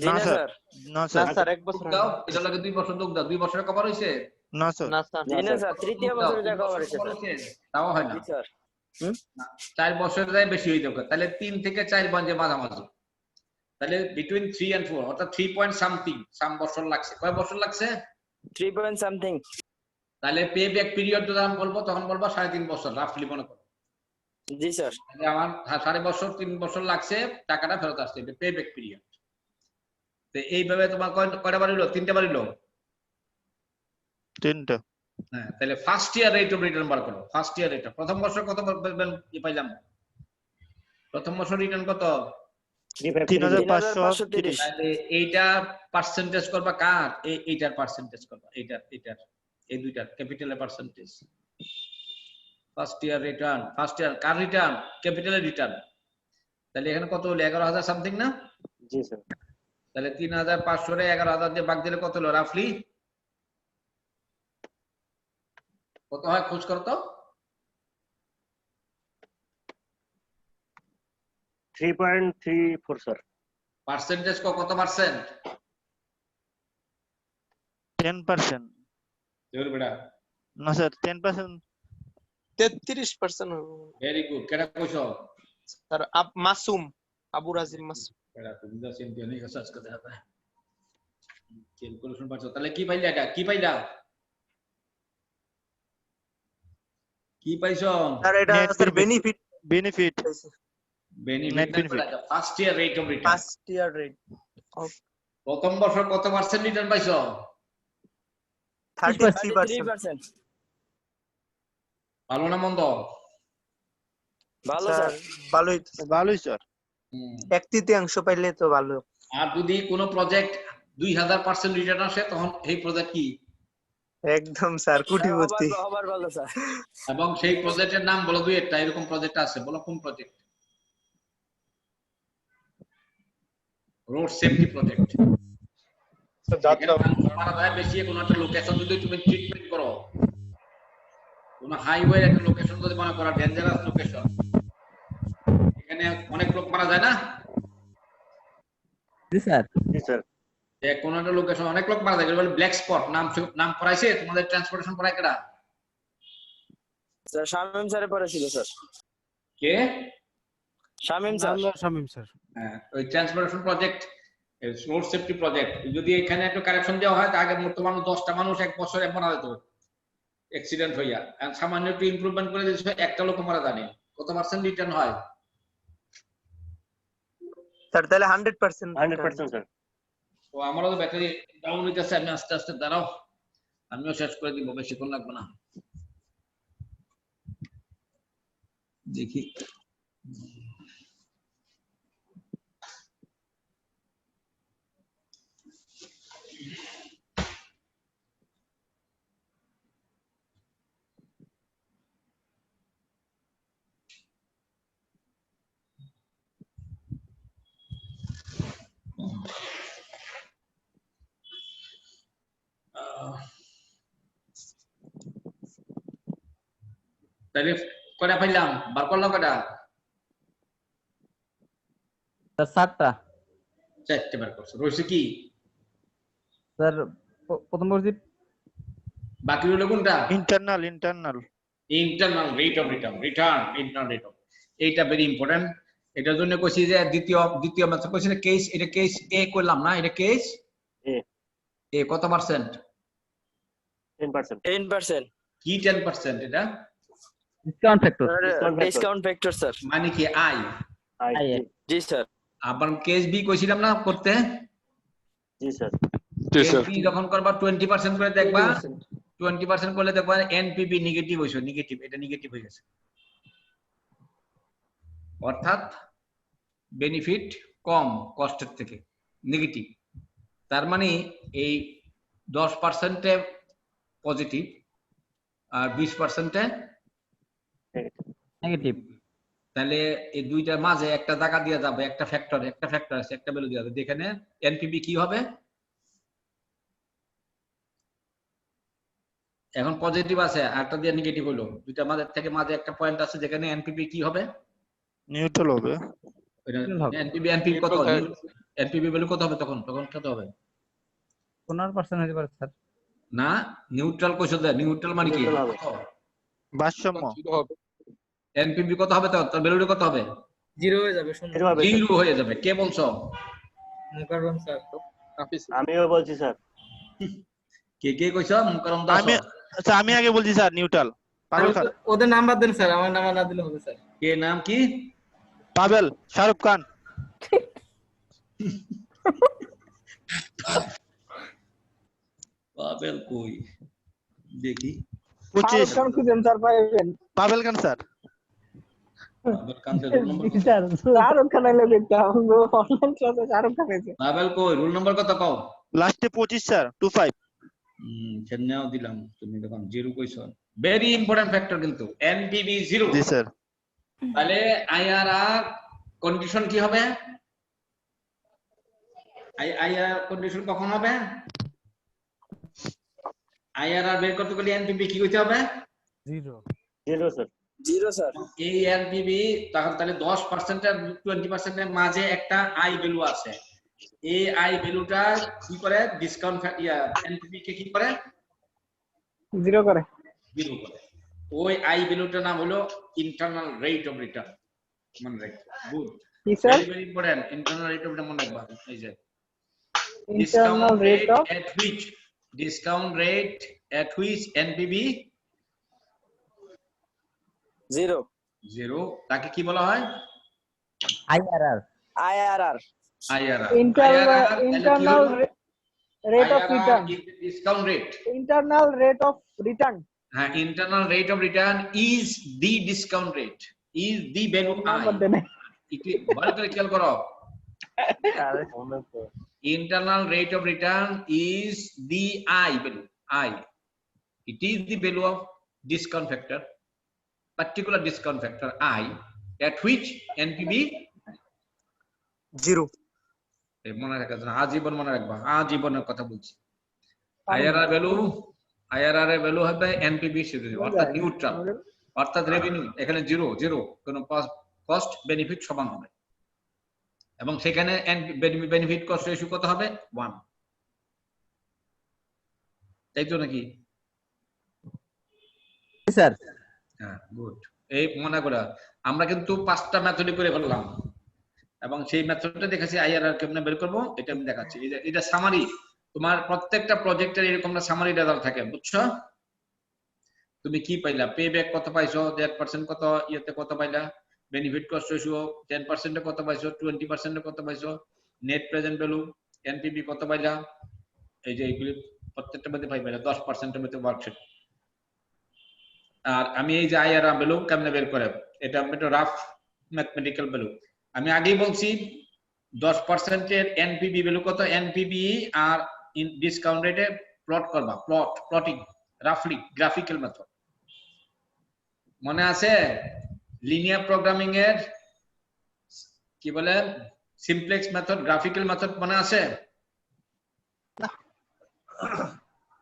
জি না স্যার। না স্যার। না স্যার 1 বছর দাও, এটা লাগে 2 বছর যোগ দাও, 2 বছরে কভার হইছে? না স্যার। না স্যার। জি না স্যার, তৃতীয় বছরে যা কভার হইছে তাও হয় না। জি স্যার। 4 বছর যায় বেশি হয়ে যাবে, তাহলে 3 থেকে 4 বছর মাঝামাঝি, তাহলে বিটুইন 3 and 4 অর্থাৎ 3 পয়েন্ট সামথিং বছর লাগছে। কয় বছর লাগছে? 3 পয়েন্ট সামথিং। তাহলে পে ব্যাক পিরিয়ড যখন বলবো তখন বলবো 3.5 বছর, রাফলি মনে করো। জি স্যার। তাহলে আমার 3.5 বছর 3 বছর লাগছে টাকাটা ফেরত আসতে, এটা পে ব্যাক পিরিয়ড। তো এইভাবে তোমার কয়টা বাড়িলো? 3টা বাড়িলো। 3টা। হ্যাঁ, তাহলে first year rate of return বার করো। ফার্স্ট ইয়ার রেট প্রথম বছর কত পাইলাম? প্রথম বছর রিটার্ন কত? 3,530। তাহলে এইটা পার্সেন্টেজ করবা কার? এইটার পার্সেন্টেজ করবা, এইটার এই দুইটার ক্যাপিটালের percentage. First year return, first year কার রিটার্ন? ক্যাপিটালের রিটার্ন। তাহলে এখানে কত হলো? 11,000 সামথিং না? জি স্যার। তাহলে 3,500 রে 11,000 দিয়ে ভাগ দিলে কত হলো রাফলি? কত হয় খোঁজ করো তো? 3.34 স্যার। পার্সেন্টেজ কত পার্সেন্ট? 10%। জোর বেটা। না স্যার 10%। 33% very good. কেডা কইছো? স্যার মাসুম, আবু রাজিম মাসুম। বেটা তুমি তো চ্যাম্পিয়ন হয়ে গেছো আজকে দেখা যায়। ক্যালকুলেশন পাচ্ছো, তাহলে কি পাইলা? এটা কি পাইলা? কি পাইছো? স্যার এটা sir benefit. Benefit first year rate of return. First year rate. প্রথম বছর কত পার্সেন্ট রিটার্ন পাইছো? 33%। ভালো না মন্দ? ভালো স্যার। ভালোই ভালোই স্যার। 1/3 পাইলে তো ভালো। আর যদি কোনো প্রজেক্ট 2000% রিটার্ন আসে তখন এই প্রজেক্ট কি? একদম স্যার কোটিপতি। আবার ভালো স্যার। এবং সেই প্রজেক্টের নাম বলো, দুই একটা এরকম প্রজেক্ট আছে, বলো কোন প্রজেক্ট? Road safety project. মারা যায় বেশি কোনো একটা লোকেশন যদি তুমি ট্রিটমেন্ট করো, কোন হাইওয়ে একটা লোকেশন যদি মনে করো ডেঞ্জারাস লোকেশন, এখানে অনেক লোক মারা যায় না? জি স্যার। জি স্যার। কোন একটা লোকেশন অনেক লোক মারা যায়, বলে ব্ল্যাক স্পট। নাম পড়াইছে তোমাদের ট্রান্সপোর্টেশন পড়ায় কেডা? স্যার শামিম স্যারে পড়াছিল স্যার। কে? শামিম স্যার। শামিম স্যার। হ্যাঁ, ওই transportation project, road safety project, যদি এখানে একটু কারেকশন দেওয়া হয়, আগে বর্তমানে 10টা মানুষ এক বছরে মারা যেত অ্যাক্সিডেন্ট হইয়া, সামান্য একটু ইমপ্রুভমেন্ট করে দিয়েছে, একটা লোক মারা জানে, কত পার্সেন্ট রিটার্ন হয়? স্যার তাহলে 100%। 100% স্যার। তো আমারও তো ব্যাটারি ডাউন হইতেছে, আমি আস্তে আস্তে দাঁড়াও, আমিও শেষ করে দিব, বেশিক্ষণ লাগবে না। দেখি তাহলে কয়টা পাইলাম, বার করলাম কয়টা? স্যার 7টা। 4টে বের করছো, রয়েছে কি? স্যার প্রথম করছি বাকি রইল কোনটা? Internal internal rate of return, internal rate of, এইটা ভেরি ইম্পর্টেন্ট। এটার জন্য কইছি যে দ্বিতীয় মেথড কইছি না, কেস, এটা কেস এ করলাম না, এটা কেস এ কত পার্সেন্ট? 10%। কি 10%? এটা discount factor. Discount factor sir. মানে কি আই? G sir. আবার কেস বি কইছিলাম না করতে? জি স্যার। কেস বি যখন করবা 20% করে দেখবা, 20% করলে দেখবা এনপিবি নেগেটিভ হইছে, নেগেটিভ, এটা নেগেটিভ হয়ে গেছে, অর্থাৎ বেনিফিট কম কস্টের থেকে, নেগেটিভ। তার মানে এই 10% পজিটিভ আর 20% নেগেটিভ। তাহলে এই দুইটার মাঝে একটা জায়গা দিয়ে যাবে, একটা ফ্যাক্টর আছে, একটা ভ্যালু দিয়ে যাবে। এখানে এনপিবি কি হবে? এখন পজিটিভ আছে, আরেকটা দিয়ে নেগেটিভ হলো, দুইটা মাঝে একটা পয়েন্ট আছে যেখানে এনপিবি কি হবে? নিউট্রাল হবে। এনপিবি কত হবে? এনপিবি ভ্যালু কত হবে তখন কত হবে? 15% হতে পারে স্যার। না, নিউট্রাল কইছো দে, নিউট্রাল মানে কি? ভারসাম্য। এনপিবি কত হবে তখন? তার ভ্যালুটা কত হবে? 0 হয়ে যাবে। 0 হয়ে যাবে। কে বলছো? মুকাররম স্যার। আমিও বলছি স্যার। কে কইছো? মুকাররম দাস। আমি আগে বলছি স্যার, নিউট্রাল। পাবেল খান। ওদের নাম্বার দেন স্যার, আমার নাম্বার না দিলে হবে স্যার। কে নাম কি? পাবেল, শাহরুখ খান। পাবেল কই দেখি? 25 খান খুঁজেন স্যার, পাইবেন। পাবেল খান স্যার। পাবেল খান তে রোল নম্বর? শাহরুখ খান আইলে দেখতাম, অনলাইন ক্লাসে শাহরুখ খান আছে। পাবেল কই? রোল নম্বর কত কও? লাস্টে 25 স্যার, 25। সেনাও দিলাম, তুমি তখন 0 কইছো। ভেরি ইম্পর্টেন্ট ফ্যাক্টর কিন্তু এনপিবি 0। জি স্যার। তাহলে আইআরআর কন্ডিশন কি হবে? আইআরআর কন্ডিশন কখন হবে? আইআরআর বের করতে গেলে এনপিবি কি হইতে হবে? 0 স্যার। 0 স্যার। এই এনপিবি তাহলে 10% আর 20% এর মাঝে একটা আই ভ্যালু আছে। এই আই ভ্যালুটা কি করে? ডিসকাউন্ট এনপিবি কে কি করে? 0 করে। 0 করে। ওই আই ভ্যালুটার নাম হলো ইন্টারনাল রেট অফ রিটার্ন। মনে রাখবে। গুড। কি sir? Very important. Internal rate of return মনে রাখবা। এই যে internal rate of discount rate at which NPV 0 তাকে কি বলা হয়? IRR. Internal rate of return. Discount rate. Internal rate of return. হ্যাঁ, internal rate of return is the discount rate, is the value i. একটু ভালো করে খেয়াল করো। Internal rate of return is the I value. It is the value of discount factor, particular discount factor I, at which NPV 0। মনে রাখার জন্য আজীবন মনে রাখবা, আজীবনের কথা বলছি। IRR এর ভ্যালু হবে NPV অর্থাৎ নিউট্রাল, অর্থাৎ রেভিনিউ এখানে 0 কোনো কস্ট বেনিফিট সমান হবে, এবং সেখানে বেনিফিট কস্ট রেশিও কত হবে? 1। তাই তো নাকি স্যার? হ্যাঁ, গুড। এই মনে করা আমরা কিন্তু 5টা মেথডে করে ফেললাম, এবং সেই মেথডটা দেখাচ্ছি আইআরআর কেমনে বের করব এটা আমি দেখাচ্ছি। এটা সামারি, তোমার প্রত্যেকটা প্রজেক্টের এরকম না সামারি রেজাল্ট থাকে, বুঝছো? তুমি কি পাইলা, পে ব্যাক কত পাইছো, 1% কত, ইয়েতে কত পাইলা, বেনিফিট কস্ট রেশিও 10% কত পাইছো, 20% কত পাইছো, নেট প্রেজেন্ট ভ্যালু এনপিভি কত পাইলা, এই যে এইগুলি প্রত্যেকটা মধ্যে পাইবা 10% এর মধ্যে ওয়ার্কশিট। আর আমি এই যে আইআরআর ভ্যালু কেমনে বের করে, এটা একটা রাফ ম্যাথমেটিক্যাল ভ্যালু। আমি আগেই বলছি 10% এর এনপিভি ভ্যালু কত, এনপিভি আর ডিসকাউন্ট রেটে প্লট করবা, প্লটিং রাফলি গ্রাফিক্যাল মেথড মনে আছে? লিনিয়ার প্রোগ্রামিং এর কি বলে, সিমপ্লেক্স মেথড, গ্রাফিক্যাল মেথড মনে আছে?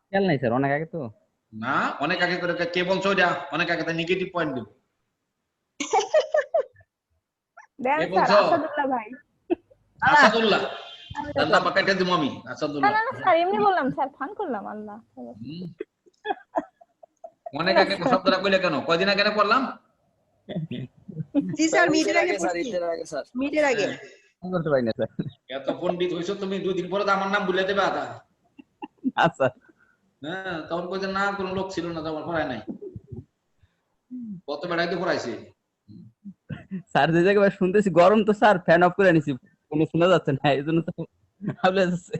খেয়াল নাই স্যার, অনেক আগে তো। না, অনেক আগে করে কে বলছো? এটা অনেক আগে, তো নেগেটিভ পয়েন্ট দিব। দেন স্যার, আসাদুল্লাহ ভাই। আসাদুল্লাহ তার নাম কাটে দিমু আমি না আসাদুল্লাহ না না স্যার এমনি বললাম স্যার ফান করলাম আল্লাহ অনেক আগে শব্দটা কইলে কেন কয়দিন আগে না করলাম জি স্যার মিটের আগে স্যার পড়ছি ঈদের আগে স্যার মিটের আগে বলতে পারি না স্যার। এত পণ্ডিত হইছো তুমি 2 দিন পরে তো আমার নাম ভুলে দেবে আদা আচ্ছা হ্যাঁ তখন কইতে না কোনো লোক ছিল না তোমার পড়ায় নাই কত বেড়াই তো পড়াইছে স্যার যে জায়গায় শুনতেছি গরম তো স্যার ফ্যান অফ করে নিছি কোনো শোনা যাচ্ছে না এই জন্য তো ভাবলে যাচ্ছে।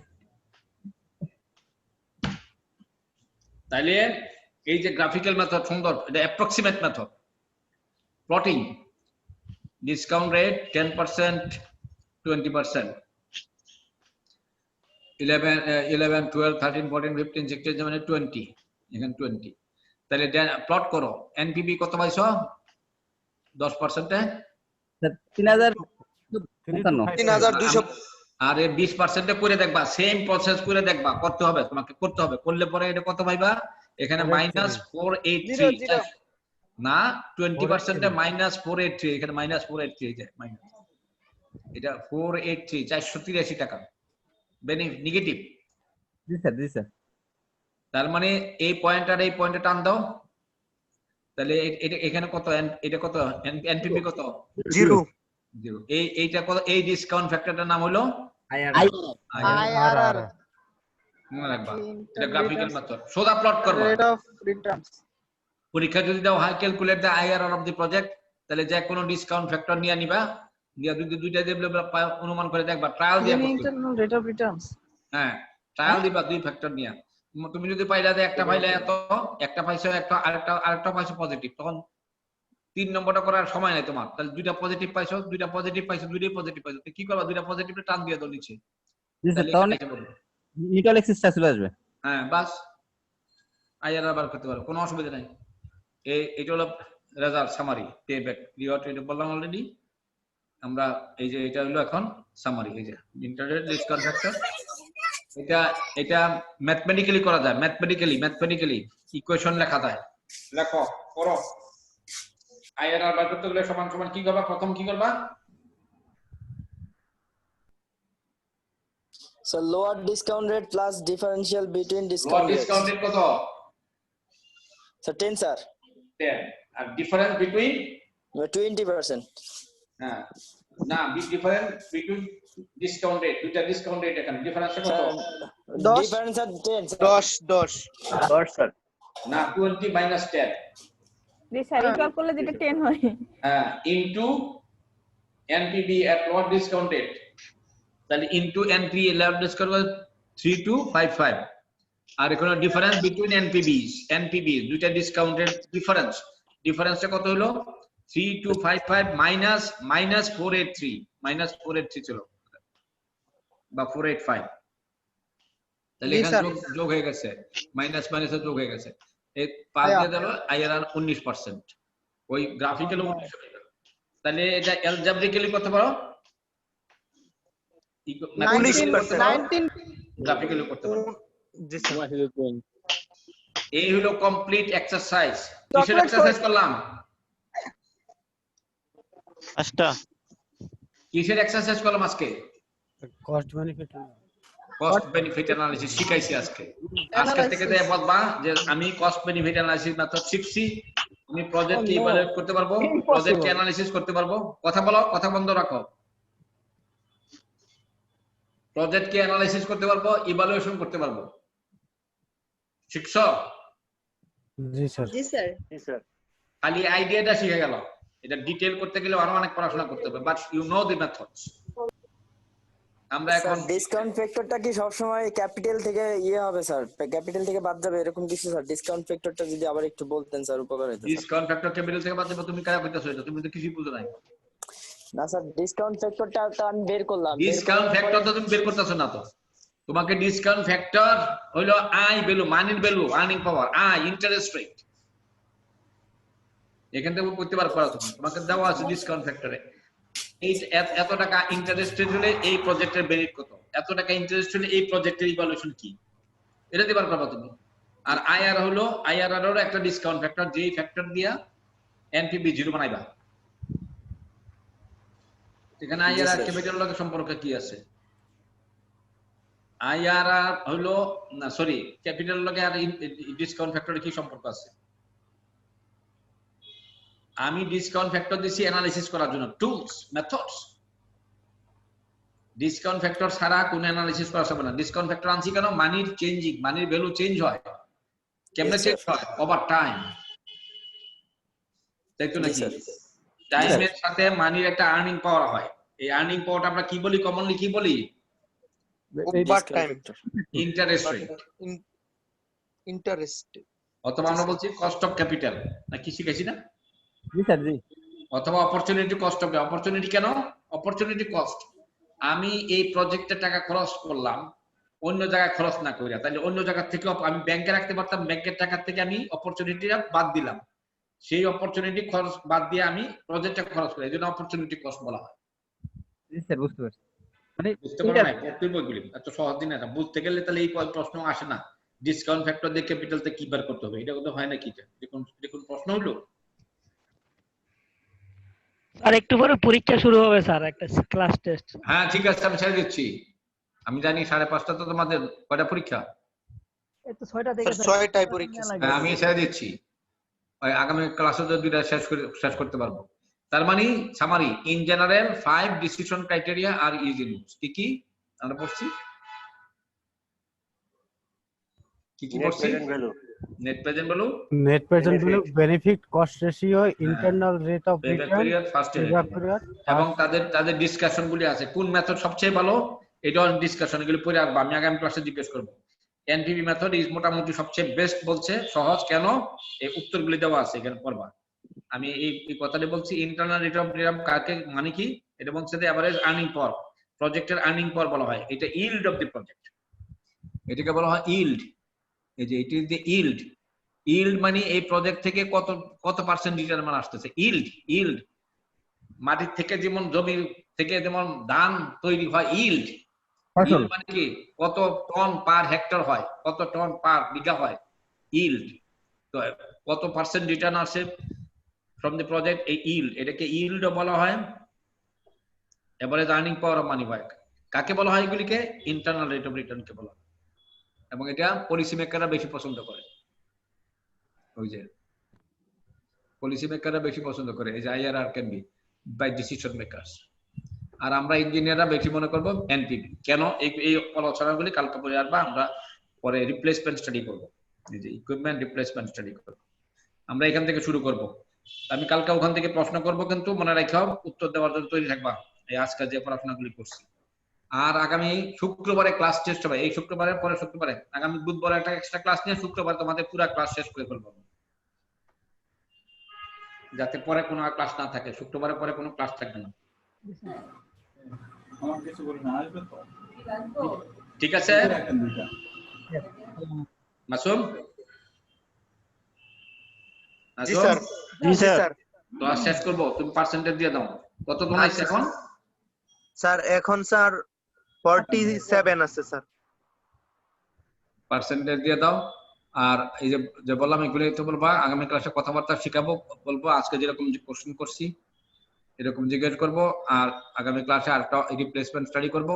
তাইলে এই যে গ্রাফিক্যাল মেথড সুন্দর এটা approximate method plotting discount rate 10% 20% 11 12 13 14 15 16 মানে 20 এখানে 20 তাহলে প্লট করো এনপিবি কত পাইছো 10% এ 3200 আর 20% এ করে দেখবা সেম প্রসেস করে দেখবা করতে হবে তোমাকে করতে হবে করলে পরে এটা কত পাইবা এখানে -483 না 20% এ -483 এখানে -483 যায় মাইনাস এটা 483 483 টাকা নেগেটিভ জি স্যার তার মানে এই পয়েন্ট আর এই পয়েন্টে টান দাও তাহলে এটা এখানে কত এটা কত এনপিবি কত 0 এইটা কত এই ডিসকাউন্ট ফ্যাক্টরটার নাম হলো আইআরআর মনে রাখবা এটা গ্রাফিক্যাল মেথড সোজা প্লট করবা রেট অফ রিটার্নস পরীক্ষা যদি দাও hi calculate the IRR of the project তাহলে যে কোনো ডিসকাউন্ট ফ্যাক্টর নিয়ে নিবা দিয়া দুইটা দেবলে অনুমান করে দেখবা ট্রায়াল দিয়া করতে ইন্টারনাল রেট অফ রিটার্নস হ্যাঁ ট্রায়াল দিবা দুই ফ্যাক্টর নিয়া তুমি যদি পাইলা যে একটা পাইলে এত একটা পাইছো একটা আরেকটা পাইছো পজিটিভ তখন 3 নম্বরটা করার সময় নাই তোমার তাহলে দুইটা পজিটিভ পাইছো দুইটাই পজিটিভ পাইছো কি করবা দুইটা পজিটিভে টান দিয়ে দাও নিচে জি স্যার তখন নিটল এক্সিসটা চলে আসবে হ্যাঁ বাস আইআরআর বার করতে পারো কোনো অসুবিধা নাই এটা হলো result summary pay back reward এটা বললাম অলরেডি আমরা এই যে এটা হলো এখন সামারি এই যে ইন্টারনেট ডিসকাউন্ট ফ্যাক্টর এটা ম্যাথমেটিক্যালি করা যায় ম্যাথমেটিক্যালি ইকুয়েশন লেখা যায় লেখো করো আইআরআর বার করতে গেলে সমান সমান কি করবা প্রথম কি করবা So lower discount rate plus differential between lower discount rates. Discount rate কত So 10 sir. 10 আর ডিফারেন্স বিটুইন 20%. হ্যাঁ না ডিফারেন্স বিটুইন ডিসকাউন্ট রেট দুইটা ডিসকাউন্ট রেট এখানে ডিফারেন্স কত 10 Difference at 10 sir. 10 স্যার না 20 মাইনাস 10 জি স্যার ইকুয়াল করলে যেটা 10 হয় হ্যাঁ ইনটু এনপিবি এট লোয়ার ডিসকাউন্ট রেট তাহলে ইনটু এনপি লোয়ার ডিসকাউন্ট 3255 আর এখানে ডিফারেন্স বিটুইন এনপিবি দুইটা ডিসকাউন্ট রেট ডিফারেন্সটা কত হলো 3255 মাইনাস 483 ছিল বা 485 তাহলে এখানে যোগ হয়ে গেছে মাইনাস মাইনাসে যোগ হয়ে গেছে এই 5 দিয়ে দিলো আইআরআর 19% ওই গ্রাফিক্যাল 19% তাহলে এটা অ্যালজেব্রিক্যালি করতে পারো 19% গ্রাফিক্যালি করতে পারো জি স্যার এই হলো কমপ্লিট এক্সারসাইজ কিসের এক্সারসাইজ করলাম কিসের এক্সারসাইজ করলাম আজকে কস্ট বেনিফিট অ্যানালিসিস শিখাইছি আজকে থেকে বলবা যে আমি কস্ট বেনিফিট অ্যানালিসিস মেথড শিখছি আমি প্রজেক্ট কি ইভালুয়েট করতে পারবো প্রজেক্ট কি অ্যানালিসিস করতে পারবো কথা বলো কথা বন্ধ রাখো প্রজেক্ট কি অ্যানালিসিস করতে পারবো ইভালুয়েশন করতে পারবো শিখছো জি স্যার খালি আইডিয়াটা শিখে গেল এটা ডিটেইল করতে গেলে আরো অনেক পড়াশোনা করতে হবে but you know the methods আমরা এখন ডিসকাউন্ট ফ্যাক্টরটা কি সব সময় ক্যাপিটাল থেকে হবে স্যার ক্যাপিটাল থেকে বাদ যাবে এরকম কিছু স্যার ডিসকাউন্ট ফ্যাক্টরটা যদি আবার একটু বলতেন স্যার উপকার হতো ডিসকাউন্ট ফ্যাক্টর ক্যাপিটাল থেকে বাদ যাবে তুমি কারা কইতাছো এটা তুমি তো কিছুই বুঝো নাই না স্যার ডিসকাউন্ট ফ্যাক্টরটা তো আমি বের করলাম ডিসকাউন্ট ফ্যাক্টর তো তুমি বের করতেছো না তো তোমাকে ডিসকাউন্ট ফ্যাক্টর হলো আই ভ্যালু মানির value earning power I interest rate এখান থেকে করতে পারো তুমি তোমাকে দেওয়া আছে ডিসকাউন্ট ফ্যাক্টরে এই এত টাকা ইন্টারেস্ট রেট হলে এই প্রজেক্টের বেনিফিট কত এত টাকা ইন্টারেস্ট হলে এই প্রজেক্টের ইভালুয়েশন কি এটা দিবার পারবা তুমি আর আইআর হলো আইআরআর এর একটা ডিসকাউন্ট ফ্যাক্টর যেই ফ্যাক্টর দিয়া এনপিবি 0 বানাইবা এখানে আইআর আর ক্যাপিটাল লগে সম্পর্ক কি আছে? আইআর হলো না সরি ক্যাপিটাল লগে আর ডিসকাউন্ট ফ্যাক্টরে কি সম্পর্ক আছে? আমি ডিসকাউন্ট ফ্যাক্টর দিছি অ্যানালিসিস করার জন্য, টুলস মেথডস। ডিসকাউন্ট ফ্যাক্টর ছাড়া কোনো অ্যানালিসিস করা যাবে না। ডিসকাউন্ট ফ্যাক্টর আনছি কেন? মানির চেঞ্জিং, মানির ভ্যালু চেঞ্জ হয়। কেমনে চেঞ্জ হয়? ওভার টাইম, তাই তো নাকি? টাইমের সাথে মানির একটা আর্নিং পাওয়ার হয়। এই আর্নিং পাওয়ারটা আমরা কি বলি? কমনলি কি বলি? Over time interest rate, interest, অথবা আমরা বলছি কস্ট অফ ক্যাপিটাল, না কি শিখেছি না? জি স্যার, জি। অথবা অপরচুনিটি কস্ট অফ, অপরচুনিটি কেন? Opportunity cost. আমি এই প্রজেক্টে টাকা খরচ করলাম অন্য জায়গায় খরচ না কইরা, তাহলে অন্য জায়গা থেকে আমি ব্যাংকে রাখতে পারতাম, ব্যাংকের টাকা থেকে আমি অপরচুনিটিটা বাদ দিলাম, সেই অপরচুনিটি খরচ বাদ দিয়ে আমি প্রজেক্টটা খরচ করি, এই জন্য অপরচুনিটি কস্ট বলা হয়। জি স্যার, বুঝতে পারছি। মানে বুঝতে পারো না? পড়তে বইগুলি এত সহজ দিন না, বুঝতে গেলে তাহলে এই প্রশ্ন আসে না। ডিসকাউন্ট ফ্যাক্টর দিয়ে ক্যাপিটালতে কি বার করতে হবে, এটা কথা হয় না কি? দেখুন প্রশ্ন হলো। আর একটু পরে পরীক্ষা শুরু হবে স্যার, একটা ক্লাস টেস্ট। হ্যাঁ ঠিক আছে, আমি ছেড়ে দিচ্ছি। আমি জানি 5:30 তো তোমাদের কয়টা পরীক্ষা? এই তো 6টা থেকে 6টায় পরীক্ষা। হ্যাঁ আমি ছেড়ে দিচ্ছি, ওই আগামী ক্লাসে তো দুইটা শেষ করতে পারবো। তার মানে summary, in general 5 decision criteria are easy rules. কি কি আমরা পড়ছি? কি কি পড়ছি? Net present value, net present value, benefit cost ratio, internal rate of return, এবং তাদের ডিসকাশন গুলি আছে। কোন মেথড সবচেয়ে ভালো, এটা ডিসকাশন, এগুলো পড়ে আসবো, আমি আগামী ক্লাসে জিজ্ঞেস করবো। এনপিভি মেথড ইজ মোটামুটি সবচেয়ে বেস্ট বলছে, সহজ কেন? এই উত্তরগুলি দেওয়া আছে, এখানে পড়বা। আমি এই কথাটা বলছি। ইন্টারনাল রেট অফ রিটার্ন কাকে মানে কি? এটা বলছে যে এভারেজ আর্নিং পাওয়ার, প্রজেক্টের আর্নিং পাওয়ার বলা হয়। এটা ইল্ড অফ দি প্রজেক্ট, এটাকে বলা হয় ইল্ড। এই যে it is the yield. Yield মানে এই প্রজেক্ট থেকে কত পার্সেন্ট রিটার্ন আসতেছে। ইল্ড মাটির থেকে, যেমন জমির থেকে যেমন ধান তৈরি হয়, ইল্ড মানে কি? কত টন পার হেক্টর হয়, কত টন পার বিঘা হয়, ইল্ড। তো কত পার্সেন্ট রিটার্ন আসে ফ্রম দি প্রজেক্ট, এই ইল্ড, এটাকে ইল্ড বলা হয়। Average earning power of money হয়। কাকে বলা হয় এগুলিকে? ইন্টারনাল রেট অফ রিটার্ন কে বলা হয়। এবং এটা পলিসি মেকাররা বেশি পছন্দ করে। ওই যে পলিসি মেকাররা বেশি পছন্দ করে, এই যে IRR can be by decision makers. আর আমরা ইঞ্জিনিয়াররা বেশি মনে করব এনপিভি। কেন? এই আলোচনাগুলি কালকে পরে আসবা, আমরা পরে রিপ্লেসমেন্ট স্টাডি করব, এই যে ইকুইপমেন্ট রিপ্লেসমেন্ট স্টাডি করব। আমরা এখান থেকে শুরু করব। আমি কালকে ওখান থেকে প্রশ্ন করব, কিন্তু মনে রাখো উত্তর দেওয়ার জন্য তৈরি থাকবা, এই আজকে যে পড়াশোনাগুলি করছি। আর আগামী শুক্রবারে ক্লাস টেস্ট হবে, এই শুক্রবারের পরে শুক্রবারে, আগামী বুধবারে একটা এক্সট্রা ক্লাস নিয়ে শুক্রবার তোমাদের পুরো ক্লাস শেষ করে ফেলবো, যাতে পরে কোনো ক্লাস না থাকে। শুক্রবারের পরে কোনো ক্লাস থাকবে না, ঠিক আছে? মাসুম, জি স্যার, জি স্যার। ক্লাস শেষ করব, তুমি পার্সেন্টেজ দিয়ে দাও। কত তোমার আছে এখন? স্যার এখন স্যার 47 আছে স্যার। পার্সেন্টেজ দিয়ে দাও। আর এই যে বললাম এগুলো তো বলবা, আগামী ক্লাসে কথাবার্তা শিখাবো, বলবো আজকে যেরকম কোশ্চেন করছি এরকম জিজ্ঞেস করব। আর আগামী ক্লাসে আরেকটা রিপ্লেসমেন্ট স্টাডি করব,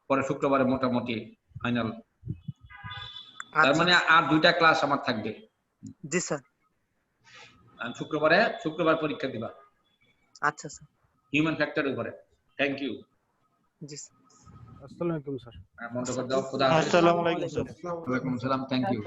পরে শুক্রবারে মোটামুটি ফাইনাল। তার মানে আর 2টা ক্লাস আমার থাকবে। জি স্যার। আর শুক্রবার পরীক্ষা দিবা। আচ্ছা স্যার। হিউম্যান ফ্যাক্টরের উপরে। Thank you. জি স্যার। আসসালামু আলাইকুম স্যার। বন্ধ করে দাও। আসসালামু আলাইকুম স্যার। ওয়ালাইকুম আসসালাম। Thank you.